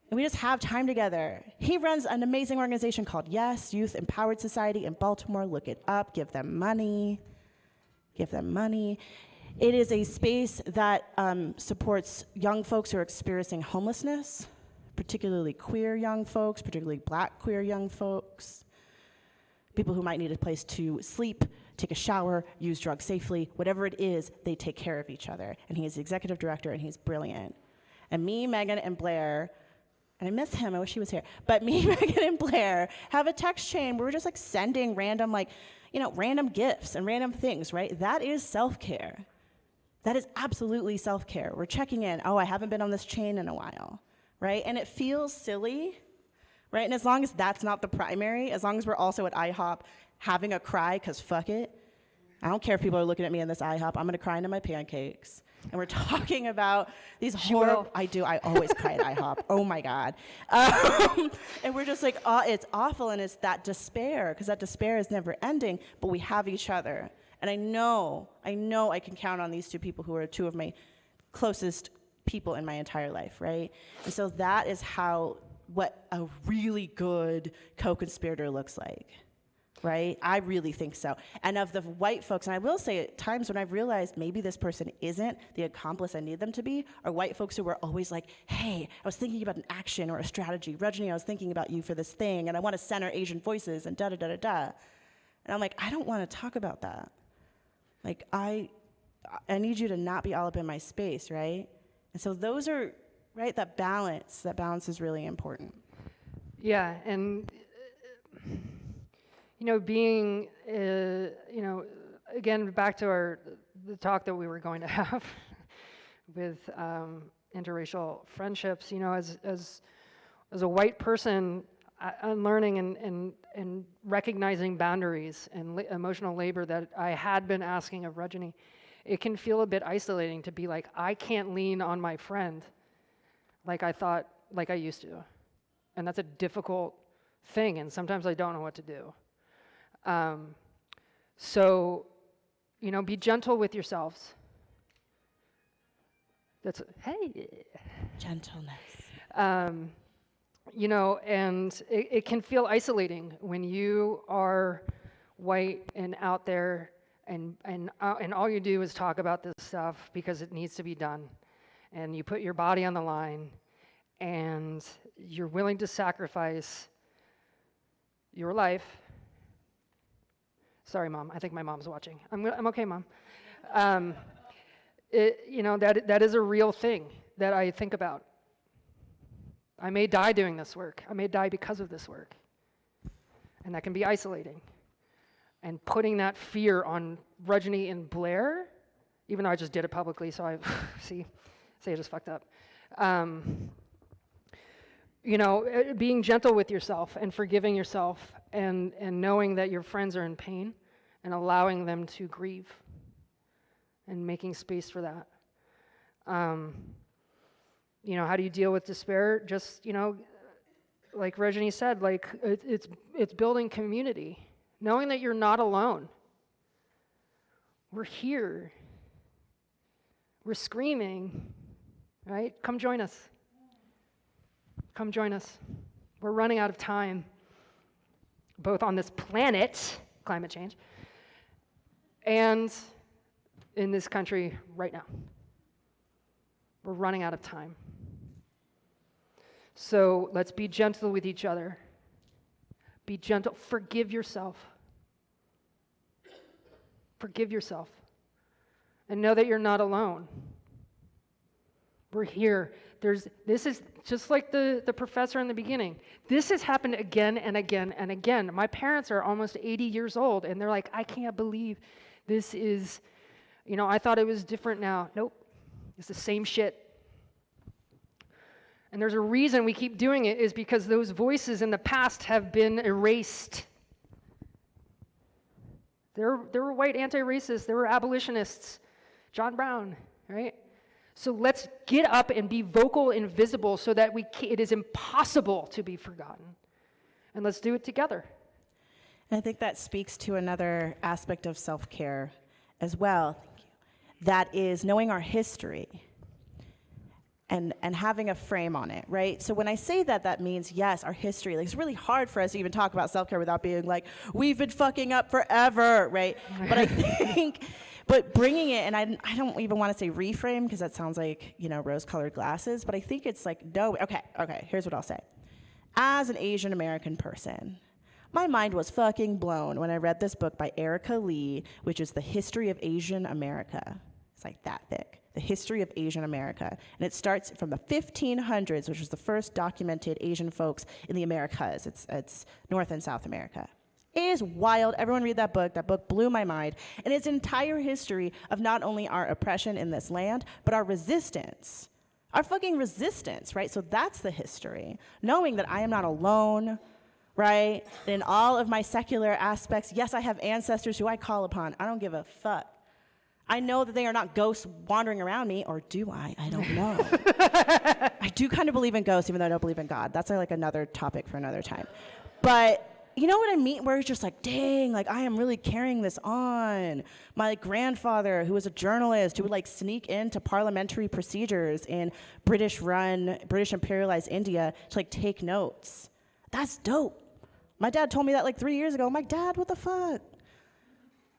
And we just have time together. He runs an amazing organization called Yes, Youth Empowered Society in Baltimore. Look it up. Give them money. Give them money. It is a space that supports young folks who are experiencing homelessness, particularly queer young folks, particularly black queer young folks. People who might need a place to sleep, take a shower, use drugs safely, whatever it is, they take care of each other. And he is the executive director, and he's brilliant. And me, Megan, and Blair, and I miss him, I wish he was here, but me, Megan, and Blair have a text chain where we're just sending random, random gifts and random things, right? That is self-care. That is absolutely self-care. We're checking in. Oh, I haven't been on this chain in a while, right? And it feels silly, right? And as long as that's not the primary, as long as we're also at IHOP having a cry, because fuck it. I don't care if people are looking at me in this IHOP. I'm going to cry into my pancakes. And we're talking about these horrible... I always cry at IHOP. Oh, my God. And we're just like, oh, it's awful, and it's that despair, because that despair is never ending, but we have each other. And I know I can count on these two people who are two of my closest people in my entire life, right? And so that is what a really good co-conspirator looks like, right? I really think so. And of the white folks, and I will say at times when I've realized maybe this person isn't the accomplice I need them to be, are white folks who were always like, hey, I was thinking about an action or a strategy. Rajni, I was thinking about you for this thing, and I want to center Asian voices, and da-da-da-da-da. And I'm like, I don't want to talk about that. Like, I need you to not be all up in my space, right? And so those are, right, that balance is really important. Yeah, and being, again, back to the talk that we were going to have with interracial friendships, as a white person, unlearning and recognizing boundaries and emotional labor that I had been asking of Rajni, it can feel a bit isolating to be like, I can't lean on my friend like I used to. And that's a difficult thing, and sometimes I don't know what to do. So, be gentle with yourselves. Hey. Gentleness. And it can feel isolating when you are white and out there, and all you do is talk about this stuff because it needs to be done, and you put your body on the line, and you're willing to sacrifice your life. Sorry, Mom. I think my mom's watching. I'm okay, Mom. That is a real thing that I think about. I may die doing this work. I may die because of this work. And that can be isolating. And putting that fear on Rajani and Blair, even though I just did it publicly, so I I just fucked up. Being gentle with yourself and forgiving yourself and knowing that your friends are in pain and allowing them to grieve and making space for that. How do you deal with despair? Just, like Rajani said, it's building community, knowing that you're not alone. We're here. We're screaming, right? Come join us. Come join us. We're running out of time, both on this planet, climate change, and in this country right now. We're running out of time. So let's be gentle with each other. Be gentle. Forgive yourself. Forgive yourself. And know that you're not alone. We're here. This is just like the professor in the beginning. This has happened again and again and again. My parents are almost 80 years old, and they're like, I can't believe this is, I thought it was different now. Nope. It's the same shit. And there's a reason we keep doing it, is because those voices in the past have been erased. There were white anti-racists. There were abolitionists. John Brown, right? So let's get up and be vocal and visible so that it is impossible to be forgotten. And let's do it together. And I think that speaks to another aspect of self-care as well. Thank you. That is knowing our history and having a frame on it, right? So when I say that, that means, yes, our history. It's really hard for us to even talk about self-care without being like, we've been fucking up forever, right? But I think... But bringing it, and I don't even want to say reframe because that sounds like, rose-colored glasses, but I think it's like, no, okay, here's what I'll say. As an Asian American person, my mind was fucking blown when I read this book by Erica Lee, which is The History of Asian America. It's like that thick. The History of Asian America. And it starts from the 1500s, which was the first documented Asian folks in the Americas. It's North and South America. It is wild. Everyone read that book. That book blew my mind. And it's an entire history of not only our oppression in this land, but our resistance. Our fucking resistance, right? So that's the history. Knowing that I am not alone, right? In all of my secular aspects, yes, I have ancestors who I call upon. I don't give a fuck. I know that they are not ghosts wandering around me, or do I? I don't know. I do kind of believe in ghosts, even though I don't believe in God. That's like another topic for another time. But you know what I mean? Where it's just like, dang, like I am really carrying this on. My grandfather, who was a journalist, who would sneak into parliamentary procedures in British imperialized India to take notes. That's dope. My dad told me that 3 years ago. I'm like, Dad, what the fuck?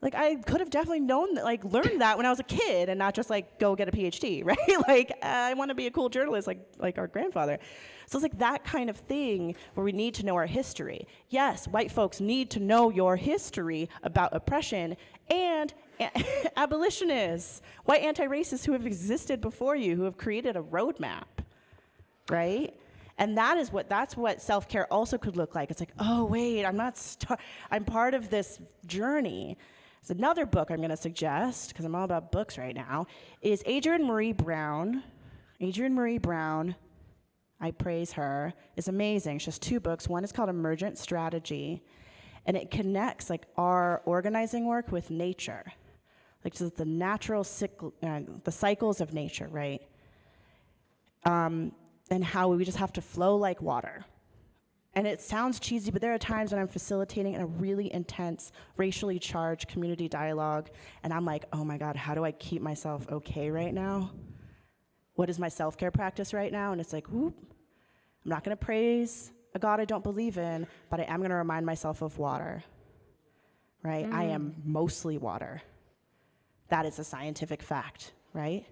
I could have definitely known that, learned that when I was a kid and not just go get a PhD, right? I want to be a cool journalist like our grandfather. So it's that kind of thing where we need to know our history. Yes, white folks need to know your history about oppression, and abolitionists, white anti-racists who have existed before you, who have created a roadmap, right? And that's what self-care also could look like. It's oh wait, I'm part of this journey. There's another book I'm going to suggest, because I'm all about books right now, is Adrienne Maree Brown. Adrienne Maree Brown, I praise her, is amazing. She has 2 books. One is called Emergent Strategy, and it connects our organizing work with nature, just the natural the cycles of nature, right? And how we just have to flow like water. And it sounds cheesy, but there are times when I'm facilitating a really intense, racially charged community dialogue, and I'm like, oh my God, how do I keep myself okay right now? What is my self-care practice right now? And it's like, whoop, I'm not gonna praise a God I don't believe in, but I am gonna remind myself of water, right? I am mostly water. That is a scientific fact, right?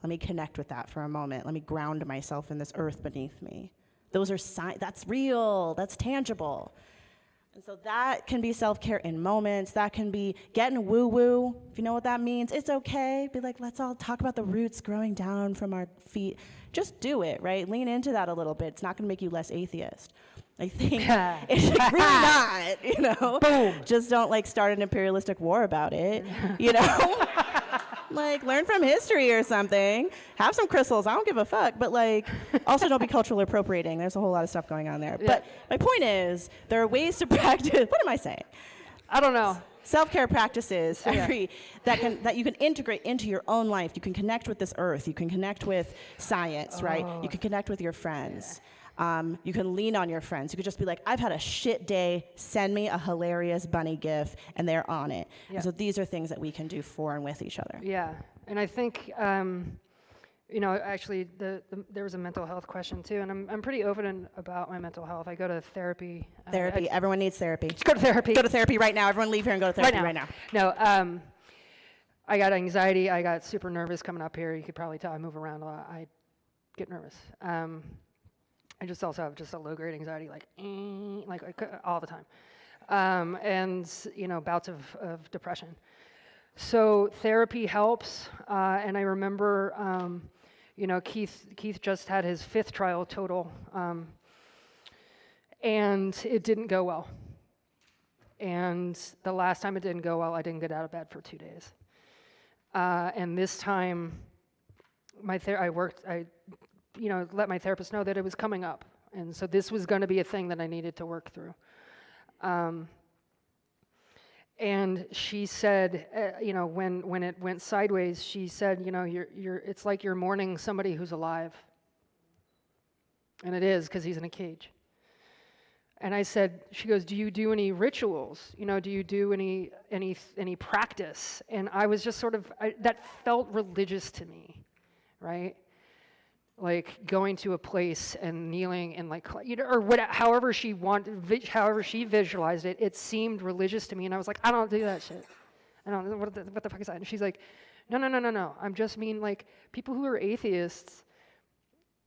Let me connect with that for a moment. Let me ground myself in this earth beneath me. Those are that's real, that's tangible. And so that can be self-care in moments. That can be getting woo-woo. If you know what that means, it's okay. Be like, let's all talk about the roots growing down from our feet. Just do it, right? Lean into that a little bit. It's not gonna make you less atheist. I think it's like, really not, you know? Boom. Just don't like start an imperialistic war about it, you know? Like, learn from history or something. Have some crystals. I don't give a fuck. But, like, also don't be culturally appropriating. There's a whole lot of stuff going on there. Yeah. But my point is, there are ways to practice. What am I saying? I don't know. Self-care practices that you can integrate into your own life. You can connect with this earth. You can connect with science, right? You can connect with your friends. You can lean on your friends. You could just be like, I've had a shit day, send me a hilarious bunny gif, and they're on it. Yeah. And so these are things that we can do for and with each other. Yeah, and I think, you know, actually there was a mental health question too, and I'm pretty open about my mental health. I go to therapy. Everyone needs therapy. Just go to therapy. Go to therapy right now. Everyone leave here and go to therapy right now. No, I got anxiety. I got super nervous coming up here. You could probably tell I move around a lot. I get nervous. I just also have just a low-grade anxiety, like all the time, and you know, bouts of depression. So therapy helps, and I remember, you know, Keith just had his 5th trial total, and it didn't go well. And the last time it didn't go well, I didn't get out of bed for 2 days. And this time, I you know, let my therapist know that it was coming up. And so this was going to be a thing that I needed to work through. And she said, you know, when it went sideways, she said, you know, it's like you're mourning somebody who's alive. And it is, because he's in a cage. And I said, she goes, do you do any rituals? You know, do you do any practice? And I was just sort of, that felt religious to me, right? Like going to a place and kneeling and like, you know, or however she visualized it, it seemed religious to me. And I was like, I don't do that shit. I don't, what the fuck is that? And she's like, no. I'm just mean like people who are atheists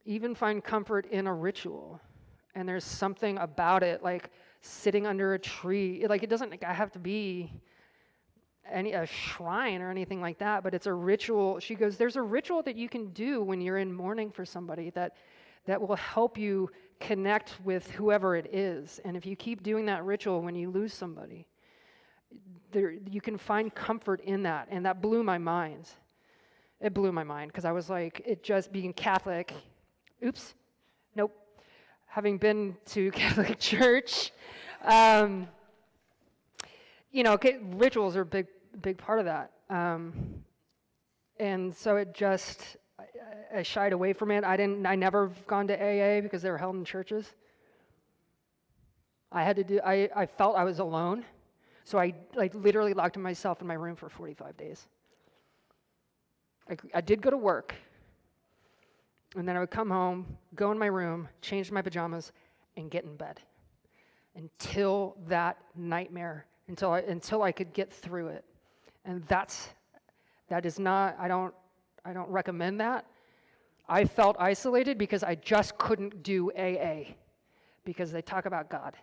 even find comfort in a ritual. And there's something about it, like sitting under a tree. Like it doesn't have to be a shrine or anything like that, but it's a ritual. She goes, there's a ritual that you can do when you're in mourning for somebody that will help you connect with whoever it is. And if you keep doing that ritual when you lose somebody, you can find comfort in that. And that blew my mind. It blew my mind because I was like, it just being Catholic, oops, nope. Having been to Catholic church, you know, rituals are a big part of that. And so it just, I shied away from it. I never gone to AA because they were held in churches. I felt I was alone. So I literally locked myself in my room for 45 days. I did go to work. And then I would come home, go in my room, change my pajamas, and get in bed. Until that nightmare, until I could get through it. And that is not, I don't recommend that. I felt isolated because I just couldn't do AA because they talk about God.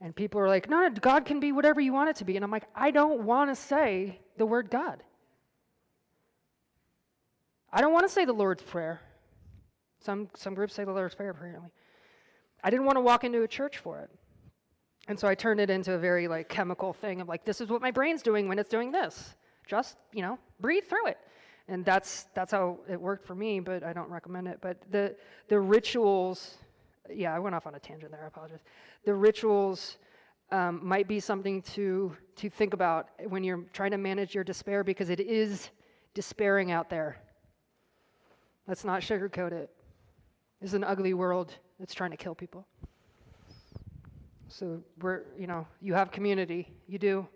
And people are like, no, God can be whatever you want it to be. And I'm like, I don't want to say the word God. I don't want to say the Lord's Prayer. Some groups say the Lord's Prayer, apparently. I didn't want to walk into a church for it. And so I turned it into a very like chemical thing of like, this is what my brain's doing when it's doing this. Just, you know, breathe through it. And that's how it worked for me, but I don't recommend it. But the rituals, yeah, I went off on a tangent there, I apologize. The rituals might be something to think about when you're trying to manage your despair, because it is despairing out there. Let's not sugarcoat it. It's an ugly world that's trying to kill people. So you have community. You do.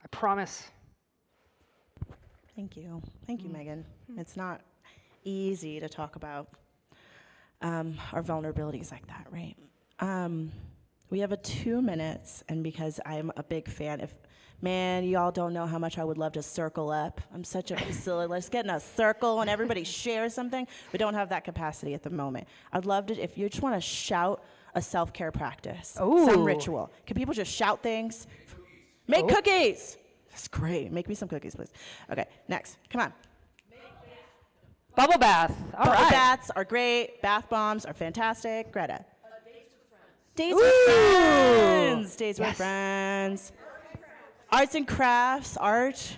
I promise. Thank you. Thank you, Megan. It's not easy to talk about our vulnerabilities like that, right? We have 2 minutes, and because I'm a big fan, man, y'all don't know how much I would love to circle up. I'm such a facilitator. Let's get in a circle and everybody share something. We don't have that capacity at the moment. I'd love to, if you just want to shout a self-care practice, some Ooh. ritual. Can people just shout things? Make cookies. That's great. Make me some cookies, please. Okay, next. Come on. Bubble bath. All Bubble right. baths are great. Bath bombs are fantastic. Greta. Dates with friends. Dates with Yes. friends. Arts and crafts. Art.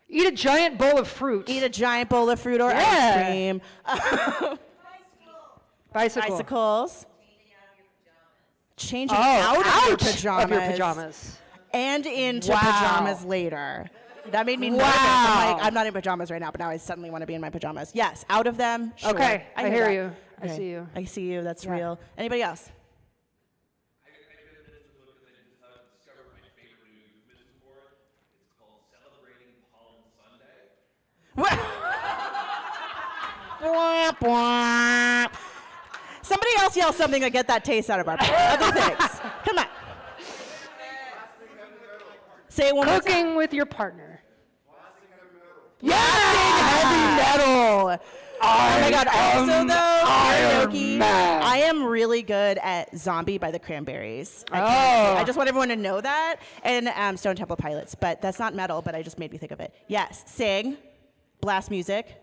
Eat a giant bowl of fruit. Eat a giant bowl of fruit or Yeah. ice cream. Bicycle. Bicycles. Changing Oh, out of your Of your pajamas. and into Wow. pajamas later. That made me nervous. Wow. I'm like, I'm not in pajamas right now, but now I suddenly want to be in my pajamas. Yes, out of them. Sure. Okay, I hear that. you. I Okay. see you. I see you. That's Yeah. real. Anybody else? Womp womp. Somebody else yell something to get that taste out of our other things. Come on. Say it one more time. Cooking with your partner. Heavy metal. Oh my god. Also though, karaoke. I am really good at Zombie by the Cranberries. I just want everyone to know that. And Stone Temple Pilots. But that's not metal, but I just made me think of it. Yes. Sing. Blast music.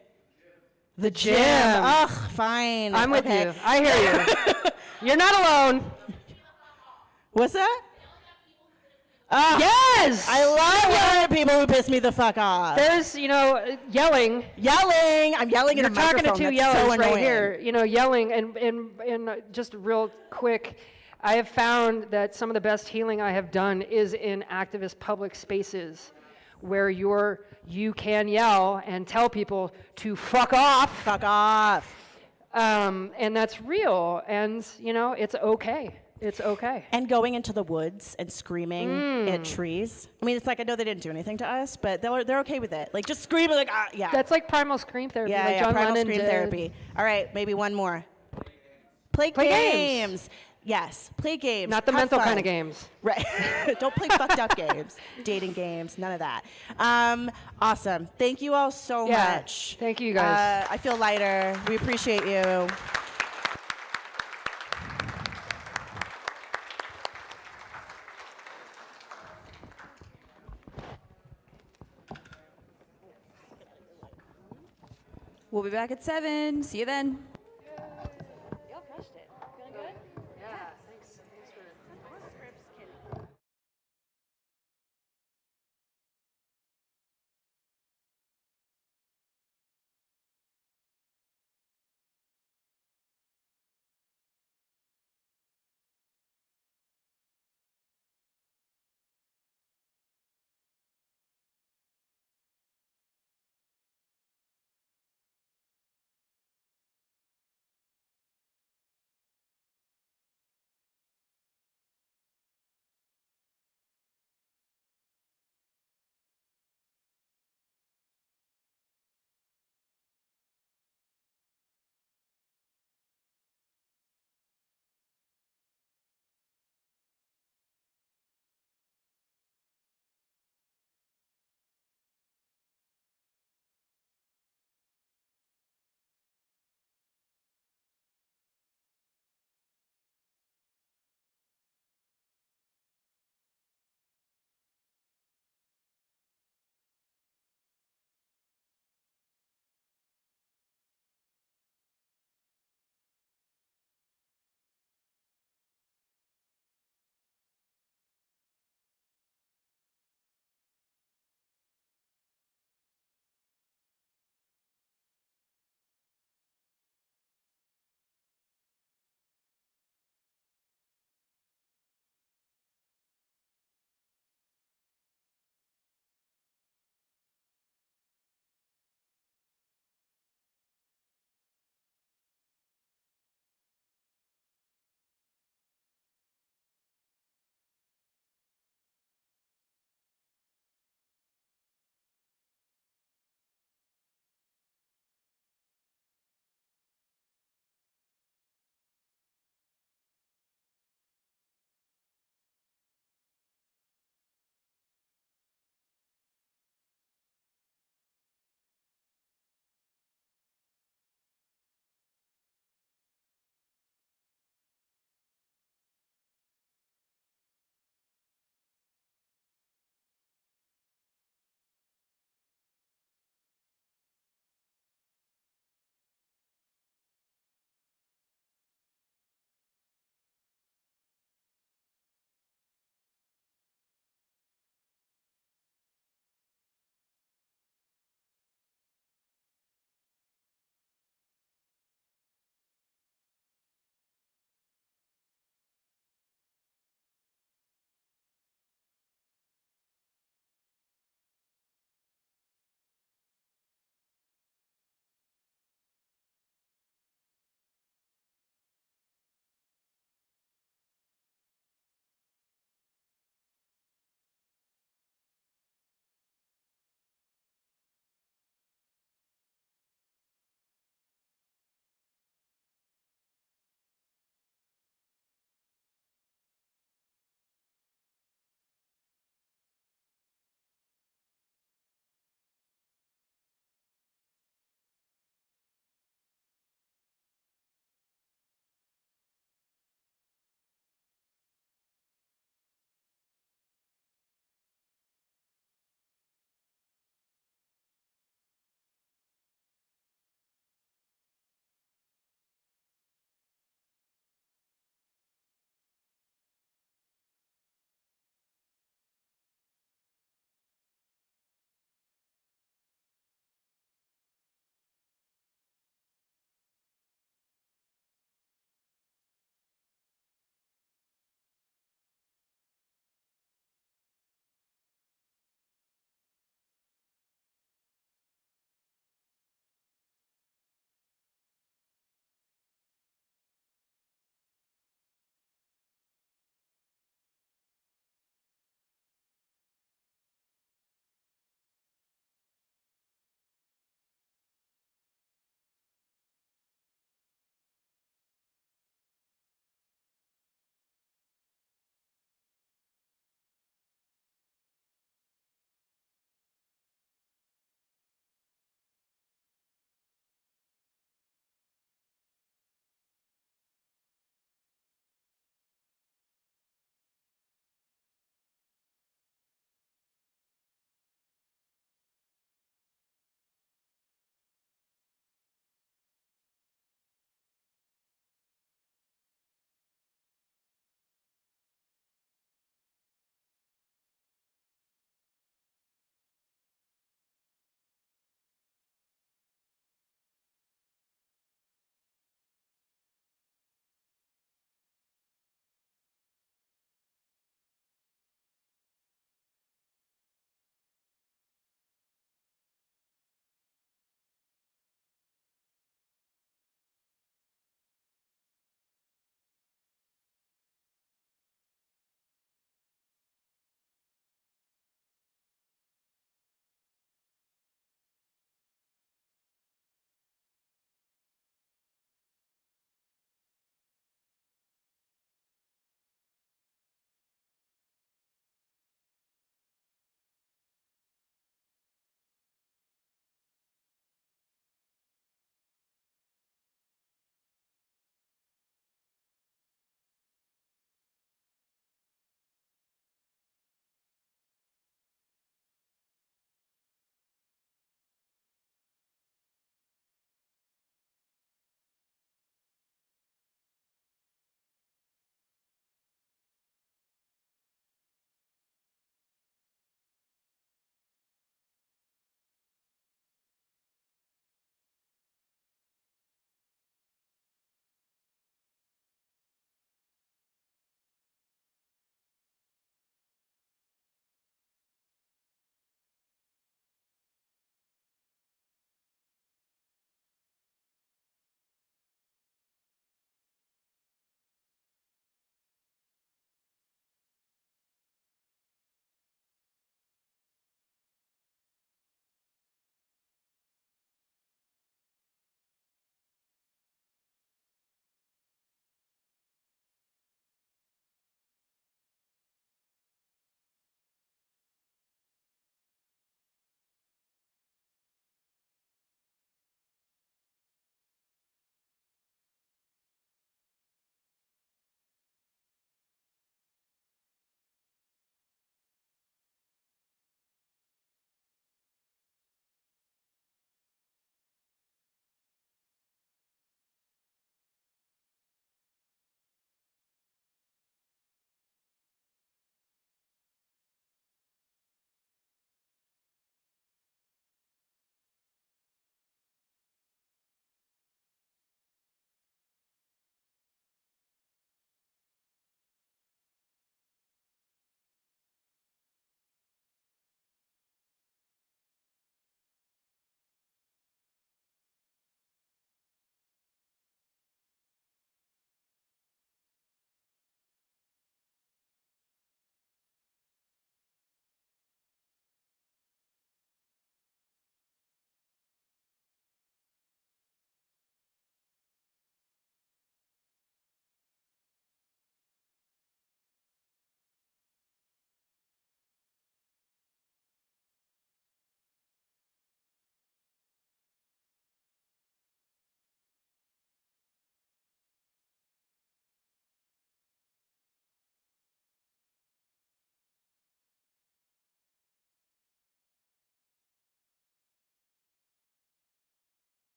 The gym. Ugh, fine. I'm with Okay. you. I hear you. You're not alone. What's that? Yes. I love yelling at people who piss me the fuck off. There's, yelling. Yelling. I'm yelling in You're a talking to microphone. two That's so yellers right annoying. here. Yelling and just real quick. I have found that some of the best healing I have done is in activist public spaces where you can yell and tell people to fuck off. Fuck off. And that's real. And, it's okay. It's okay. And going into the woods and screaming at trees. I mean, it's like, I know they didn't do anything to us, but they're okay with it. Like, just screaming, like, yeah. That's like primal scream therapy. yeah, like yeah, John primal Lennon scream did. therapy. All right, maybe one more. Play Play games. games. Yes, play games. Not the Have mental fun. kind of games. Right. Don't play fucked up games, dating games, none of that. Awesome. Thank you all so Yeah. much. Thank you, guys. I feel lighter. We appreciate you. We'll be back at 7. See you then.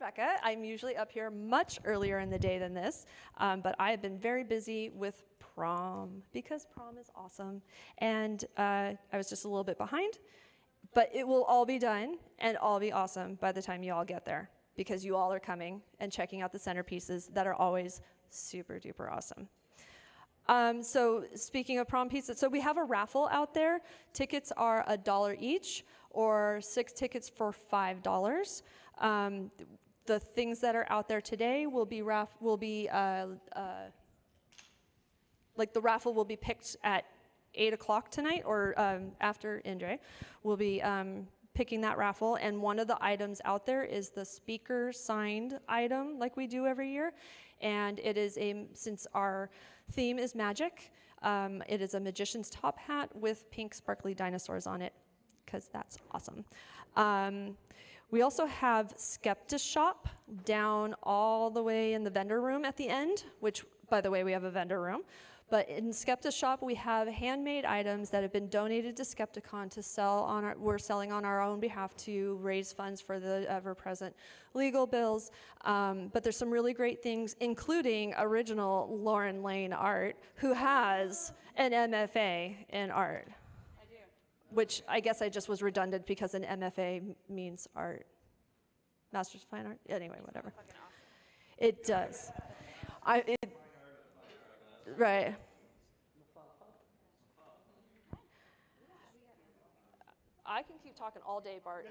Rebecca. I'm usually up here much earlier in the day than this, but I have been very busy with prom because prom is awesome. And I was just a little bit behind, but it will all be done and all be awesome by the time you all get there because you all are coming and checking out the centerpieces that are always super duper awesome. So speaking of prom pizza, so we have a raffle out there. Tickets are $1 each, or 6 tickets for $5. The things that are out there today will be like the raffle will be picked at 8 o'clock tonight, or after Indre. We'll be picking that raffle, and one of the items out there is the speaker signed item, like we do every year. And it is since our theme is magic, it is a magician's top hat with pink sparkly dinosaurs on it, because that's awesome. We also have Skeptishop down all the way in the vendor room at the end, which, by the way, we have a vendor room. But in Skeptishop, we have handmade items that have been donated to Skepticon to sell we're selling on our own behalf to raise funds for the ever-present legal bills. But there's some really great things, including original Lauren Lane art, who has an MFA in art. I do. Which I guess I just was redundant because an MFA means art. Master's of Fine Art? Anyway, whatever. It does. Right. I can keep talking all day, Bart.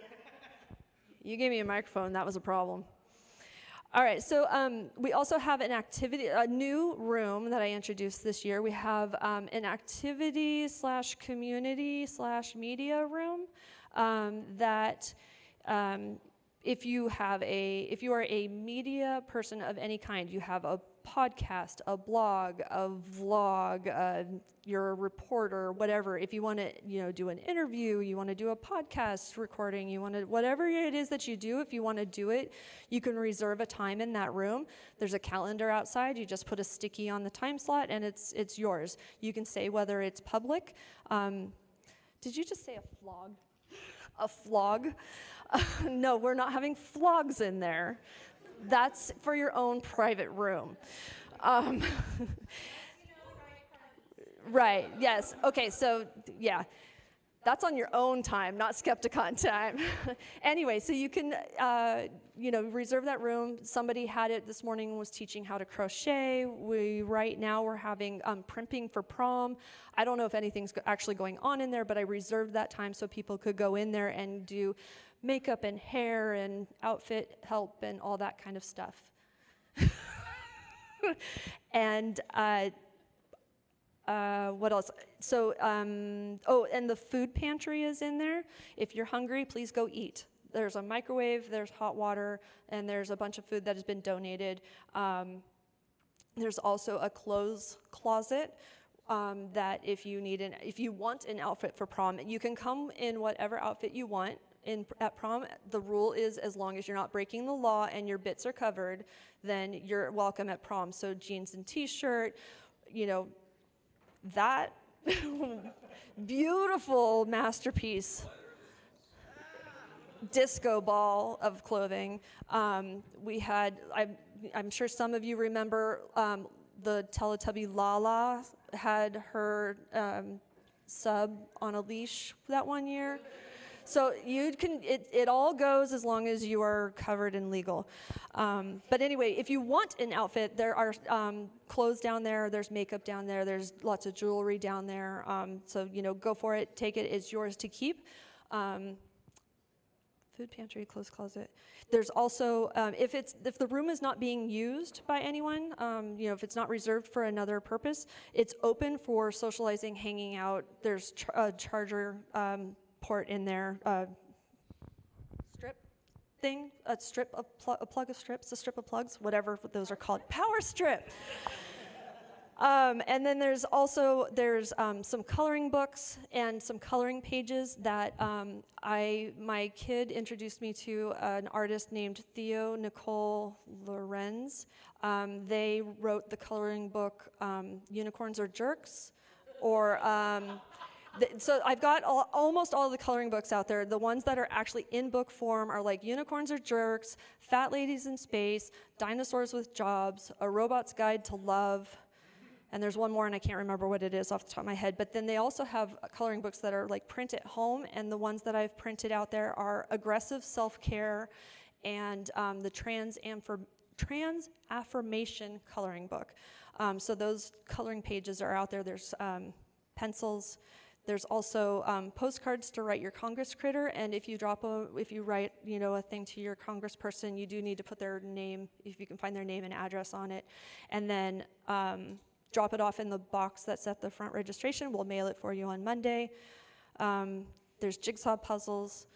You gave me a microphone, that was a problem. All right, so we also have a new room that I introduced this year. We have an activity / community / media room that if you are a media person of any kind, you have a podcast, a blog, a vlog, you're a reporter, whatever. If you want to, do an interview, you want to do a podcast recording, you want to, whatever it is that you do, if you want to do it, you can reserve a time in that room. There's a calendar outside. You just put a sticky on the time slot, and it's yours. You can say whether it's public. Did you just say a flog? A flog? No, we're not having flogs in there. That's for your own private room. Right, yes. Okay, so, yeah. That's on your own time, not Skepticon time. Anyway, so you can, reserve that room. Somebody had it this morning and was teaching how to crochet. Right now we're having primping for prom. I don't know if anything's actually going on in there, but I reserved that time so people could go in there and do makeup and hair and outfit help and all that kind of stuff. And what else? So, and the food pantry is in there. If you're hungry, please go eat. There's a microwave, there's hot water, and there's a bunch of food that has been donated. There's also a clothes closet that if you want an outfit for prom, you can come in whatever outfit you want. At prom, the rule is as long as you're not breaking the law and your bits are covered, then you're welcome at prom. So jeans and t-shirt, that beautiful masterpiece disco ball of clothing. We had, I'm sure some of you remember the Teletubby Lala had her sub on a leash that one year. So you can, it all goes as long as you are covered in legal. But anyway, if you want an outfit, there are clothes down there, there's makeup down there, there's lots of jewelry down there. So, go for it, take it, it's yours to keep. Food pantry, clothes closet. There's also, if the room is not being used by anyone, if it's not reserved for another purpose, it's open for socializing, hanging out. There's a charger port in there, strip thing, a plug of strips, a strip of plugs, whatever those are called, power strip. And then there's some coloring books and some coloring pages that my kid introduced me to an artist named Theo Nicole Lorenz. They wrote the coloring book Unicorns Are Jerks, or So I've got almost all the coloring books out there. The ones that are actually in book form are like Unicorns Are Jerks, Fat Ladies in Space, Dinosaurs with Jobs, A Robot's Guide to Love, and there's one more and I can't remember what it is off the top of my head. But then they also have coloring books that are like print at home, and the ones that I've printed out there are Aggressive Self-Care and the Trans Affirmation coloring book. So those coloring pages are out there. There's pencils. There's also postcards to write your Congress critter, and if you write, a thing to your congressperson, you do need to put their name, if you can find their name and address on it, and then drop it off in the box that's at the front registration. We'll mail it for you on Monday. There's jigsaw puzzles.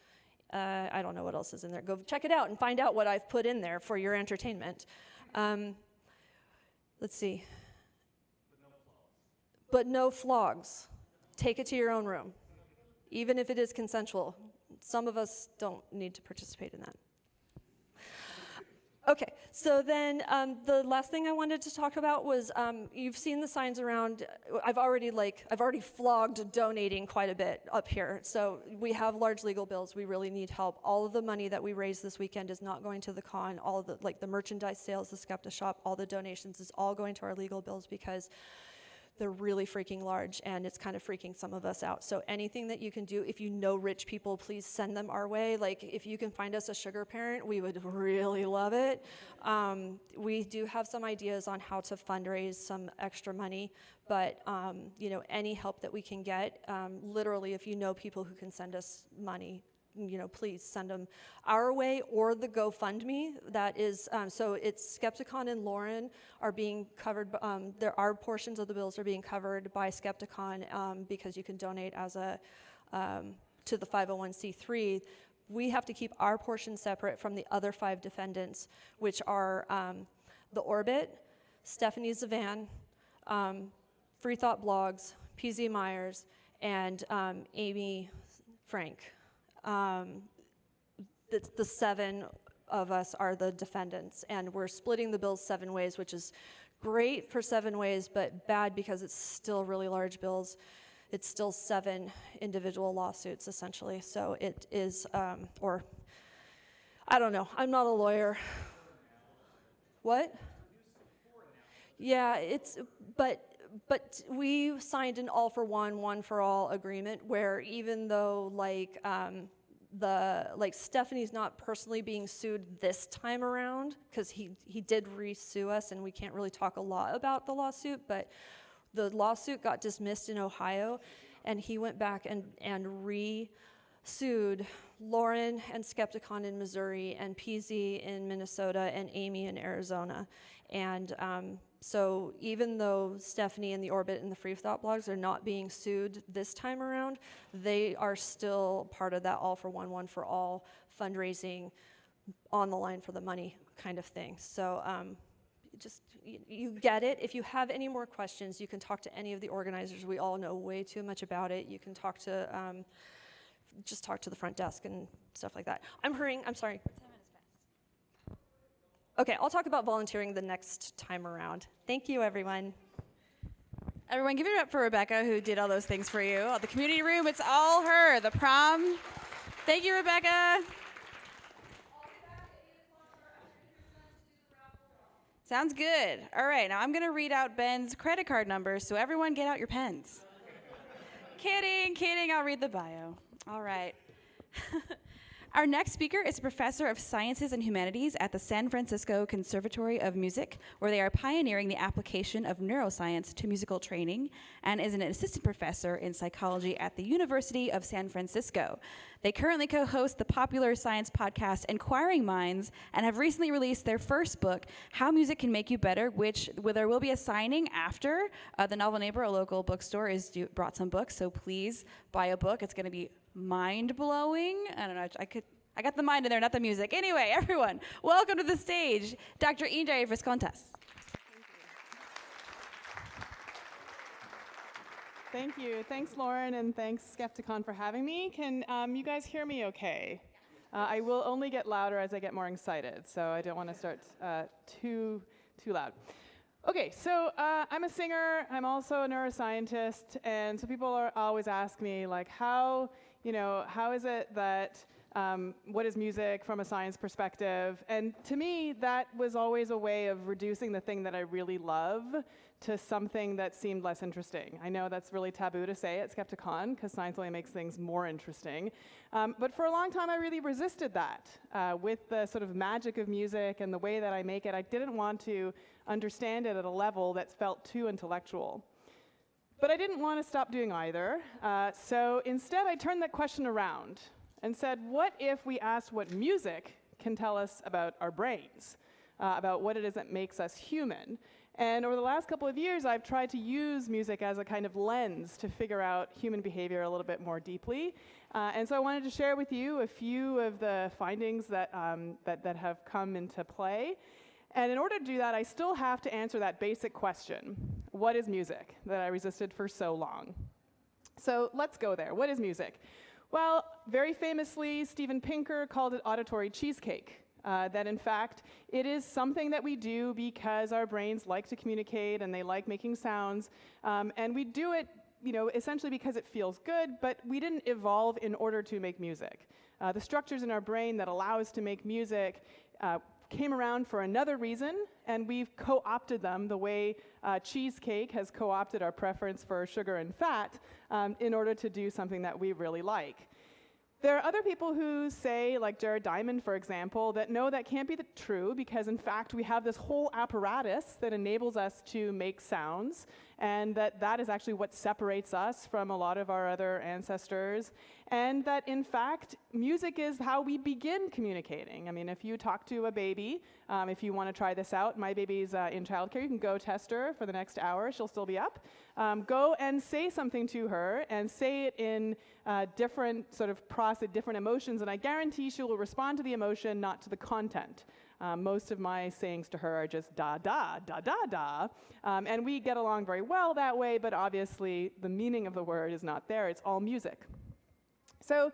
I don't know what else is in there. Go check it out and find out what I've put in there for your entertainment. Let's see. But no flogs. Take it to your own room, even if it is consensual. Some of us don't need to participate in that. Okay, so then the last thing I wanted to talk about was you've seen the signs around. I've already flogged donating quite a bit up here. So we have large legal bills. We really need help. All of the money that we raise this weekend is not going to the con. All of the merchandise sales, the Skepta shop, all the donations is all going to our legal bills because they're really freaking large, and it's kind of freaking some of us out. So anything that you can do, if you know rich people, please send them our way. Like, if you can find us a sugar parent, we would really love it. We do have some ideas on how to fundraise some extra money, but any help that we can get, literally, if you know people who can send us money, please send them our way, or the GoFundMe. That is, so it's Skepticon and Lauren are being covered. There are portions of the bills are being covered by Skepticon because you can donate as to the 501c3. We have to keep our portion separate from the other 5 defendants, which are The Orbit, Stephanie Zavan, Free Thought Blogs, PZ Myers, and Amy Frank. The 7 of us are the defendants, and we're splitting the bills 7 ways, which is great for 7 ways, but bad because it's still really large bills. It's still 7 individual lawsuits, essentially. So it is, or I don't know. I'm not a lawyer. What? Yeah, but we signed an all for one, one for all agreement where even though Stephanie's not personally being sued this time around because he did re-sue us, and we can't really talk a lot about the lawsuit, but the lawsuit got dismissed in Ohio, and he went back and re-sued Lauren and Skepticon in Missouri, and PZ in Minnesota, and Amy in Arizona. And so even though Stephanie and The Orbit and the Free Thought Blogs are not being sued this time around, they are still part of that all for one, one for all fundraising on the line for the money kind of thing. So you get it. If you have any more questions, you can talk to any of the organizers. We all know way too much about it. You can talk to, just talk to the front desk and stuff like that. I'm hurrying, I'm sorry. 10 minutes past. Okay, I'll talk about volunteering the next time around. Thank you, everyone. Everyone, give it up for Rebecca, who did all those things for you. The community room, it's all her. The prom. Thank you, Rebecca. Sounds good. All right, now I'm going to read out Ben's credit card numbers, so everyone get out your pens. Kidding, I'll read the bio. All right. Our next speaker is a professor of sciences and humanities at the San Francisco Conservatory of Music, where they are pioneering the application of neuroscience to musical training, and is an assistant professor in psychology at the University of San Francisco. They currently co-host the popular science podcast Inquiring Minds, and have recently released their first book, How Music Can Make You Better, where there will be a signing after. The Novel Neighbor, a local bookstore, brought some books, so please buy a book. It's going to be mind-blowing. I don't know, I got the mind in there, not the music. Anyway, everyone, welcome to the stage, Dr. Indre Viscontas. Thank you. Thanks, Lauren, and thanks, Skepticon, for having me. Can you guys hear me okay? I will only get louder as I get more excited, so I don't want to start too loud. Okay, so I'm a singer. I'm also a neuroscientist, and so people always ask me, like, how is it that what is music from a science perspective? And to me, that was always a way of reducing the thing that I really love to something that seemed less interesting. I know that's really taboo to say at Skepticon, because science only makes things more interesting. But for a long time, I really resisted that. With the sort of magic of music and the way that I make it, I didn't want to understand it at a level that felt too intellectual. But I didn't want to stop doing either. So instead, I turned that question around and said, what if we asked what music can tell us about our brains, about what it is that makes us human? And over the last couple of years, I've tried to use music as a kind of lens to figure out human behavior a little bit more deeply. And so I wanted to share with you a few of the findings that have come into play. And in order to do that, I still have to answer that basic question, what is music, that I resisted for so long. So let's go there. What is music? Well, very famously, Steven Pinker called it auditory cheesecake. That in fact, it is something that we do because our brains like to communicate and they like making sounds. And we do it, essentially because it feels good, but we didn't evolve in order to make music. The structures in our brain that allow us to make music came around for another reason, and we've co-opted them the way cheesecake has co-opted our preference for sugar and fat in order to do something that we really like. There are other people who say, like Jared Diamond, for example, that no, that can't be true because, in fact, we have this whole apparatus that enables us to make sounds, and that is actually what separates us from a lot of our other ancestors, and that, in fact, music is how we begin communicating. I mean, if you talk to a baby, if you want to try this out, my baby's in childcare, you can go test her for the next hour, she'll still be up. Go and say something to her, and say it in different sort of different emotions, and I guarantee she will respond to the emotion, not to the content. Most of my sayings to her are just da, da, da, da, da. And we get along very well that way, but obviously the meaning of the word is not there. It's all music. So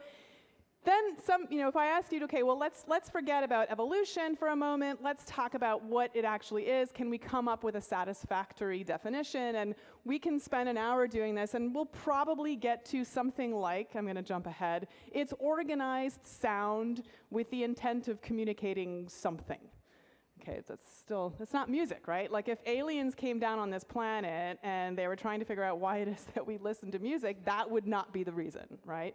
then if I asked you, okay, well, let's forget about evolution for a moment. Let's talk about what it actually is. Can we come up with a satisfactory definition? And we can spend an hour doing this, and we'll probably get to something like, I'm going to jump ahead, it's organized sound with the intent of communicating something. Okay, that's not music, right? Like if aliens came down on this planet and they were trying to figure out why it is that we listen to music, that would not be the reason, right?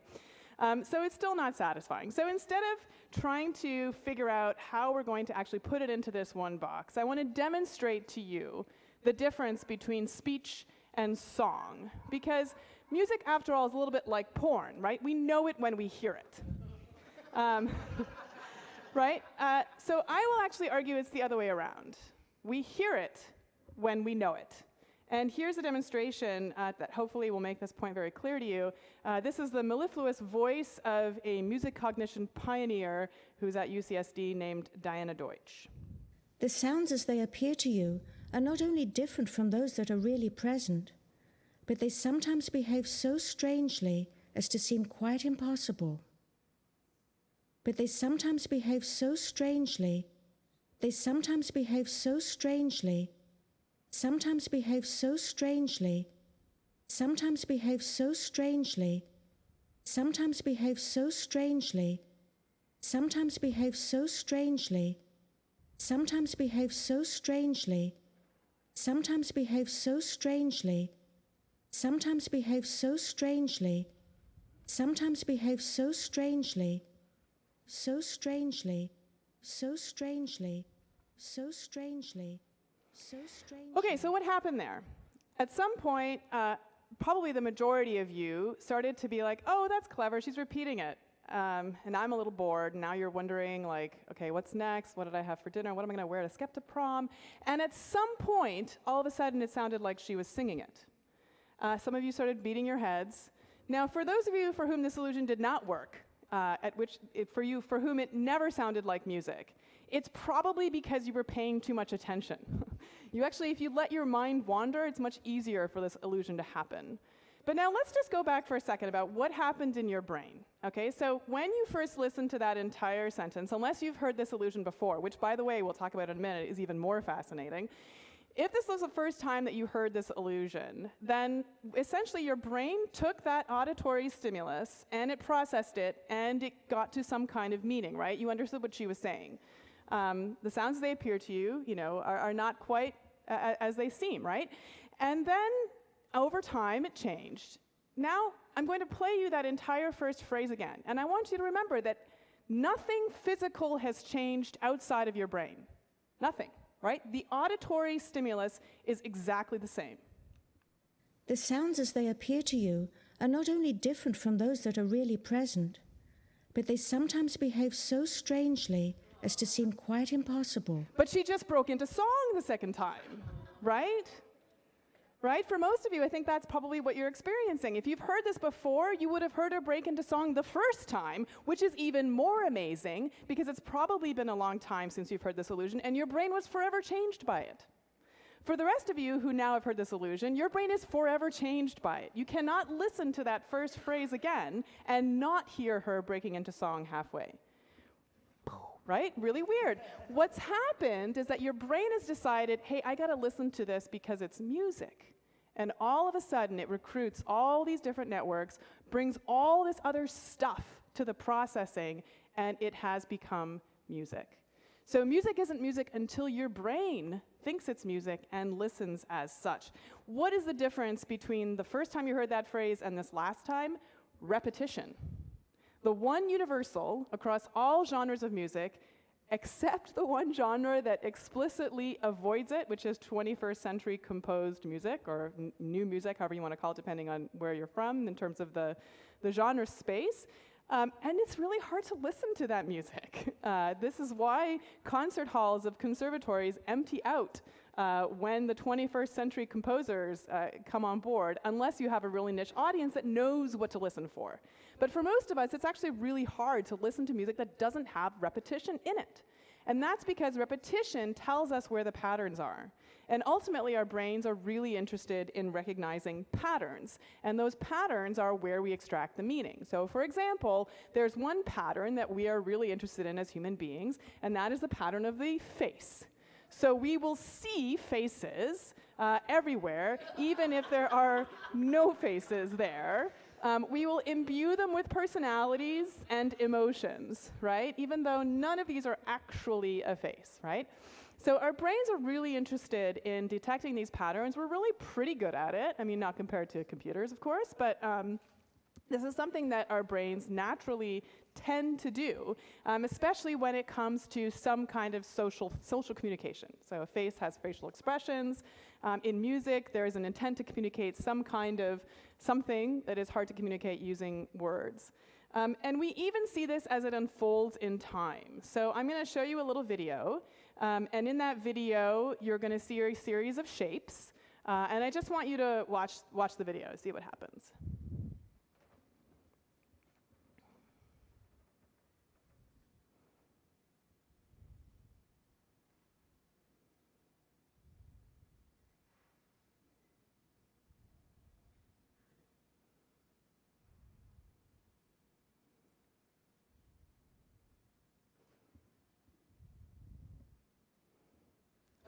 So it's still not satisfying. So instead of trying to figure out how we're going to actually put it into this one box, I want to demonstrate to you the difference between speech and song. Because music, after all, is a little bit like porn, right? We know it when we hear it. Right? So I will actually argue it's the other way around. We hear it when we know it. And here's a demonstration that hopefully will make this point very clear to you. This is the mellifluous voice of a music cognition pioneer who's at UCSD named Diana Deutsch. The sounds as they appear to you are not only different from those that are really present, but they sometimes behave so strangely as to seem quite impossible. But they sometimes behave so strangely, sometimes behave so strangely, sometimes behave so strangely, sometimes behave so strangely, sometimes behave so strangely, sometimes behave so strangely, sometimes behave so strangely, sometimes behave so strangely, sometimes behave so strangely, sometimes behave so strangely, so strangely, so strangely, so strangely, so strangely. Okay, so what happened there? At some point, probably the majority of you started to be like, oh, that's clever, she's repeating it. And I'm a little bored, and now you're wondering, like, okay, what's next? What did I have for dinner? What am I going to wear to Skeptiprom? And at some point, all of a sudden, it sounded like she was singing it. Some of you started beating your heads. Now, for those of you for whom this illusion did not work, for whom it never sounded like music, it's probably because you were paying too much attention. You actually, if you let your mind wander, it's much easier for this illusion to happen. But now let's just go back for a second about what happened in your brain. Okay, so when you first listened to that entire sentence, unless you've heard this illusion before, which by the way, we'll talk about in a minute, is even more fascinating, if this was the first time that you heard this illusion, then essentially your brain took that auditory stimulus and it processed it and it got to some kind of meaning, right? You understood what she was saying. The sounds as they appear to you, are not quite as they seem, right? And then over time it changed. Now I'm going to play you that entire first phrase again, and I want you to remember that nothing physical has changed outside of your brain. Nothing. Right? The auditory stimulus is exactly the same. The sounds as they appear to you are not only different from those that are really present, but they sometimes behave so strangely as to seem quite impossible. But she just broke into song the second time, right? Right? For most of you, I think that's probably what you're experiencing. If you've heard this before, you would have heard her break into song the first time, which is even more amazing because it's probably been a long time since you've heard this illusion, and your brain was forever changed by it. For the rest of you who now have heard this illusion, your brain is forever changed by it. You cannot listen to that first phrase again and not hear her breaking into song halfway. Right? Really weird. What's happened is that your brain has decided, hey, I gotta listen to this because it's music. And all of a sudden it recruits all these different networks, brings all this other stuff to the processing, and it has become music. So music isn't music until your brain thinks it's music and listens as such. What is the difference between the first time you heard that phrase and this last time? Repetition. The one universal across all genres of music, except the one genre that explicitly avoids it, which is 21st century composed music, or new music, however you want to call it, depending on where you're from in terms of the genre space. And it's really hard to listen to that music. This is why concert halls of conservatories empty out when the 21st century composers come on board, unless you have a really niche audience that knows what to listen for. But for most of us, it's actually really hard to listen to music that doesn't have repetition in it. And that's because repetition tells us where the patterns are. And ultimately, our brains are really interested in recognizing patterns. And those patterns are where we extract the meaning. So for example, there's one pattern that we are really interested in as human beings, and that is the pattern of the face. So we will see faces everywhere, even if there are no faces there. We will imbue them with personalities and emotions, right? Even though none of these are actually a face, right? So our brains are really interested in detecting these patterns. We're really pretty good at it. I mean, not compared to computers, of course, but this is something that our brains naturally tend to do, especially when it comes to some kind of social communication. So a face has facial expressions. In music, there is an intent to communicate some kind of something that is hard to communicate using words. And we even see this as it unfolds in time. So I'm going to show you a little video. And in that video, you're going to see a series of shapes. And I just want you to watch the video, see what happens.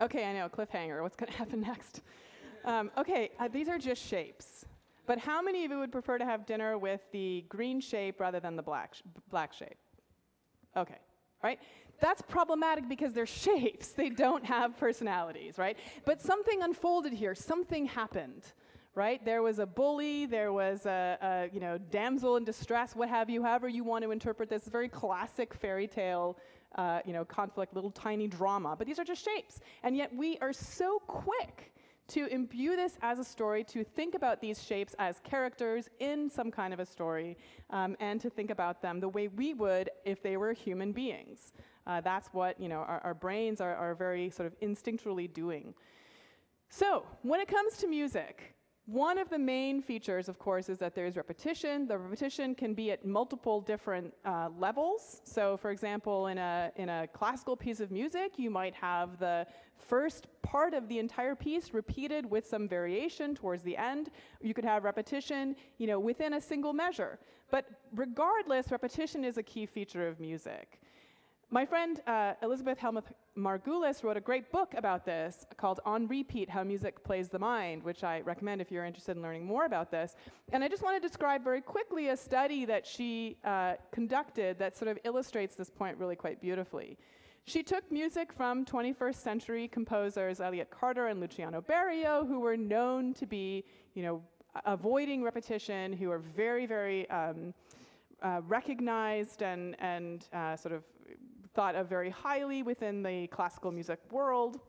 Okay, I know, cliffhanger. What's going to happen next? These are just shapes. But how many of you would prefer to have dinner with the green shape rather than the black shape? Okay, right? That's problematic because they're shapes. They don't have personalities, right? But something unfolded here. Something happened, right? There was a bully. There was a damsel in distress, what have you, however you want to interpret this. Very classic fairy tale conflict, little tiny drama, but these are just shapes. And yet we are so quick to imbue this as a story, to think about these shapes as characters in some kind of a story, and to think about them the way we would if they were human beings. That's what our brains are very sort of instinctually doing. So when it comes to music, one of the main features, of course, is that there's repetition. The repetition can be at multiple different levels. So, for example, in a classical piece of music, you might have the first part of the entire piece repeated with some variation towards the end. You could have repetition, within a single measure. But regardless, repetition is a key feature of music. My friend Elizabeth Helmuth Margulis wrote a great book about this called On Repeat, How Music Plays the Mind, which I recommend if you're interested in learning more about this. And I just want to describe very quickly a study that she conducted that sort of illustrates this point really quite beautifully. She took music from 21st century composers Elliott Carter and Luciano Berio, who were known to be, avoiding repetition, who are very, very recognized and sort of thought of very highly within the classical music world.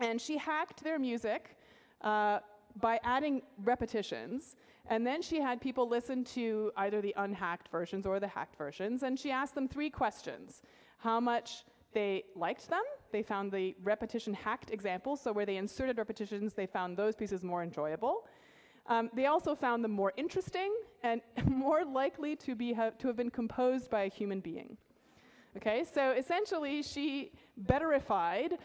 And she hacked their music by adding repetitions. And then she had people listen to either the unhacked versions or the hacked versions. And she asked them 3 questions. How much they liked them. They found the repetition hacked examples. So where they inserted repetitions, they found those pieces more enjoyable. They also found them more interesting and more likely to have been composed by a human being. Okay, so essentially she betterified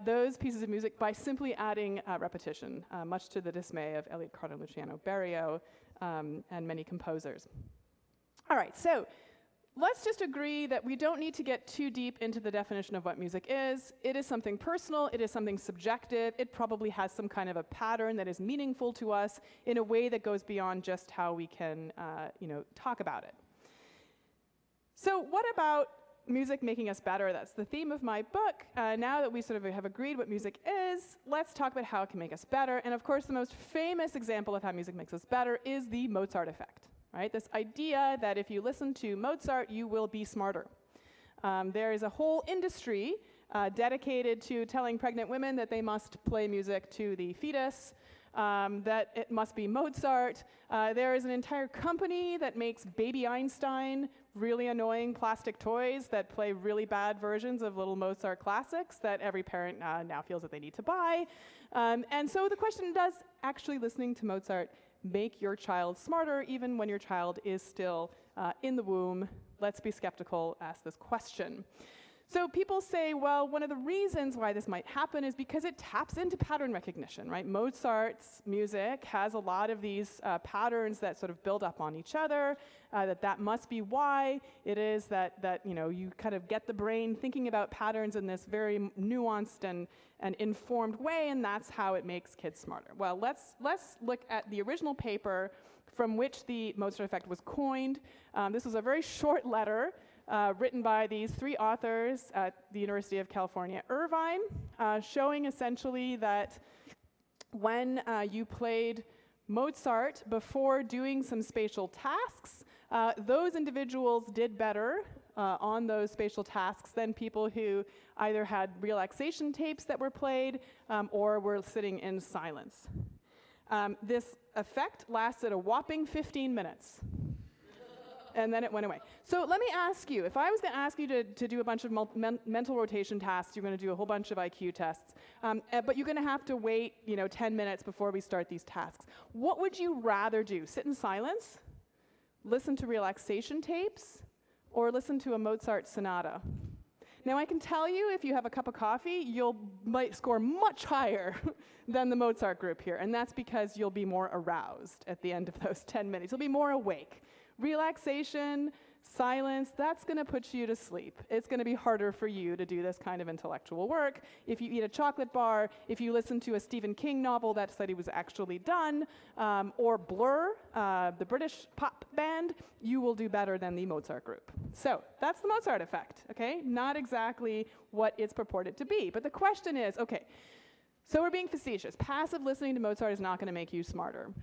those pieces of music by simply adding repetition, much to the dismay of Elliott Carter and Luciano Berio and many composers. All right, so let's just agree that we don't need to get too deep into the definition of what music is. It is something personal, it is something subjective, it probably has some kind of a pattern that is meaningful to us in a way that goes beyond just how we can talk about it. So what about music making us better? That's the theme of my book. Now that we sort of have agreed what music is, let's talk about how it can make us better. And of course, the most famous example of how music makes us better is the Mozart effect, right? This idea that if you listen to Mozart, you will be smarter. There is a whole industry dedicated to telling pregnant women that they must play music to the fetus, that it must be Mozart. There is an entire company that makes Baby Einstein really annoying plastic toys that play really bad versions of little Mozart classics that every parent now feels that they need to buy. And so the question, does actually listening to Mozart make your child smarter even when your child is still in the womb? Let's be skeptical, ask this question. So people say, well, one of the reasons why this might happen is because it taps into pattern recognition, right? Mozart's music has a lot of these patterns that sort of build up on each other, that must be why it is that you kind of get the brain thinking about patterns in this very nuanced and informed way, and that's how it makes kids smarter. Well, let's look at the original paper from which the Mozart effect was coined. This was a very short letter written by these 3 authors at the University of California, Irvine, showing essentially that when you played Mozart before doing some spatial tasks, those individuals did better on those spatial tasks than people who either had relaxation tapes that were played or were sitting in silence. This effect lasted a whopping 15 minutes. And then it went away. So let me ask you, if I was going to ask you to do a bunch of mental rotation tasks, you're going to do a whole bunch of IQ tests, but you're going to have to wait 10 minutes before we start these tasks. What would you rather do? Sit in silence? Listen to relaxation tapes? Or listen to a Mozart sonata? Now I can tell you, if you have a cup of coffee, you might score much higher than the Mozart group here, and that's because you'll be more aroused at the end of those 10 minutes. You'll be more awake. Relaxation, silence, that's going to put you to sleep. It's going to be harder for you to do this kind of intellectual work. If you eat a chocolate bar, if you listen to a Stephen King novel, that study was actually done, or Blur, the British pop band, you will do better than the Mozart group. So that's the Mozart effect, okay? Not exactly what it's purported to be. But the question is, okay, so we're being facetious. Passive listening to Mozart is not going to make you smarter.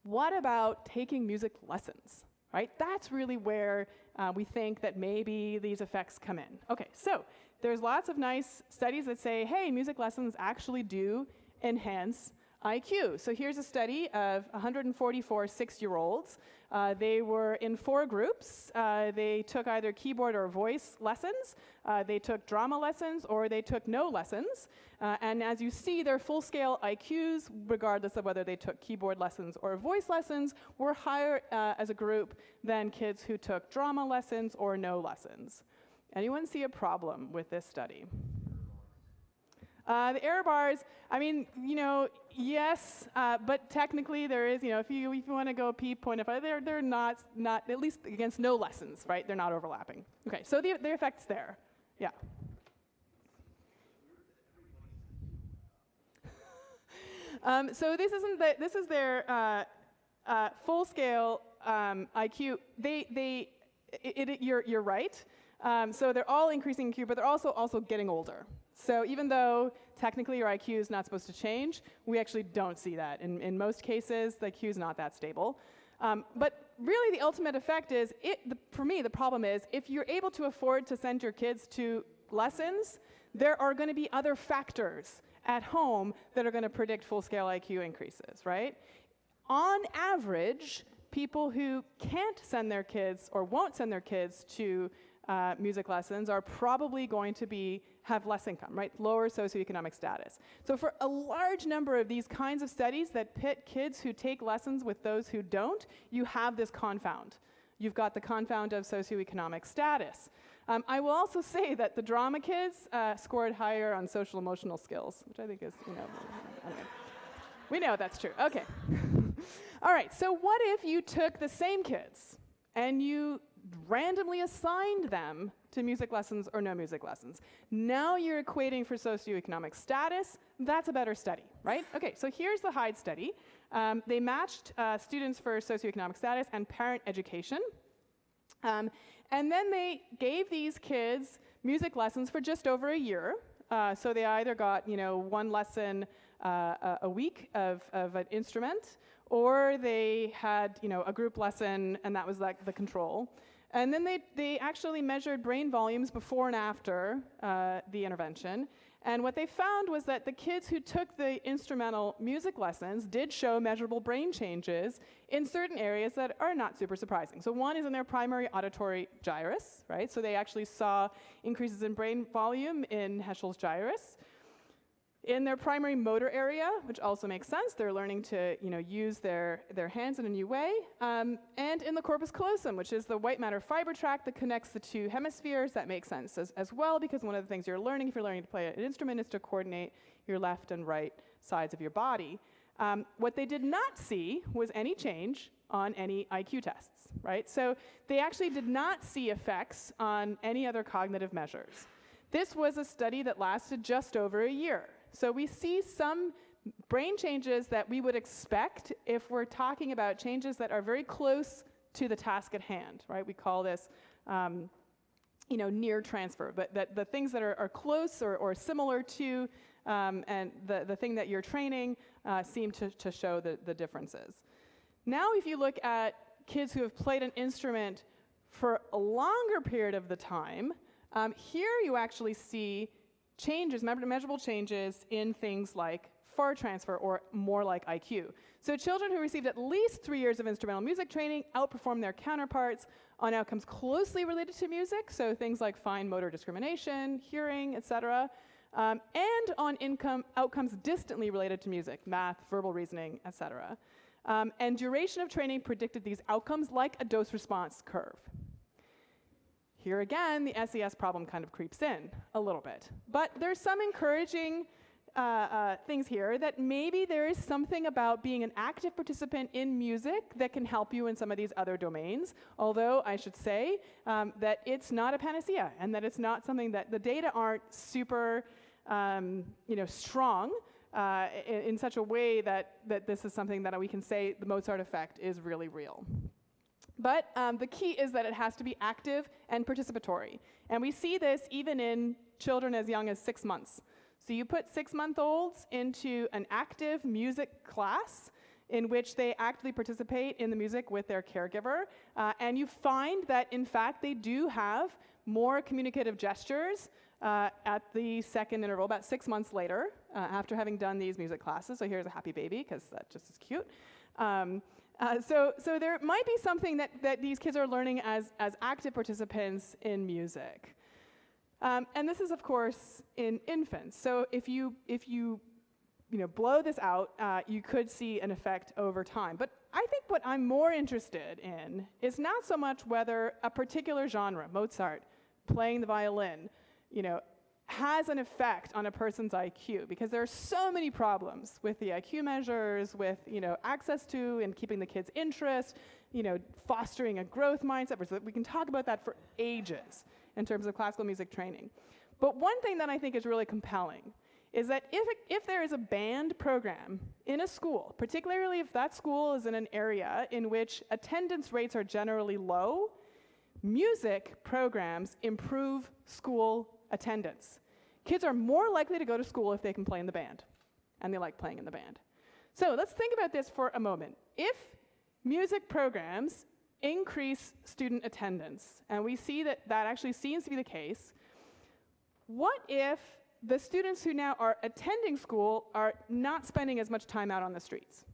What about taking music lessons, right? That's really where we think that maybe these effects come in. Okay, so there's lots of nice studies that say, hey, music lessons actually do enhance IQ. So here's a study of 144 6-year-olds. They were in 4 groups. They took either keyboard or voice lessons. They took drama lessons, or they took no lessons. And as you see, their full-scale IQs, regardless of whether they took keyboard lessons or voice lessons, were higher as a group than kids who took drama lessons or no lessons. Anyone see a problem with this study? The error bars, I mean, yes, but technically there is, if you want to go p.5, they're not, at least against no lessons, right? They're not overlapping. Okay, so the effect's there, yeah. So this is their full-scale IQ. You're right. So they're all increasing IQ, but they're also getting older. So even though technically your IQ is not supposed to change, we actually don't see that. In most cases, the IQ is not that stable. But really the ultimate effect is, for me, the problem is, if you're able to afford to send your kids to lessons, there are going to be other factors at home that are going to predict full-scale IQ increases, right? On average, people who can't send their kids or won't send their kids to music lessons are probably going to have less income, right? Lower socioeconomic status. So for a large number of these kinds of studies that pit kids who take lessons with those who don't, you have this confound. You've got the confound of socioeconomic status. I will also say that the drama kids scored higher on social emotional skills, which I think is, anyway. We know that's true. Okay. All right, so what if you took the same kids and you randomly assigned them to music lessons or no music lessons? Now you're equating for socioeconomic status. That's a better study, right? Okay, so here's the Hyde study. They matched students for socioeconomic status and parent education. And then they gave these kids music lessons for just over a year. So they either got, one lesson a week of an instrument, or they had, a group lesson, and that was like the control. And then they actually measured brain volumes before and after the intervention. And what they found was that the kids who took the instrumental music lessons did show measurable brain changes in certain areas that are not super surprising. So one is in their primary auditory gyrus, right? So they actually saw increases in brain volume in Heschel's gyrus. In their primary motor area, which also makes sense, they're learning to use their hands in a new way, and in the corpus callosum, which is the white matter fiber tract that connects the two hemispheres. That makes sense as well, because one of the things you're learning if you're learning to play an instrument is to coordinate your left and right sides of your body. What they did not see was any change on any IQ tests, right? So they actually did not see effects on any other cognitive measures. This was a study that lasted just over a year. So we see some brain changes that we would expect if we're talking about changes that are very close to the task at hand, right? We call this, near transfer, but that the things that are close or similar to and the thing that you're training seem to show the differences. Now, if you look at kids who have played an instrument for a longer period of the time, here you actually see changes, measurable changes in things like far transfer, or more like IQ. So children who received at least 3 years of instrumental music training outperformed their counterparts on outcomes closely related to music, so things like fine motor discrimination, hearing, etc., and on outcomes distantly related to music, math, verbal reasoning, etc. And duration of training predicted these outcomes like a dose-response curve. Here again, the SES problem kind of creeps in a little bit. But there's some encouraging things here that maybe there is something about being an active participant in music that can help you in some of these other domains, although I should say that it's not a panacea, and that it's not something that the data aren't super strong in such a way that this is something that we can say the Mozart effect is really real. But the key is that it has to be active and participatory. And we see this even in children as young as 6 months. So you put 6-month-olds into an active music class in which they actively participate in the music with their caregiver, and you find that, in fact, they do have more communicative gestures at the second interval, about 6 months later, after having done these music classes. So here's a happy baby, because that just is cute. So there might be something that these kids are learning as active participants in music. And this is, of course, in infants. So if you blow this out, you could see an effect over time. But I think what I'm more interested in is not so much whether a particular genre, Mozart, playing the violin, has an effect on a person's IQ, because there are so many problems with the IQ measures, with access to and keeping the kids' interest, fostering a growth mindset. So we can talk about that for ages in terms of classical music training. But one thing that I think is really compelling is that if there is a band program in a school, particularly if that school is in an area in which attendance rates are generally low, music programs improve school attendance. Kids are more likely to go to school if they can play in the band, and they like playing in the band. So let's think about this for a moment. If music programs increase student attendance, and we see that that actually seems to be the case, what if the students who now are attending school are not spending as much time out on the streets?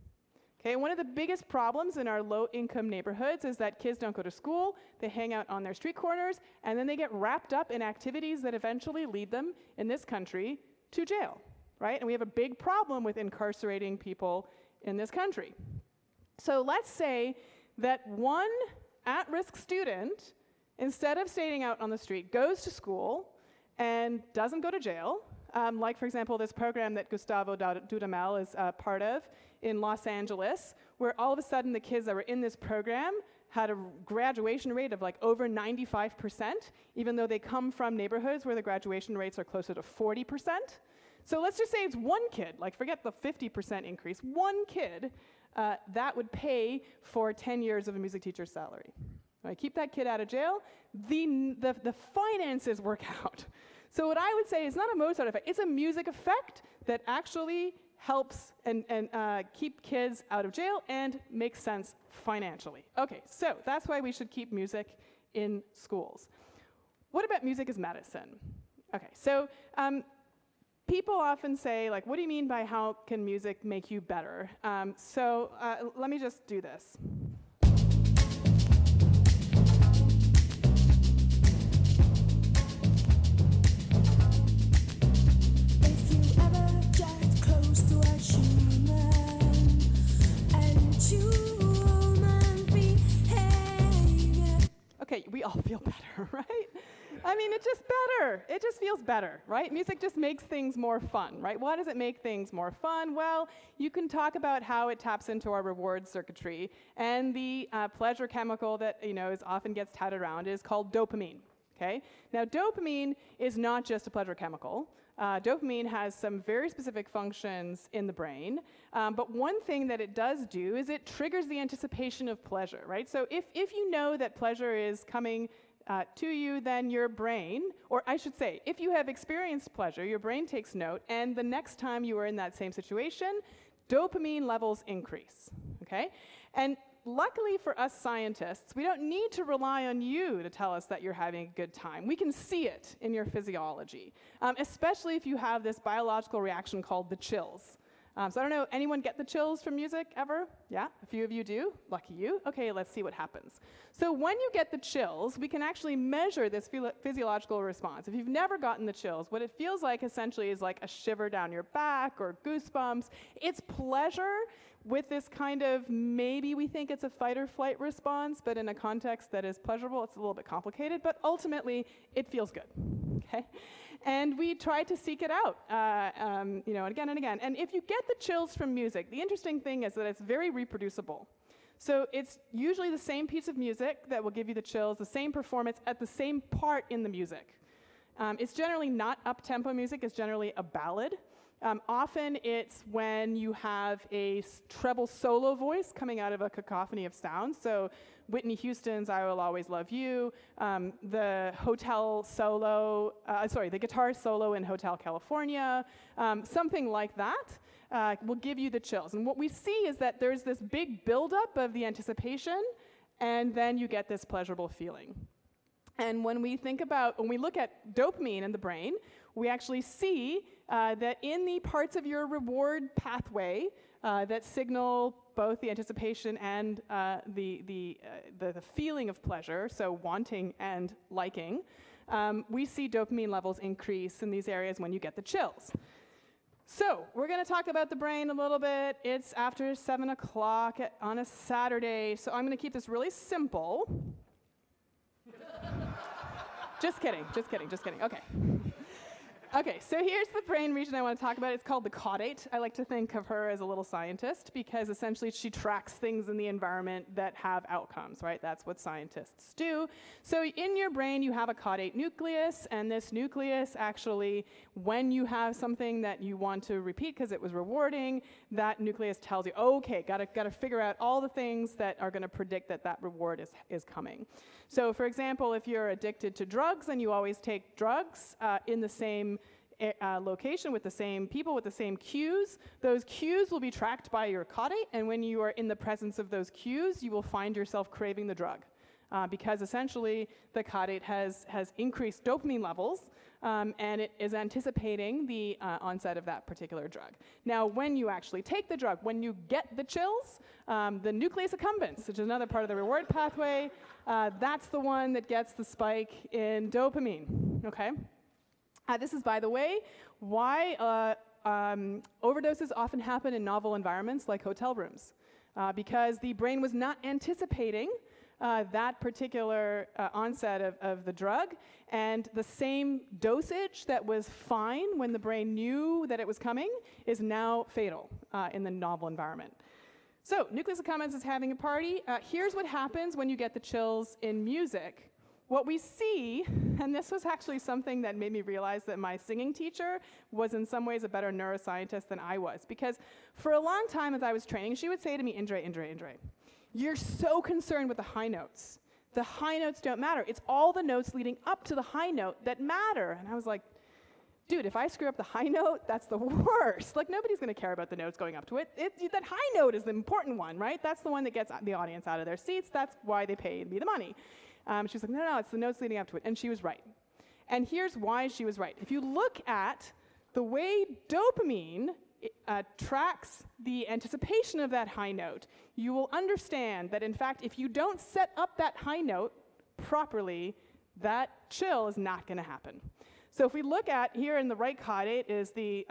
Okay, one of the biggest problems in our low-income neighborhoods is that kids don't go to school, they hang out on their street corners, and then they get wrapped up in activities that eventually lead them, in this country, to jail, right? And we have a big problem with incarcerating people in this country. So let's say that one at-risk student, instead of staying out on the street, goes to school and doesn't go to jail, like, for example, this program that Gustavo Dudamel is part of in Los Angeles, where all of a sudden the kids that were in this program had a graduation rate of like over 95%, even though they come from neighborhoods where the graduation rates are closer to 40%. So let's just say it's one kid, like forget the 50% increase, one kid that would pay for 10 years of a music teacher's salary. Right, keep that kid out of jail, the finances work out. So what I would say is not a Mozart effect, it's a music effect that actually helps and keep kids out of jail and makes sense financially. Okay, so that's why we should keep music in schools. What about music as medicine? Okay, so people often say, like, what do you mean by how can music make you better? So let me just do this. Okay, we all feel better, right? I mean, it's just better. It just feels better, right? Music just makes things more fun, right? Why does it make things more fun? Well, you can talk about how it taps into our reward circuitry, and the pleasure chemical that is often gets touted around is called dopamine. Okay? Now, dopamine is not just a pleasure chemical. Dopamine has some very specific functions in the brain, but one thing that it does do is it triggers the anticipation of pleasure, right? So if you know that pleasure is coming to you, then your brain, or I should say, if you have experienced pleasure, your brain takes note, and the next time you are in that same situation, dopamine levels increase, okay? And luckily for us scientists, we don't need to rely on you to tell us that you're having a good time. We can see it in your physiology, especially if you have this biological reaction called the chills. So I don't know, anyone get the chills from music ever? Yeah, a few of you do. Lucky you. Okay, let's see what happens. So when you get the chills, we can actually measure this physiological response. If you've never gotten the chills, what it feels like essentially is like a shiver down your back or goosebumps. It's pleasure with this kind of, maybe we think it's a fight or flight response, but in a context that is pleasurable, it's a little bit complicated, but ultimately it feels good, okay? And we try to seek it out, again and again. And if you get the chills from music, the interesting thing is that it's very reproducible. So it's usually the same piece of music that will give you the chills, the same performance at the same part in the music. It's generally not up-tempo music, it's generally a ballad. Often it's when you have a treble solo voice coming out of a cacophony of sounds. So Whitney Houston's I Will Always Love You, the guitar solo in Hotel California, something like that will give you the chills. And what we see is that there's this big buildup of the anticipation, and then you get this pleasurable feeling. And when we look at dopamine in the brain, we actually see that in the parts of your reward pathway that signal both the anticipation and the feeling of pleasure, so wanting and liking, we see dopamine levels increase in these areas when you get the chills. So we're going to talk about the brain a little bit. It's after 7 o'clock on a Saturday, so I'm going to keep this really simple. Just kidding. Okay. Okay, so here's the brain region I want to talk about. It's called the caudate. I like to think of her as a little scientist because essentially she tracks things in the environment that have outcomes, right? That's what scientists do. So in your brain, you have a caudate nucleus, and this nucleus actually, when you have something that you want to repeat because it was rewarding, that nucleus tells you, okay, gotta figure out all the things that are going to predict that that reward is coming. So for example, if you're addicted to drugs and you always take drugs in the same location with the same people with the same cues, those cues will be tracked by your caudate, and when you are in the presence of those cues, you will find yourself craving the drug. Because essentially the caudate has increased dopamine levels, and it is anticipating the onset of that particular drug. Now, when you actually take the drug, when you get the chills, the nucleus accumbens, which is another part of the reward pathway, that's the one that gets the spike in dopamine, okay? This is, by the way, why overdoses often happen in novel environments like hotel rooms, because the brain was not anticipating that particular onset of the drug, and the same dosage that was fine when the brain knew that it was coming is now fatal in the novel environment. So nucleus accumbens is having a party. Here's what happens when you get the chills in music. What we see, and this was actually something that made me realize that my singing teacher was in some ways a better neuroscientist than I was, because for a long time as I was training, she would say to me, Indre, you're so concerned with the high notes. The high notes don't matter. It's all the notes leading up to the high note that matter. And I was like, dude, if I screw up the high note, that's the worst. Like, nobody's going to care about the notes going up to it. That high note is the important one, right? That's the one that gets the audience out of their seats. That's why they paid me the money. She was like, no, it's the notes leading up to it. And she was right. And here's why she was right. If you look at the way dopamine tracks the anticipation of that high note, you will understand that, in fact, if you don't set up that high note properly, that chill is not going to happen. So if we look at here in the right caudate is the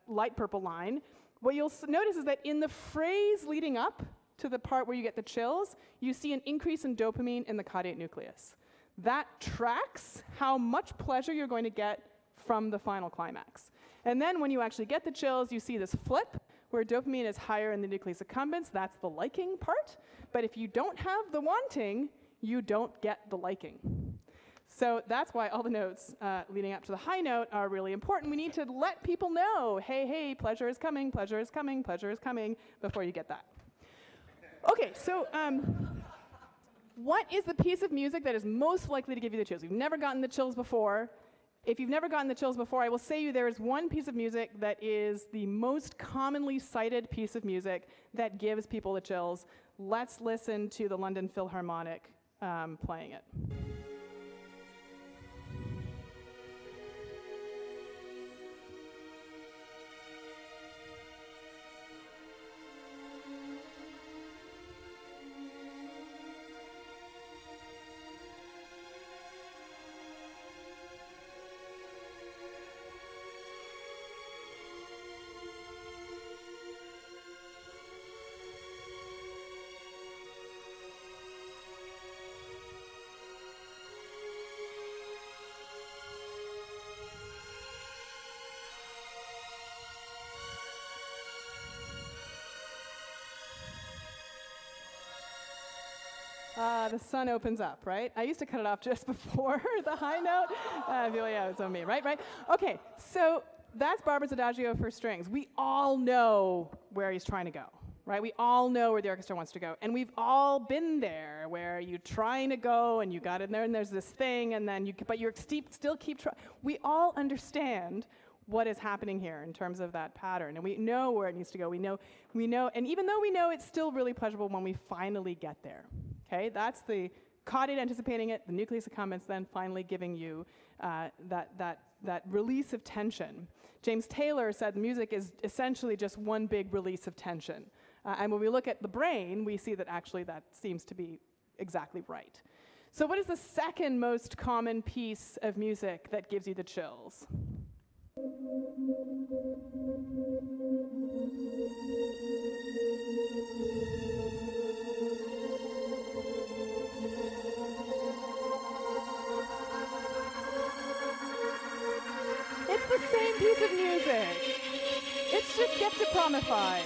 light purple line, what you'll notice is that in the phrase leading up to the part where you get the chills, you see an increase in dopamine in the caudate nucleus. That tracks how much pleasure you're going to get from the final climax. And then when you actually get the chills, you see this flip where dopamine is higher in the nucleus accumbens. That's the liking part. But if you don't have the wanting, you don't get the liking. So that's why all the notes leading up to the high note are really important. We need to let people know, hey, pleasure is coming, pleasure is coming, pleasure is coming, before you get that. Okay, so what is the piece of music that is most likely to give you the chills? You've never gotten the chills before. If you've never gotten the chills before, I will say you there is one piece of music that is the most commonly cited piece of music that gives people the chills. Let's listen to the London Philharmonic playing it. The sun opens up, right? I used to cut it off just before the high note. I feel like, yeah, it's on me, right? Okay, so that's Barber's Adagio for strings. We all know where he's trying to go, right? We all know where the orchestra wants to go. And we've all been there where you're trying to go and you got in there and there's this thing and then but you still keep trying. We all understand what is happening here in terms of that pattern. And we know where it needs to go. We know, and even though we know, it's still really pleasurable when we finally get there. Okay, that's the caudate anticipating it, the nucleus accumbens then finally giving you that release of tension. James Taylor said music is essentially just one big release of tension. And when we look at the brain, we see that actually that seems to be exactly right. So what is the second most common piece of music that gives you the chills? It's the piece of music. It's just Skeptipromified.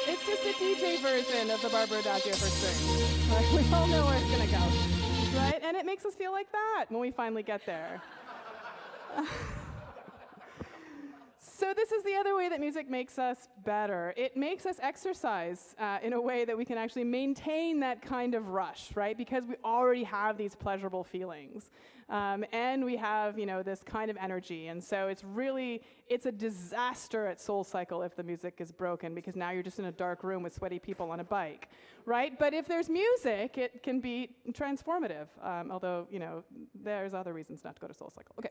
It's just a DJ version of the Barber Adagio for strings. Like, we all know where it's going to go, right? And it makes us feel like that when we finally get there. So this is the other way that music makes us better. It makes us exercise in a way that we can actually maintain that kind of rush, right? Because we already have these pleasurable feelings. And we have, this kind of energy. And so it's a disaster at SoulCycle if the music is broken, because now you're just in a dark room with sweaty people on a bike, right? But if there's music, it can be transformative, although, there's other reasons not to go to SoulCycle. Okay,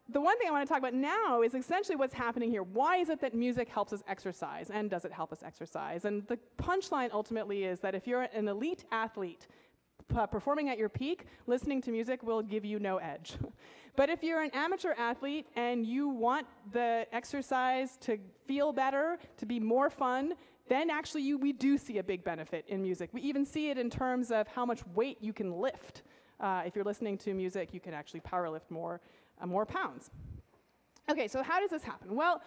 the one thing I want to talk about now is essentially what's happening here. Why is it that music helps us exercise, and does it help us exercise? And the punchline ultimately is that if you're an elite athlete performing at your peak, listening to music will give you no edge. But if you're an amateur athlete and you want the exercise to feel better, to be more fun, then actually we do see a big benefit in music. We even see it in terms of how much weight you can lift. If you're listening to music, you can actually power lift more pounds. Okay, so how does this happen? Well,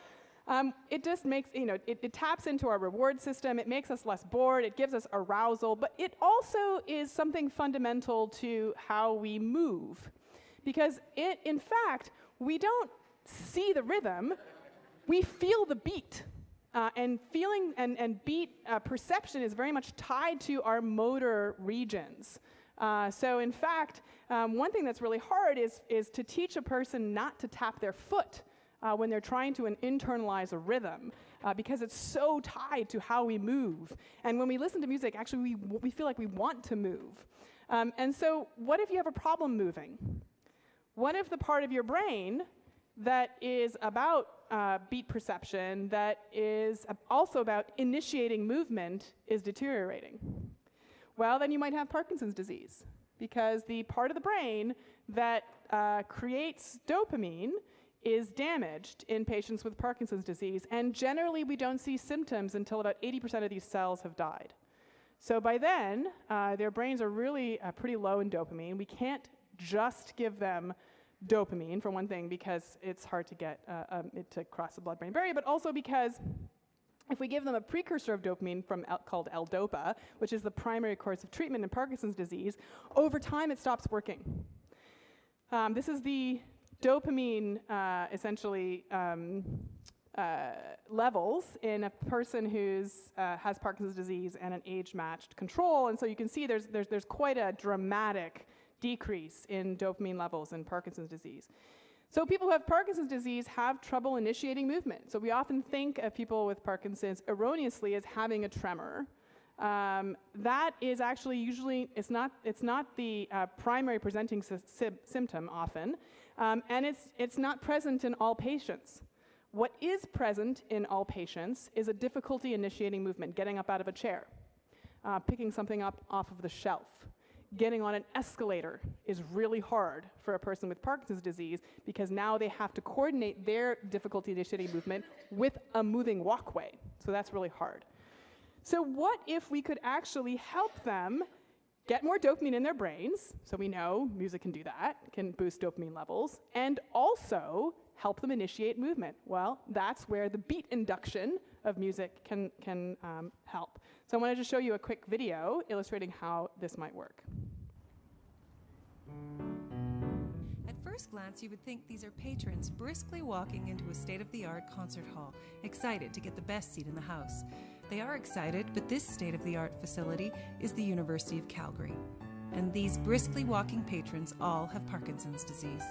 it just makes, it taps into our reward system. It makes us less bored. It gives us arousal. But it also is something fundamental to how we move. Because in fact, we don't see the rhythm. We feel the beat. And feeling and beat perception is very much tied to our motor regions. So in fact, one thing that's really hard is to teach a person not to tap their foot when they're trying to internalize a rhythm, because it's so tied to how we move. And when we listen to music, actually we feel like we want to move. And so what if you have a problem moving? What if the part of your brain that is about beat perception, that is also about initiating movement, is deteriorating? Well, then you might have Parkinson's disease, because the part of the brain that creates dopamine is damaged in patients with Parkinson's disease, and generally we don't see symptoms until about 80% of these cells have died. So by then, their brains are really pretty low in dopamine. We can't just give them dopamine, for one thing, because it's hard to get it to cross the blood-brain barrier, but also because if we give them a precursor of dopamine called L-DOPA, which is the primary course of treatment in Parkinson's disease, over time it stops working. This is the dopamine, essentially, levels in a person who has Parkinson's disease and an age-matched control. And so you can see there's quite a dramatic decrease in dopamine levels in Parkinson's disease. So people who have Parkinson's disease have trouble initiating movement. So we often think of people with Parkinson's erroneously as having a tremor. That is actually usually, it's not the primary presenting symptom often, and it's not present in all patients. What is present in all patients is a difficulty initiating movement, getting up out of a chair, picking something up off of the shelf. Getting on an escalator is really hard for a person with Parkinson's disease, because now they have to coordinate their difficulty initiating movement with a moving walkway. So that's really hard. So what if we could actually help them get more dopamine in their brains? So we know music can do that, can boost dopamine levels, and also help them initiate movement. Well, that's where the beat induction of music can help. So I wanted to show you a quick video illustrating how this might work. At first glance, you would think these are patrons briskly walking into a state-of-the-art concert hall, excited to get the best seat in the house. They are excited, but this state-of-the-art facility is the University of Calgary. And these briskly walking patrons all have Parkinson's disease.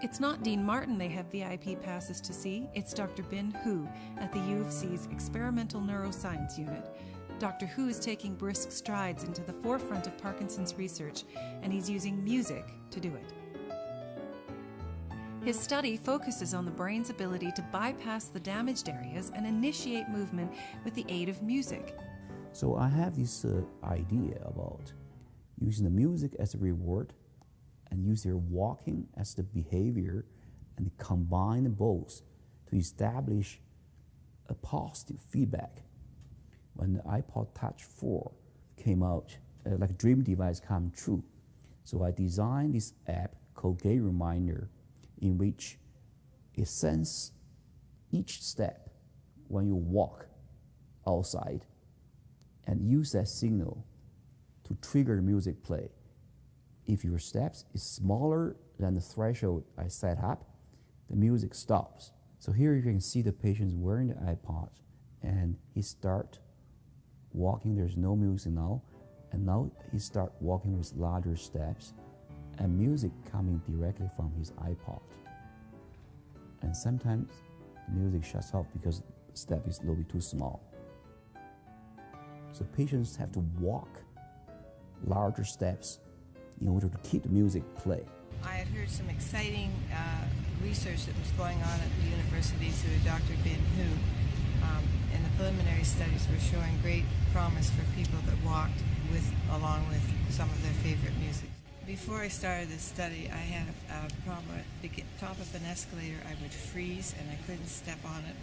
It's not Dean Martin they have VIP passes to see, it's Dr. Bin Hu at the U of C's Experimental Neuroscience Unit. Dr. Hu is taking brisk strides into the forefront of Parkinson's research, and he's using music to do it. His study focuses on the brain's ability to bypass the damaged areas and initiate movement with the aid of music. So I have this idea about using the music as a reward and use their walking as the behavior, and combine both to establish a positive feedback. When the iPod Touch 4 came out, like a dream device come true. So I designed this app called gait reminder, in which it sends each step when you walk outside and use that signal to trigger the music play. If your steps is smaller than the threshold I set up, the music stops. So here you can see the patient wearing the iPod, and he start walking. There's no music now, and now he start walking with larger steps, and music coming directly from his iPod. And sometimes the music shuts off because the step is a little bit too small. So patients have to walk larger steps in order to keep the music play. I had heard some exciting research that was going on at the university through Dr. Bin Hu, and the preliminary studies were showing great promise for people that walked along with some of their favorite music. Before I started this study, I had a problem at the top of an escalator. I would freeze and I couldn't step on it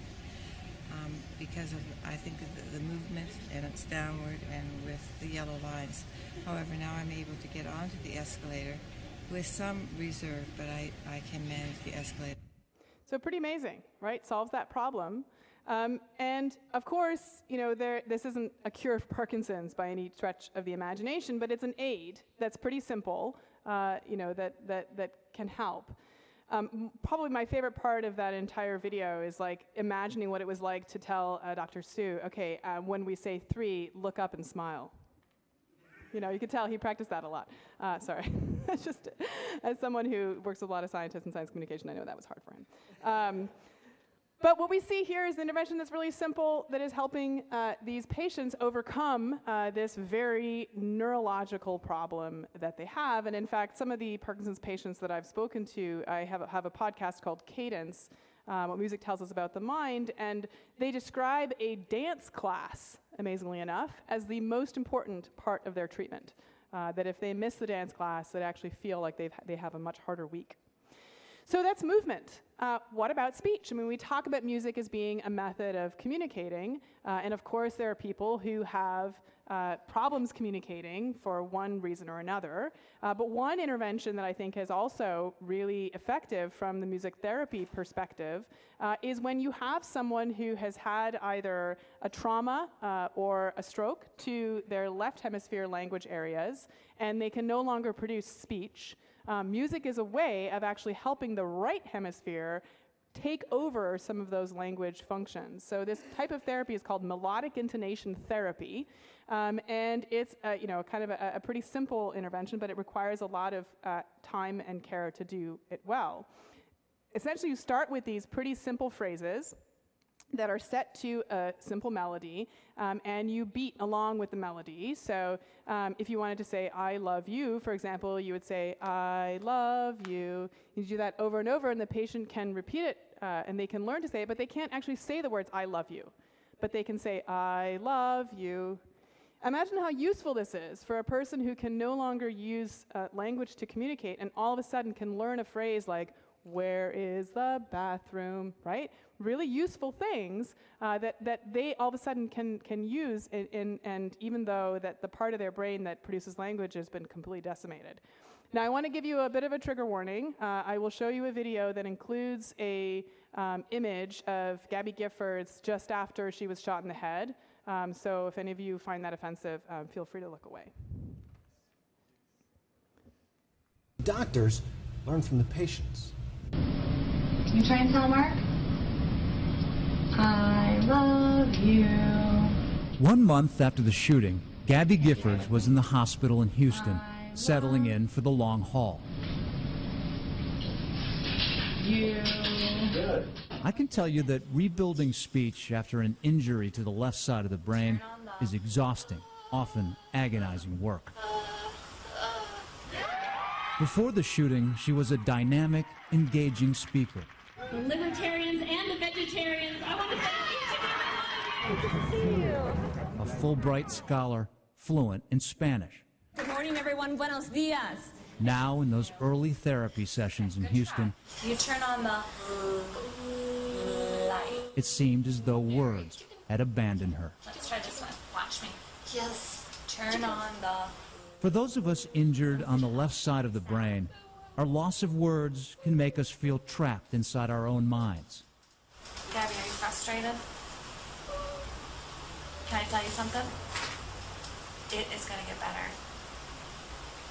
because of, I think, of the movement, and it's downward and with the yellow lines. However, now I'm able to get onto the escalator with some reserve, but I can manage the escalator. So pretty amazing, right? Solves that problem. And of course, you know, this isn't a cure of Parkinson's by any stretch of the imagination, but it's an aid that's pretty simple, you know, that can help. Probably my favorite part of that entire video is like imagining what it was like to tell Dr. Su, okay, when we say 3, look up and smile. You know, you could tell he practiced that a lot. Sorry, just as someone who works with a lot of scientists and science communication, I know that was hard for him. But what we see here is an intervention that's really simple, that is helping these patients overcome this very neurological problem that they have. And in fact, some of the Parkinson's patients that I've spoken to, I have a podcast called Cadence, What Music Tells Us About the Mind, and they describe a dance class, amazingly enough, as the most important part of their treatment. That if they miss the dance class, they actually feel like they have a much harder week. So that's movement. What about speech? I mean, we talk about music as being a method of communicating, and of course there are people who have problems communicating for one reason or another. But one intervention that I think is also really effective from the music therapy perspective is when you have someone who has had either a trauma or a stroke to their left hemisphere language areas, and they can no longer produce speech. Music is a way of actually helping the right hemisphere take over some of those language functions. So this type of therapy is called melodic intonation therapy, and it's you know, kind of a pretty simple intervention, but it requires a lot of time and care to do it well. Essentially, you start with these pretty simple phrases that are set to a simple melody, and you beat along with the melody. So if you wanted to say, I love you, for example, you would say, I love you. You do that over and over, and the patient can repeat it, and they can learn to say it, but they can't actually say the words, I love you. But they can say, I love you. Imagine how useful this is for a person who can no longer use language to communicate, and all of a sudden can learn a phrase like, where is the bathroom, right? Really useful things that they all of a sudden can use, and even though that the part of their brain that produces language has been completely decimated. Now, I want to give you a bit of a trigger warning. I will show you a video that includes a image of Gabby Giffords just after she was shot in the head. So if any of you find that offensive, feel free to look away. Doctors learn from the patients. Can you try and tell Mark? I love you. 1 month after the shooting, Gabby Giffords was in the hospital in Houston, settling in for the long haul. I can tell you that rebuilding speech after an injury to the left side of the brain is exhausting, often agonizing work. Before the shooting, she was a dynamic, engaging speaker. The libertarians and the vegetarians, I want to thank each and every one of you. Good to see you. A Fulbright scholar, fluent in Spanish. Good morning, everyone. Buenos dias. Now, in those early therapy sessions in Houston, You turn on the light. it seemed as though words had abandoned her. Let's try this one. Watch me. Just turn on the... For those of us injured on the left side of the brain, our loss of words can make us feel trapped inside our own minds. Gabby, are you frustrated? Can I tell you something? It is going to get better.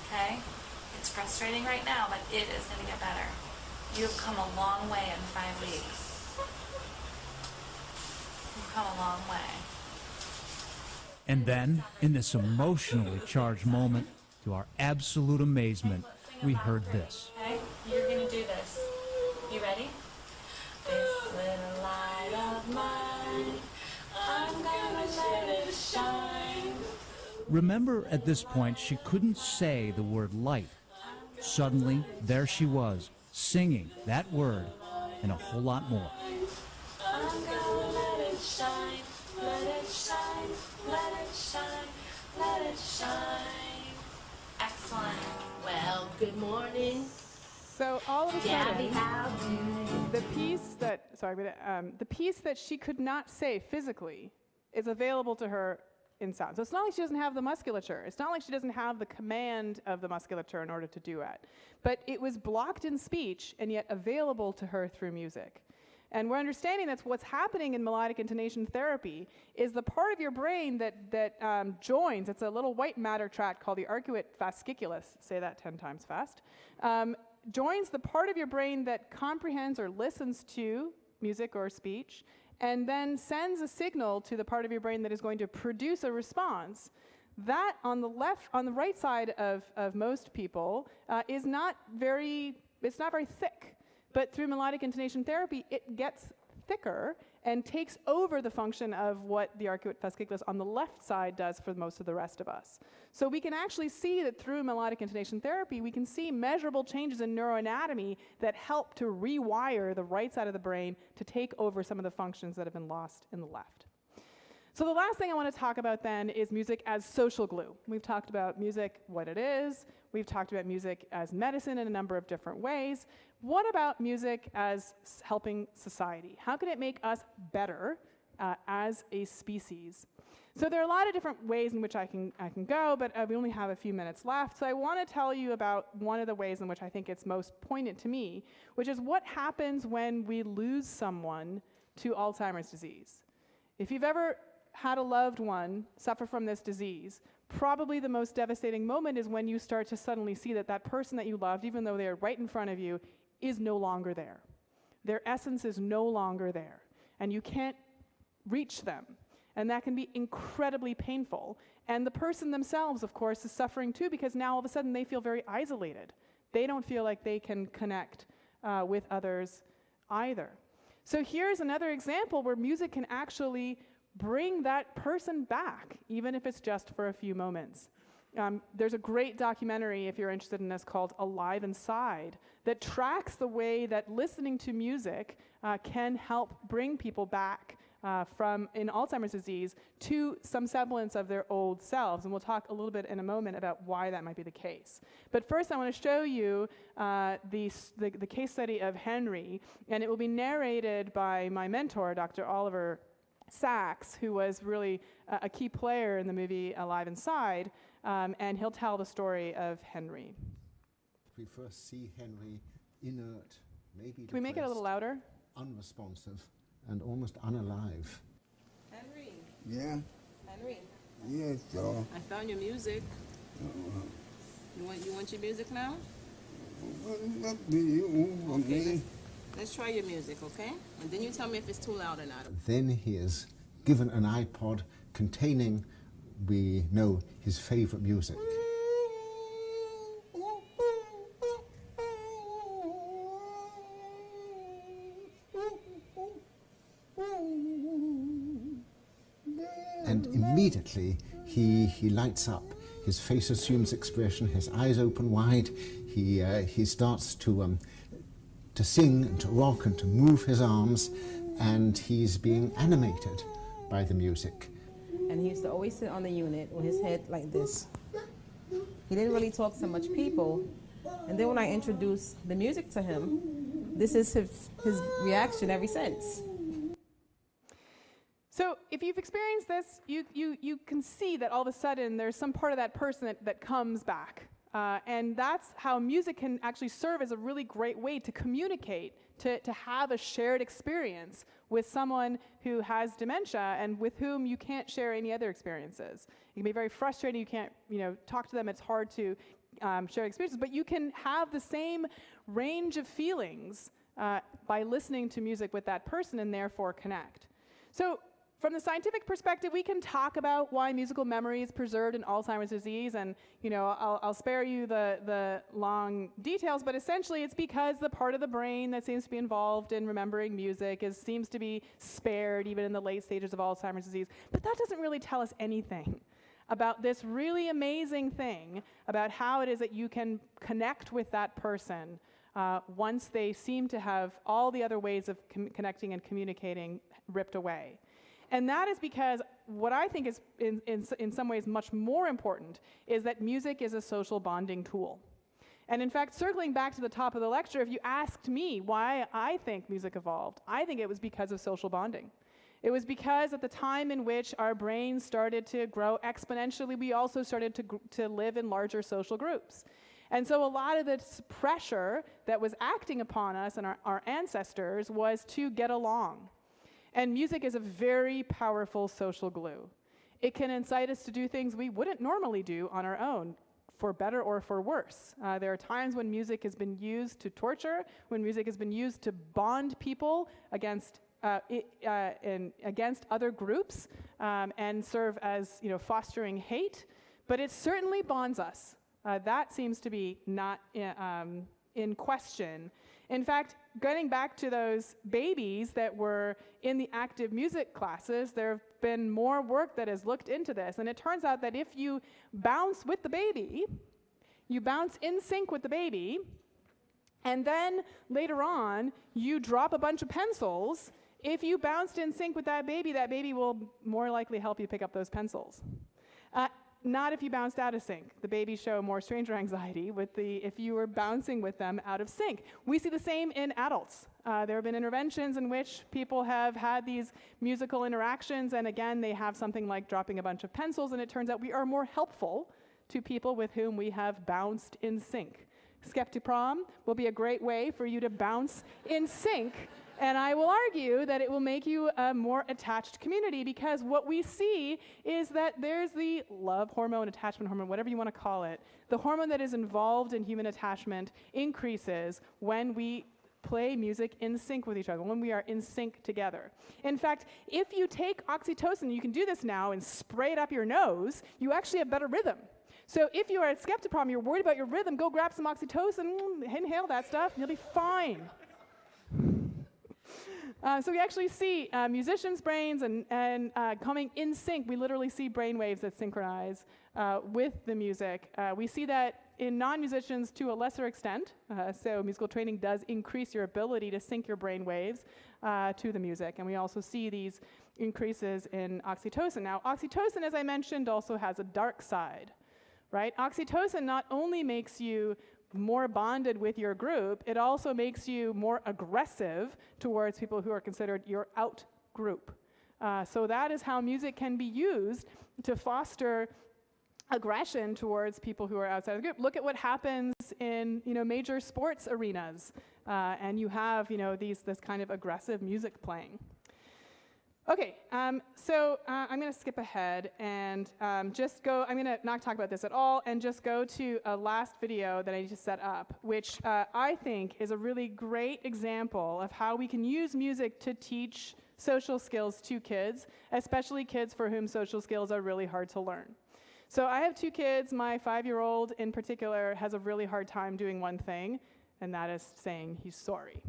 Okay? It's frustrating right now, but it is going to get better. You have come a long way in 5 weeks. You've come a long way. And then, in this emotionally charged moment, to our absolute amazement, we heard this. Okay? You're going to do this. You ready? This little light of mine, I'm gonna let it shine. Remember, at this point, she couldn't say the word light. Suddenly, there she was, singing that word and a whole lot more. I'm gonna let it shine, let it shine, let it shine, let it shine. Excellent. Well, good morning. So all of a Gabby, sudden, how do you? the piece that she could not say physically is available to her in sound. So it's not like she doesn't have the musculature. It's not like she doesn't have the command of the musculature in order to do it. But it was blocked in speech and yet available to her through music. And we're understanding that's what's happening in melodic intonation therapy is the part of your brain that joins, it's a little white matter tract called the arcuate fasciculus, say that 10 times fast, joins the part of your brain that comprehends or listens to music or speech, and then sends a signal to the part of your brain that is going to produce a response. That on the right side of most people is not very thick. But through melodic intonation therapy, it gets thicker and takes over the function of what the arcuate fasciculus on the left side does for most of the rest of us. So we can actually see that through melodic intonation therapy, we can see measurable changes in neuroanatomy that help to rewire the right side of the brain to take over some of the functions that have been lost in the left. So the last thing I want to talk about then is music as social glue. We've talked about music, what it is. We've talked about music as medicine in a number of different ways. What about music as helping society? How can it make us better as a species? So there are a lot of different ways in which I can go, but we only have a few minutes left. So I want to tell you about one of the ways in which I think it's most poignant to me, which is what happens when we lose someone to Alzheimer's disease. If you've ever had a loved one suffer from this disease, probably the most devastating moment is when you start to suddenly see that that person that you loved, even though they are right in front of you, is no longer there. Their essence is no longer there, and you can't reach them. And that can be incredibly painful. And the person themselves, of course, is suffering too, because now all of a sudden they feel very isolated. They don't feel like they can connect with others either. So here's another example where music can actually bring that person back, even if it's just for a few moments. There's a great documentary, if you're interested in this, called Alive Inside, that tracks the way that listening to music can help bring people back in Alzheimer's disease to some semblance of their old selves. And we'll talk a little bit in a moment about why that might be the case. But first I want to show you the case study of Henry, and it will be narrated by my mentor, Dr. Oliver Sacks, who was really a key player in the movie Alive Inside, and he'll tell the story of Henry. We first see Henry inert, maybe Can we make it a little louder? Unresponsive, and almost unalive. Henry. Yeah. Henry. Yes, y'all. I found your music. You want your music now? What do you want me? Let's try your music, okay? And then you tell me if it's too loud or not. Then he is given an iPod containing, we know, his favorite music. And immediately he lights up. His face assumes expression, his eyes open wide. He starts to sing and to rock and to move his arms, and he's being animated by the music. And he used to always sit on the unit with his head like this. He didn't really talk to much people. And then when I introduced the music to him, this is his reaction ever since. So if you've experienced this, you can see that all of a sudden there's some part of that person that comes back. And that's how music can actually serve as a really great way to communicate, to have a shared experience with someone who has dementia and with whom you can't share any other experiences. It can be very frustrating. You can't, talk to them. It's hard to share experiences, but you can have the same range of feelings by listening to music with that person and therefore connect. So from the scientific perspective, we can talk about why musical memory is preserved in Alzheimer's disease, and I'll spare you the long details, but essentially it's because the part of the brain that seems to be involved in remembering music seems to be spared even in the late stages of Alzheimer's disease. But that doesn't really tell us anything about this really amazing thing about how it is that you can connect with that person once they seem to have all the other ways of connecting and communicating ripped away. And that is because what I think is in some ways much more important is that music is a social bonding tool. And in fact, circling back to the top of the lecture, if you asked me why I think music evolved, I think it was because of social bonding. It was because at the time in which our brains started to grow exponentially, we also started to live in larger social groups. And so a lot of this pressure that was acting upon us and our ancestors was to get along. And music is a very powerful social glue. It can incite us to do things we wouldn't normally do on our own, for better or for worse. There are times when music has been used to torture, when music has been used to bond people against other groups and serve as fostering hate, but it certainly bonds us. That seems to be not in question. In fact, getting back to those babies that were in the active music classes, there have been more work that has looked into this, and it turns out that if you bounce with the baby, you bounce in sync with the baby, and then later on, you drop a bunch of pencils. If you bounced in sync with that baby will more likely help you pick up those pencils. Not if you bounced out of sync. The babies show more stranger anxiety if you were bouncing with them out of sync. We see the same in adults. There have been interventions in which people have had these musical interactions, and again, they have something like dropping a bunch of pencils, and it turns out we are more helpful to people with whom we have bounced in sync. Skeptiprom will be a great way for you to bounce in sync. And I will argue that it will make you a more attached community, because what we see is that there's the love hormone, attachment hormone, whatever you want to call it. The hormone that is involved in human attachment increases when we play music in sync with each other, when we are in sync together. In fact, if you take oxytocin, you can do this now, and spray it up your nose, you actually have better rhythm. So if you are at Skeptiprom, you're worried about your rhythm, go grab some oxytocin, inhale that stuff, and you'll be fine. So we actually see musicians' brains and coming in sync. We literally see brain waves that synchronize with the music. We see that in non-musicians to a lesser extent. So musical training does increase your ability to sync your brain waves to the music. And we also see these increases in oxytocin. Now, oxytocin, as I mentioned, also has a dark side, right? Oxytocin not only makes you more bonded with your group, it also makes you more aggressive towards people who are considered your out group. So that is how music can be used to foster aggression towards people who are outside of the group. Look at what happens in major sports arenas, and you have this kind of aggressive music playing. Okay, so I'm going to skip ahead and just go, I'm going to not talk about this at all and just go to a last video that I need to set up, which I think is a really great example of how we can use music to teach social skills to kids, especially kids for whom social skills are really hard to learn. So I have two kids. My 5-year-old in particular has a really hard time doing one thing, and that is saying he's sorry.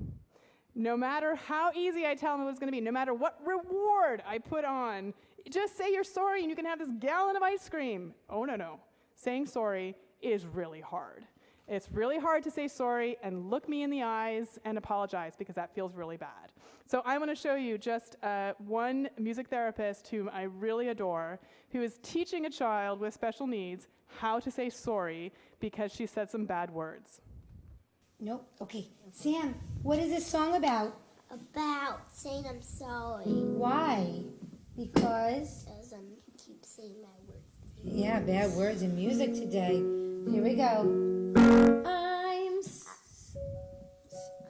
No matter how easy I tell him what it's going to be, no matter what reward I put on, just say you're sorry and you can have this gallon of ice cream. Oh, no. Saying sorry is really hard. It's really hard to say sorry and look me in the eyes and apologize, because that feels really bad. So I want to show you just one music therapist whom I really adore, who is teaching a child with special needs how to say sorry because she said some bad words. Nope. Okay. Sam, what is this song about? About saying I'm sorry. Why? Because? Because keep saying my words. Yeah, bad words in music today. Here we go. I'm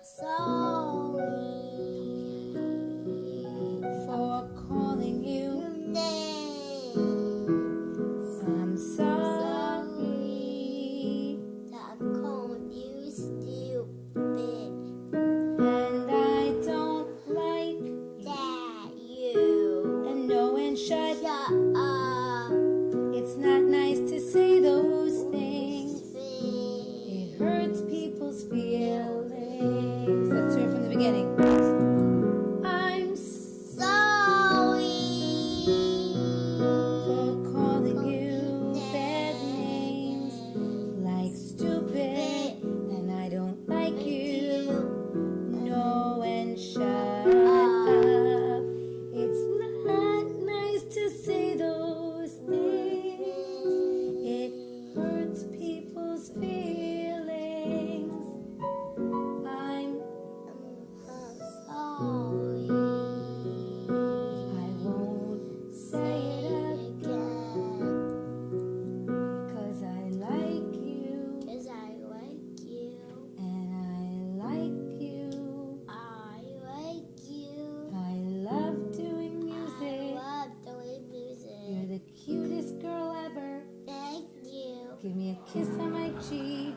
sorry for calling you names. I'm sorry that I'm calling you stupid. And I don't like that you. And no one shut up. It's not nice to say those things. It hurts people's feelings. Let's hear it from the beginning. I'm sorry for calling you bad names like stupid, and I don't like you. No, and shut up. It's not nice to say those things. It hurts people's feelings. I'm sorry. I won't say it again. Cause I like you. Cause I like you. And I like you. I like you. I love doing music. I love doing music. You're the cutest girl ever. Thank you. Give me a kiss on my cheek.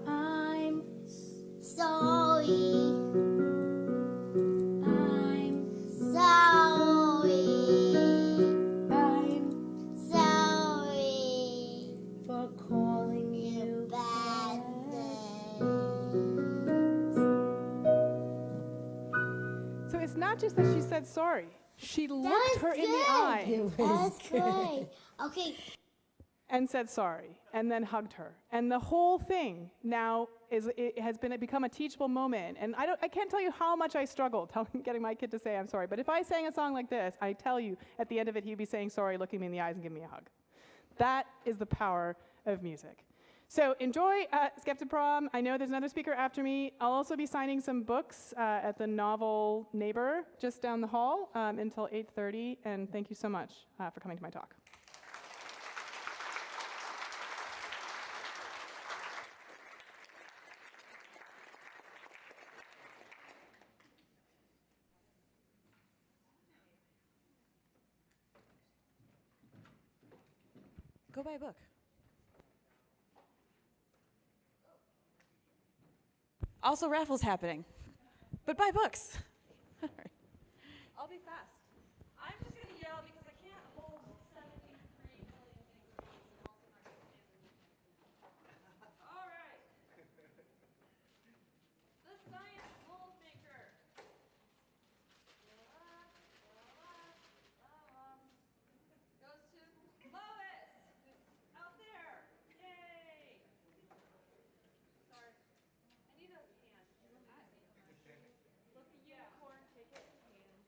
I'm sorry. I'm sorry. I'm sorry for calling you bad names. So it's not just that she said sorry. She looked her in the eye. That's good. Okay. And said sorry, and then hugged her. And the whole thing now has become a teachable moment. And I can't tell you how much I struggled getting my kid to say I'm sorry. But if I sang a song like this, I tell you, at the end of it, he'd be saying sorry, looking me in the eyes, and giving me a hug. That is the power of music. So enjoy Skepta Prom. I know there's another speaker after me. I'll also be signing some books at the Novel Neighbor just down the hall until 8:30. And thank you so much for coming to my talk. Go buy a book. Also, raffles happening. But buy books. All right. I'll be fast. I'm just going to yell because I can't hold 73 million things at once. All right. The science mold maker. Goes to Lois. Out there. Yay. Sorry. I need a hand. Look, a unicorn, take it. Hand.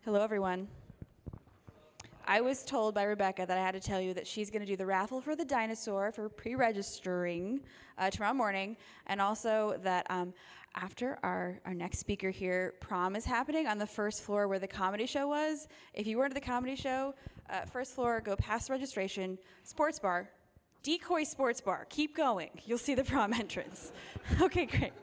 Hello, everyone. I was told by Rebecca that I had to tell you that she's going to do the raffle for the dinosaur for pre-registering tomorrow morning, and also that after our next speaker here, prom is happening on the first floor where the comedy show was. If you weren't at the comedy show, first floor, go past registration, sports bar, Decoy Sports Bar. Keep going. You'll see the prom entrance. Okay, great.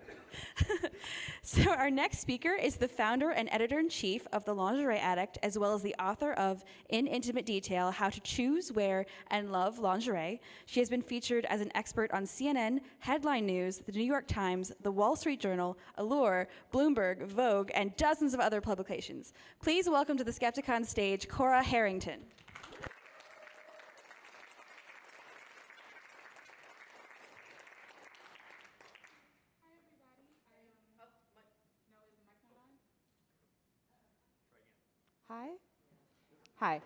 So our next speaker is the founder and editor-in-chief of The Lingerie Addict, as well as the author of In Intimate Detail, How to Choose, Wear, and Love Lingerie. She has been featured as an expert on CNN, Headline News, The New York Times, The Wall Street Journal, Allure, Bloomberg, Vogue, and dozens of other publications. Please welcome to the Skepticon stage, Cora Harrington. Hi.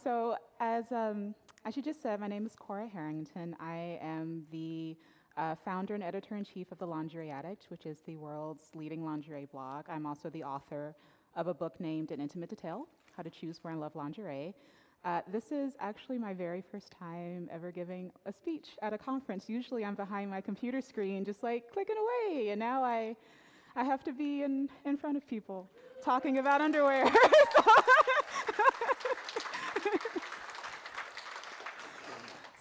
So as you just said, my name is Cora Harrington. I am the founder and editor-in-chief of The Lingerie Addict, which is the world's leading lingerie blog. I'm also the author of a book named In Intimate Detail, How to Choose, Wear, and Love Lingerie. This is actually my very first time ever giving a speech at a conference. Usually I'm behind my computer screen just like clicking away, and now I have to be in front of people talking about underwear.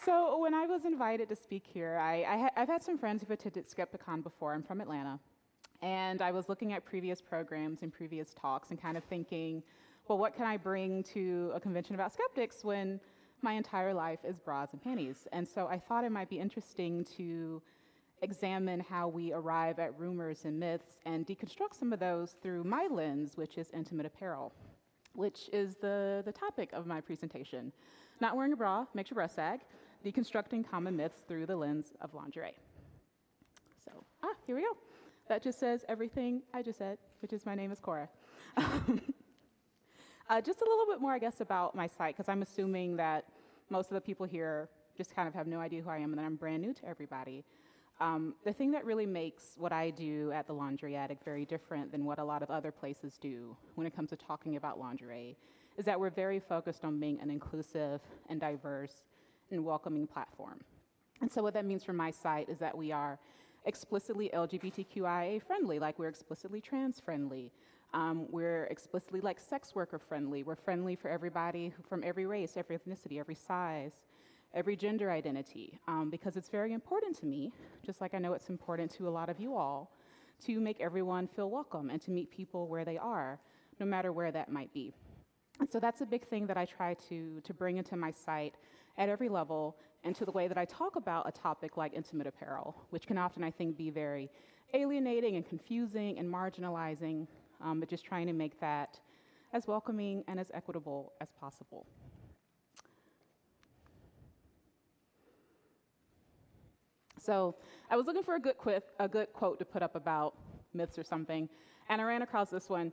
So when I was invited to speak here, I've had some friends who've attended Skepticon before. I'm from Atlanta. And I was looking at previous programs and previous talks and kind of thinking, well, what can I bring to a convention about skeptics when my entire life is bras and panties? And so I thought it might be interesting to examine how we arrive at rumors and myths and deconstruct some of those through my lens, which is intimate apparel, which is the topic of my presentation. Not wearing a bra makes your breast sag, deconstructing common myths through the lens of lingerie. So, here we go. That just says everything I just said, which is my name is Cora. Just a little bit more, I guess, about my site, because I'm assuming that most of the people here just kind of have no idea who I am, and that I'm brand new to everybody. The thing that really makes what I do at The Lingerie Addict very different than what a lot of other places do when it comes to talking about lingerie is that we're very focused on being an inclusive and diverse and welcoming platform. And so what that means for my site is that we are explicitly LGBTQIA friendly, like we're explicitly trans friendly. We're explicitly like sex worker friendly. We're friendly for everybody from every race, every ethnicity, every size, every gender identity, because it's very important to me, just like I know it's important to a lot of you all, to make everyone feel welcome and to meet people where they are, no matter where that might be. And so that's a big thing that I try to bring into my site at every level, and to the way that I talk about a topic like intimate apparel, which can often, I think, be very alienating and confusing and marginalizing, but just trying to make that as welcoming and as equitable as possible. So I was looking for a good quote to put up about myths or something, and I ran across this one.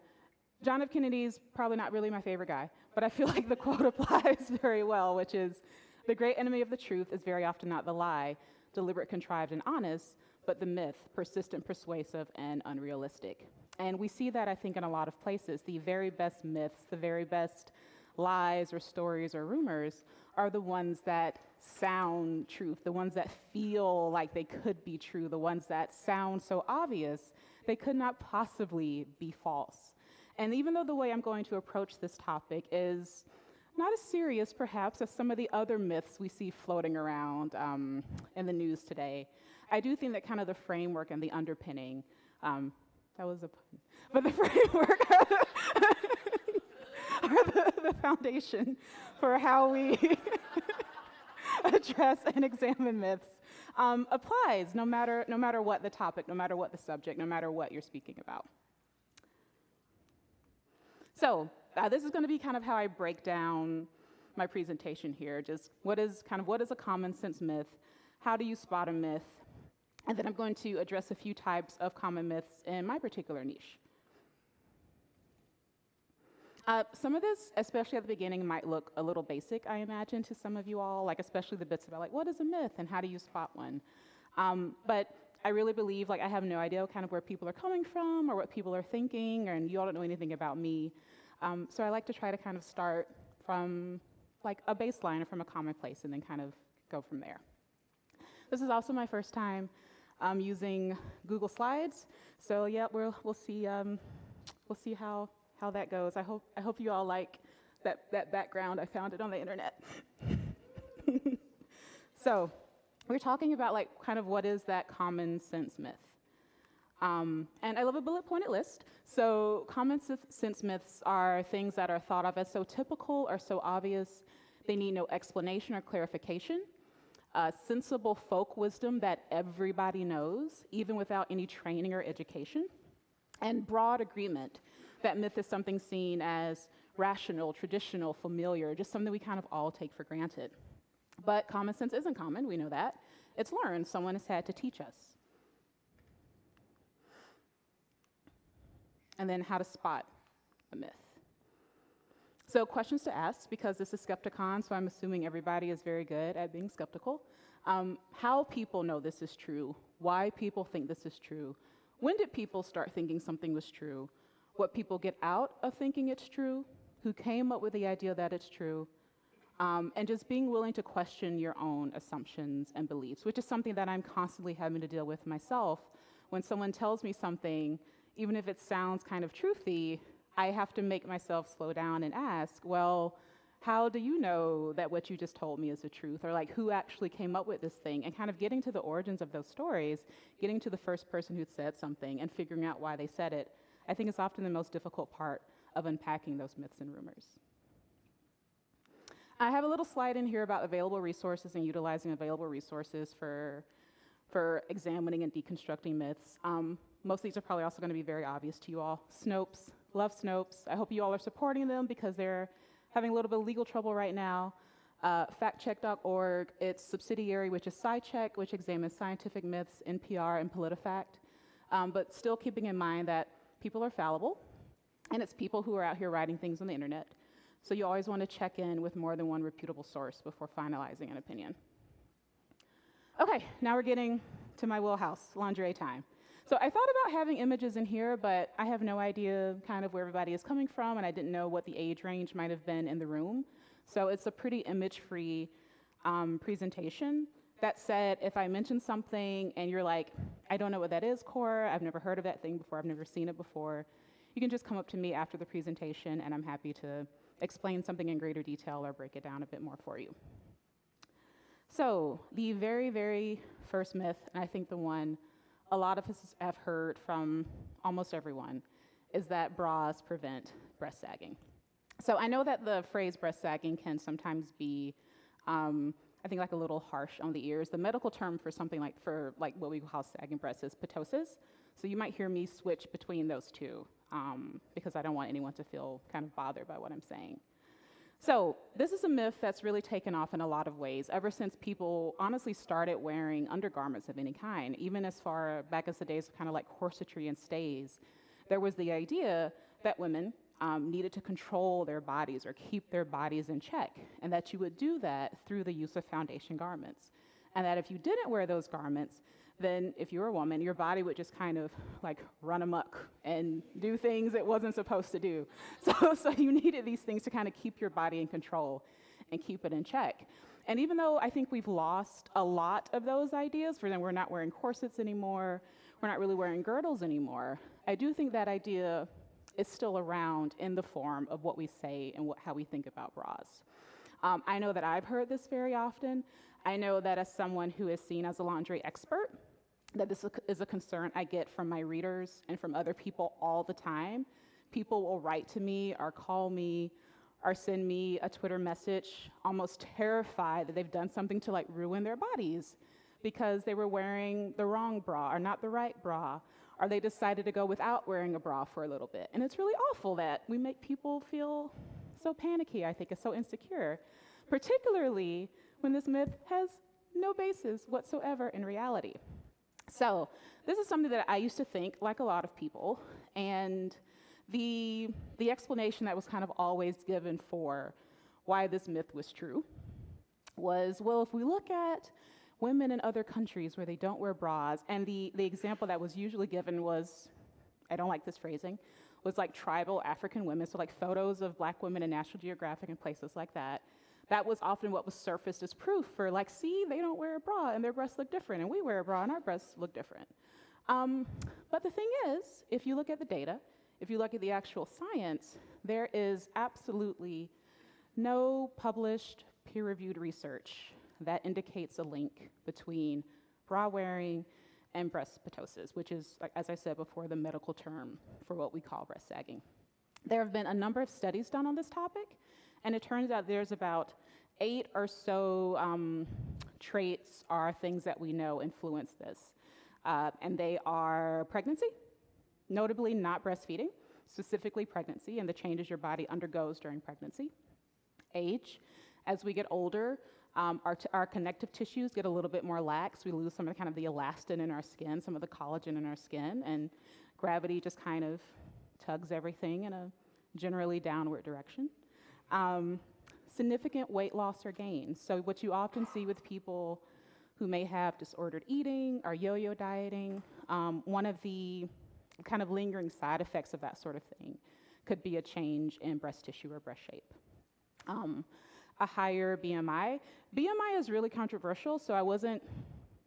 John F. Kennedy's probably not really my favorite guy, but I feel like the quote applies very well, which is, "The great enemy of the truth is very often not the lie, deliberate, contrived, and honest, but the myth, persistent, persuasive, and unrealistic." And we see that, I think, in a lot of places. The very best myths, the very best lies or stories or rumors are the ones that sound truth, the ones that feel like they could be true, the ones that sound so obvious they could not possibly be false. And even though the way I'm going to approach this topic is not as serious, perhaps, as some of the other myths we see floating around in the news today, I do think that kind of the framework and the underpinning, that was a pun, but the framework are the foundation for how we address and examine myths applies no matter what the topic, no matter what the subject, no matter what you're speaking about. So this is going to be kind of how I break down my presentation here. Just what is a common sense myth? How do you spot a myth? And then I'm going to address a few types of common myths in my particular niche. Some of this, especially at the beginning, might look a little basic, I imagine, to some of you all, like especially the bits about like, what is a myth and how do you spot one? But I really believe, like, I have no idea kind of where people are coming from or what people are thinking, and you all don't know anything about me. So I like to try to kind of start from like a baseline or from a common place and then kind of go from there. This is also my first time using Google Slides. So yeah, we'll see how that goes. I hope you all like that background. I found it on the internet. So we're talking about like kind of what is that common sense myth. And I love a bullet pointed list. So common sense myths are things that are thought of as so typical or so obvious, they need no explanation or clarification. Sensible folk wisdom that everybody knows, even without any training or education. And broad agreement that myth is something seen as rational, traditional, familiar, just something we kind of all take for granted. But common sense isn't common, we know that. It's learned, someone has had to teach us. And then how to spot a myth. So questions to ask, because this is Skepticon, so I'm assuming everybody is very good at being skeptical. How people know this is true, why people think this is true, when did people start thinking something was true, what people get out of thinking it's true, who came up with the idea that it's true, and just being willing to question your own assumptions and beliefs, which is something that I'm constantly having to deal with myself. When someone tells me something, even if it sounds kind of truthy, I have to make myself slow down and ask, well, how do you know that what you just told me is the truth? Or like, who actually came up with this thing? And kind of getting to the origins of those stories, getting to the first person who said something and figuring out why they said it, I think is often the most difficult part of unpacking those myths and rumors. I have a little slide in here about available resources and utilizing available resources for examining and deconstructing myths. Most of these are probably also going to be very obvious to you all. Snopes, love Snopes. I hope you all are supporting them because they're having a little bit of legal trouble right now. Factcheck.org, its subsidiary, which is SciCheck, which examines scientific myths, NPR, and PolitiFact. But still keeping in mind that people are fallible, and it's people who are out here writing things on the internet. So you always want to check in with more than one reputable source before finalizing an opinion. Okay, now we're getting to my wheelhouse, lingerie time. So I thought about having images in here, but I have no idea kind of where everybody is coming from, and I didn't know what the age range might have been in the room. So it's a pretty image-free presentation. That said, if I mention something and you're like, I don't know what that is, Cora, I've never heard of that thing before, I've never seen it before, you can just come up to me after the presentation, and I'm happy to explain something in greater detail or break it down a bit more for you. So the very, very first myth, and I think the one a lot of us have heard from almost everyone, is that bras prevent breast sagging. So I know that the phrase breast sagging can sometimes be, I think, like a little harsh on the ears. The medical term for something like what we call sagging breasts is ptosis. So you might hear me switch between those two because I don't want anyone to feel kind of bothered by what I'm saying. So this is a myth that's really taken off in a lot of ways ever since people honestly started wearing undergarments of any kind. Even as far back as the days of kind of like corsetry and stays, there was the idea that women needed to control their bodies or keep their bodies in check, and that you would do that through the use of foundation garments. And that if you didn't wear those garments, then if you were a woman, your body would just kind of like run amok and do things it wasn't supposed to do. So you needed these things to kind of keep your body in control and keep it in check. And even though I think we've lost a lot of those ideas, for then we're not wearing corsets anymore, we're not really wearing girdles anymore, I do think that idea is still around in the form of what we say and how we think about bras. I know that I've heard this very often. I know that as someone who is seen as a lingerie expert, that this is a concern I get from my readers and from other people all the time. People will write to me or call me or send me a Twitter message almost terrified that they've done something to like ruin their bodies because they were wearing the wrong bra or not the right bra, or they decided to go without wearing a bra for a little bit. And it's really awful that we make people feel so panicky, I think, and so insecure, particularly when this myth has no basis whatsoever in reality. So this is something that I used to think like a lot of people, and the explanation that was kind of always given for why this myth was true was, well, if we look at women in other countries where they don't wear bras, and the example that was usually given was, I don't like this phrasing, was like tribal African women, so like photos of black women in National Geographic and places like that. That was often what was surfaced as proof for like, see, they don't wear a bra and their breasts look different, and we wear a bra and our breasts look different. But the thing is, if you look at the data, if you look at the actual science, there is absolutely no published peer-reviewed research that indicates a link between bra wearing and breast ptosis, which is, like, as I said before, the medical term for what we call breast sagging. There have been a number of studies done on this topic, and it turns out there's about 8 or so traits or things that we know influence this. And they are pregnancy, notably not breastfeeding, specifically pregnancy and the changes your body undergoes during pregnancy. Age, as we get older, our connective tissues get a little bit more lax. We lose some of the elastin in our skin, some of the collagen in our skin, and gravity just kind of tugs everything in a generally downward direction. Significant weight loss or gain. So what you often see with people who may have disordered eating or yo-yo dieting, one of the kind of lingering side effects of that sort of thing could be a change in breast tissue or breast shape. A higher BMI. BMI is really controversial, so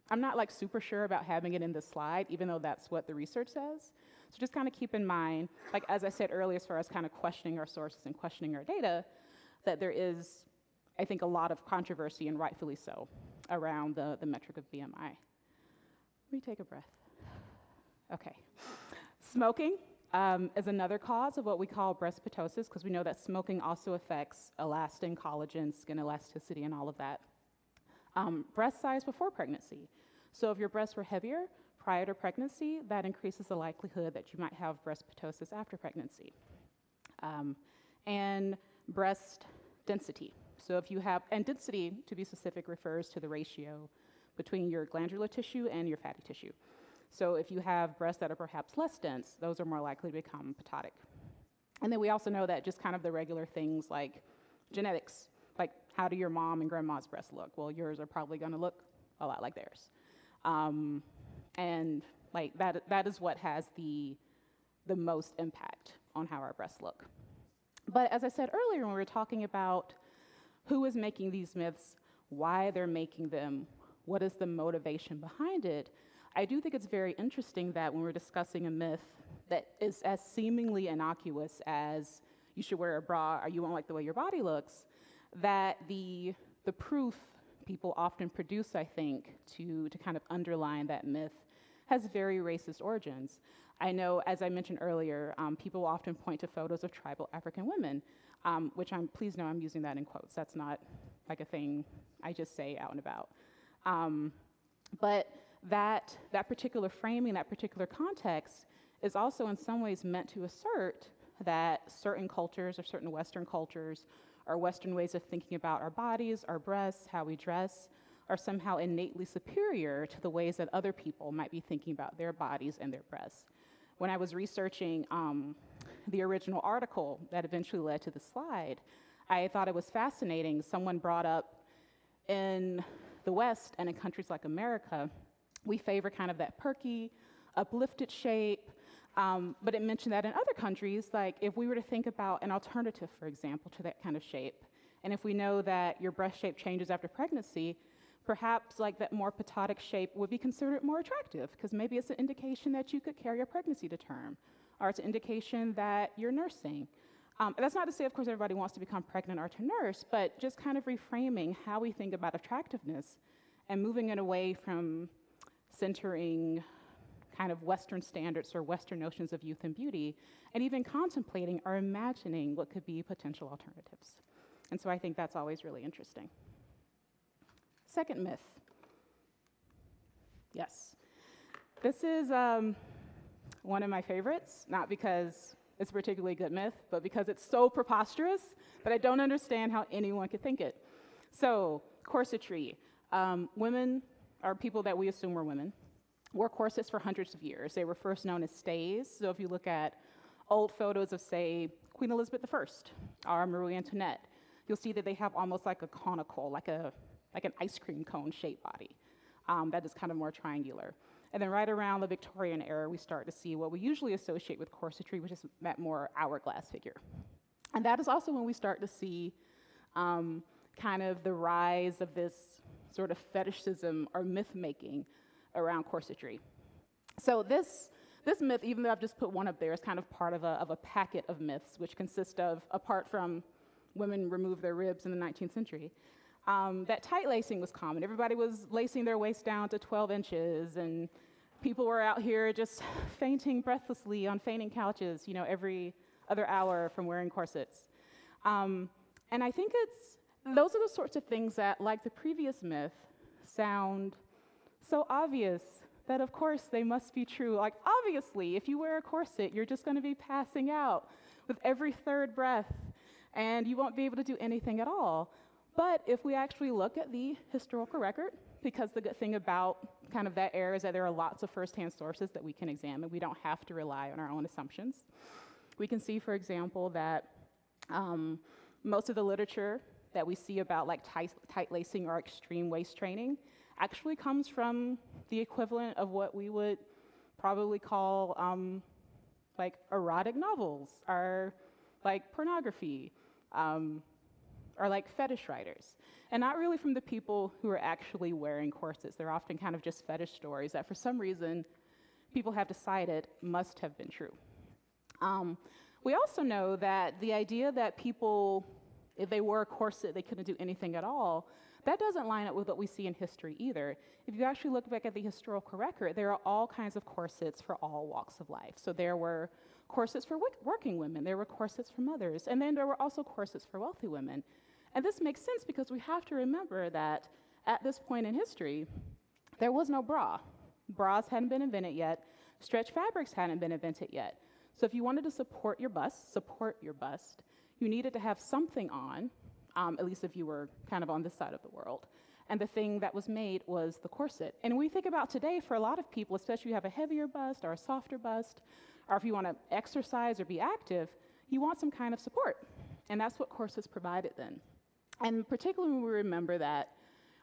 I'm not like super sure about having it in this slide, even though that's what the research says. So just kind of keep in mind, like as I said earlier, as far as kind of questioning our sources and questioning our data, that there is, I think, a lot of controversy, and rightfully so, around the metric of BMI. Let me take a breath. Okay. Smoking is another cause of what we call breast ptosis, because we know that smoking also affects elastin, collagen, skin elasticity, and all of that. Breast size before pregnancy. So if your breasts were heavier prior to pregnancy, that increases the likelihood that you might have breast ptosis after pregnancy. And breast density. So if you have, and density, to be specific, refers to the ratio between your glandular tissue and your fatty tissue. So if you have breasts that are perhaps less dense, those are more likely to become ptotic. And then we also know that just kind of the regular things like genetics, like how do your mom and grandma's breasts look? Well, yours are probably going to look a lot like theirs. And like that is what has the most impact on how our breasts look. But as I said earlier, when we were talking about who is making these myths, why they're making them, what is the motivation behind it, I do think it's very interesting that when we're discussing a myth that is as seemingly innocuous as you should wear a bra or you won't like the way your body looks, that the proof people often produce, I think, to kind of underline that myth has very racist origins. I know, as I mentioned earlier, people often point to photos of tribal African women, which please know I'm using that in quotes. That's not like a thing I just say out and about. But that particular framing, that particular context is also in some ways meant to assert that certain cultures or certain Western cultures or Western ways of thinking about our bodies, our breasts, how we dress, are somehow innately superior to the ways that other people might be thinking about their bodies and their breasts. When I was researching the original article that eventually led to the slide, I thought it was fascinating. Someone brought up in the West and in countries like America, we favor kind of that perky, uplifted shape, but it mentioned that in other countries, like if we were to think about an alternative, for example, to that kind of shape, and if we know that your breast shape changes after pregnancy, perhaps like that more ptotic shape would be considered more attractive, because maybe it's an indication that you could carry a pregnancy to term, or it's an indication that you're nursing. That's not to say, of course, everybody wants to become pregnant or to nurse, but just kind of reframing how we think about attractiveness and moving it away from centering kind of Western standards or Western notions of youth and beauty, and even contemplating or imagining what could be potential alternatives. And so I think that's always really interesting. Second myth. Yes. This is one of my favorites, not because it's a particularly good myth, but because it's so preposterous that I don't understand how anyone could think it. So, corsetry. Women, or people that we assume were women, wore corsets for hundreds of years. They were first known as stays. So if you look at old photos of, say, Queen Elizabeth I or Marie Antoinette, you'll see that they have almost like a conical, like an ice cream cone shaped body. that is kind of more triangular. And then right around the Victorian era, we start to see what we usually associate with corsetry, which is that more hourglass figure. And that is also when we start to see kind of the rise of this sort of fetishism or myth-making around corsetry. So this myth, even though I've just put one up there, is kind of part of a packet of myths, which consist of, apart from women remove their ribs in the 19th century, that tight lacing was common. Everybody was lacing their waist down to 12 inches, and people were out here just fainting breathlessly on fainting couches, you know, every other hour from wearing corsets. And I think those are the sorts of things that, like the previous myth, sound so obvious that of course they must be true. Like, obviously, if you wear a corset, you're just going to be passing out with every third breath, and you won't be able to do anything at all. But if we actually look at the historical record, because the good thing about kind of that era is that there are lots of firsthand sources that we can examine. We don't have to rely on our own assumptions. We can see, for example, that most of the literature that we see about like tight lacing or extreme waist training actually comes from the equivalent of what we would probably call like erotic novels, or like pornography, or like fetish writers. And not really from the people who are actually wearing corsets. They're often kind of just fetish stories that for some reason people have decided must have been true. We also know that the idea that people, if they wore a corset, they couldn't do anything at all, that doesn't line up with what we see in history either. If you actually look back at the historical record, there are all kinds of corsets for all walks of life. So there were corsets for working women, there were corsets for mothers, and then there were also corsets for wealthy women. And this makes sense because we have to remember that at this point in history, there was no bra. Bras hadn't been invented yet. Stretch fabrics hadn't been invented yet. So if you wanted to support your bust, you needed to have something on, at least if you were kind of on this side of the world. And the thing that was made was the corset. And when we think about today, for a lot of people, especially if you have a heavier bust or a softer bust, or if you want to exercise or be active, you want some kind of support. And that's what corsets provided then. And particularly when we remember that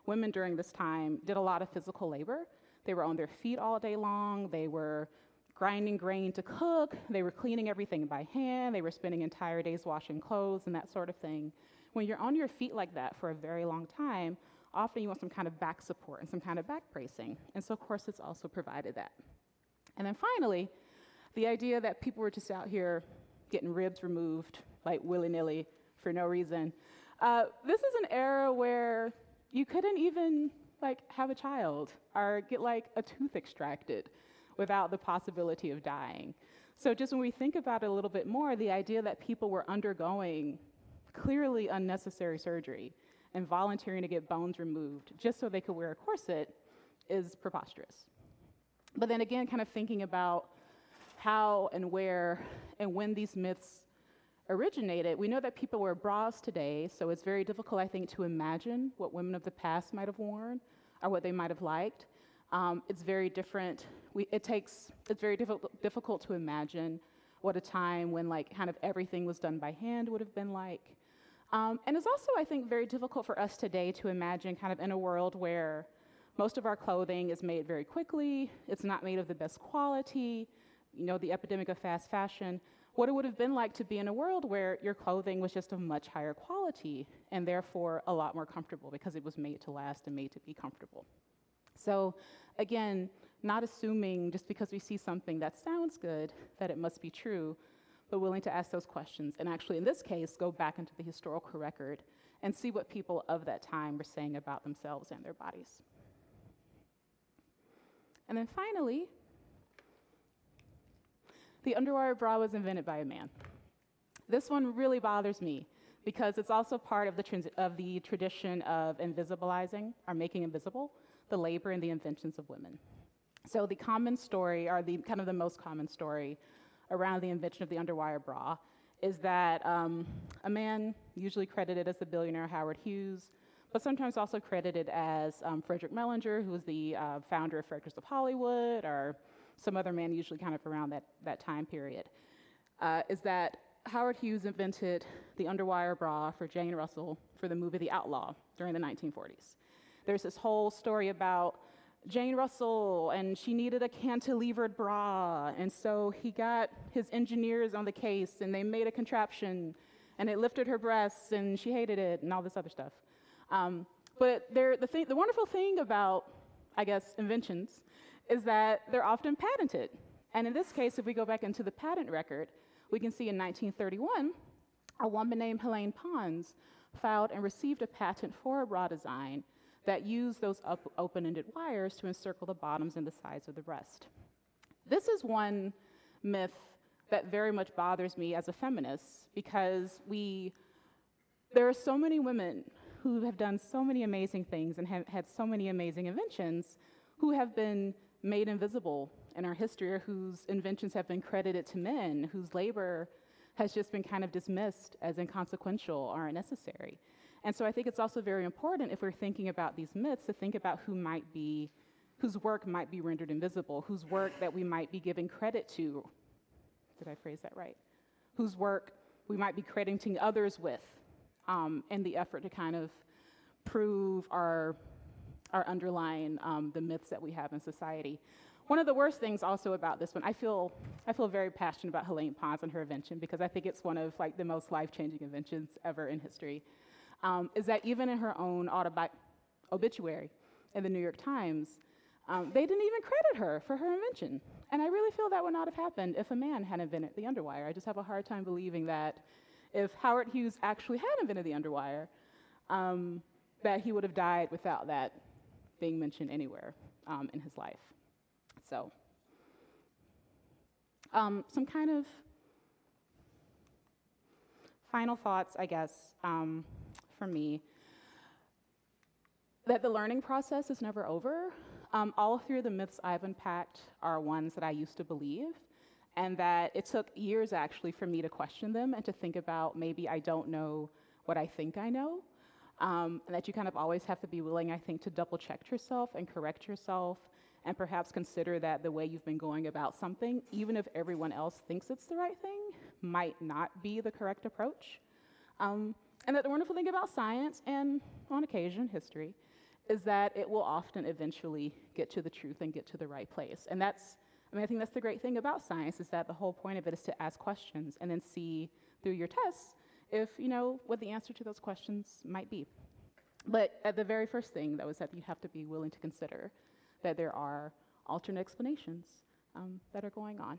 women during this time did a lot of physical labor. They were on their feet all day long. They were grinding grain to cook. They were cleaning everything by hand. They were spending entire days washing clothes and that sort of thing. When you're on your feet like that for a very long time, often you want some kind of back support and some kind of back bracing. And so corsets also provided that. And then finally, the idea that people were just out here getting ribs removed, like willy-nilly, for no reason. This is an era where you couldn't even like have a child or get like a tooth extracted without the possibility of dying. So just when we think about it a little bit more, the idea that people were undergoing clearly unnecessary surgery and volunteering to get bones removed just so they could wear a corset is preposterous. But then again, kind of thinking about how and where and when these myths originated, we know that people wear bras today, so it's very difficult, I think, to imagine what women of the past might have worn or what they might have liked. It's very different. It's very difficult to imagine what a time when like kind of everything was done by hand would have been like. And it's also, I think, very difficult for us today to imagine kind of in a world where most of our clothing is made very quickly, it's not made of the best quality, you know, the epidemic of fast fashion, what it would have been like to be in a world where your clothing was just of much higher quality and therefore a lot more comfortable because it was made to last and made to be comfortable. So again, not assuming just because we see something that sounds good that it must be true, but willing to ask those questions and actually, in this case, go back into the historical record and see what people of that time were saying about themselves and their bodies. And then finally, the underwire bra was invented by a man. This one really bothers me because it's also part of the tradition of invisibilizing or making invisible the labor and the inventions of women. So the common story, or the kind of the most common story around the invention of the underwire bra is that a man, usually credited as the billionaire Howard Hughes, but sometimes also credited as Frederick Mellinger, who was the founder of Fredericks of Hollywood, or some other man usually kind of around that time period, is that Howard Hughes invented the underwire bra for Jane Russell for the movie The Outlaw during the 1940s. There's this whole story about Jane Russell, and she needed a cantilevered bra, and so he got his engineers on the case, and they made a contraption, and it lifted her breasts, and she hated it, and all this other stuff. But the wonderful thing about, I guess, inventions is that they're often patented. And in this case, if we go back into the patent record, we can see in 1931, a woman named Helene Pons filed and received a patent for a bra design that used those open-ended wires to encircle the bottoms and the sides of the breast. This is one myth that very much bothers me as a feminist, because there are so many women who have done so many amazing things and have had so many amazing inventions who have been made invisible in our history, or whose inventions have been credited to men, whose labor has just been kind of dismissed as inconsequential or unnecessary. And so I think it's also very important, if we're thinking about these myths, to think about whose work might be rendered invisible, whose work that we might be giving credit to. Did I phrase that right? Whose work we might be crediting others with in the effort to kind of prove or underline the myths that we have in society. One of the worst things also about this one, I feel very passionate about Helene Pons and her invention, because I think it's one of the most life-changing inventions ever in history, is that even in her own obituary in the New York Times, they didn't even credit her for her invention. And I really feel that would not have happened if a man had invented the underwire. I just have a hard time believing that if Howard Hughes actually had invented the underwire, that he would have died without that being mentioned anywhere in his life. So, some kind of final thoughts, I guess, for me, that the learning process is never over. All three of the myths I've unpacked are ones that I used to believe, and that it took years actually for me to question them and to think about, maybe I don't know what I think I know. And that you kind of always have to be willing, I think, to double check yourself and correct yourself, and perhaps consider that the way you've been going about something, even if everyone else thinks it's the right thing, might not be the correct approach. And that the wonderful thing about science, and on occasion history, is that it will often eventually get to the truth and get to the right place. And I think that's the great thing about science, is that the whole point of it is to ask questions and then see through your tests if you know what the answer to those questions might be. But the very first thing, though, is that you have to be willing to consider that there are alternate explanations that are going on.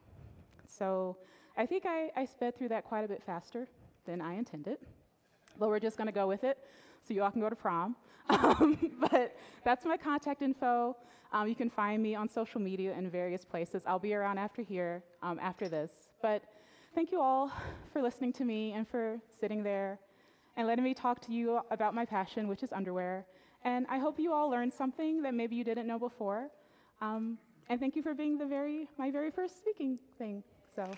So I think I sped through that quite a bit faster than I intended, but we're just gonna go with it so you all can go to prom. But that's my contact info. You can find me on social media in various places. I'll be around after here, after this. But thank you all for listening to me and for sitting there and letting me talk to you about my passion, which is underwear. And I hope you all learned something that maybe you didn't know before. And thank you for being my very first speaking thing. So.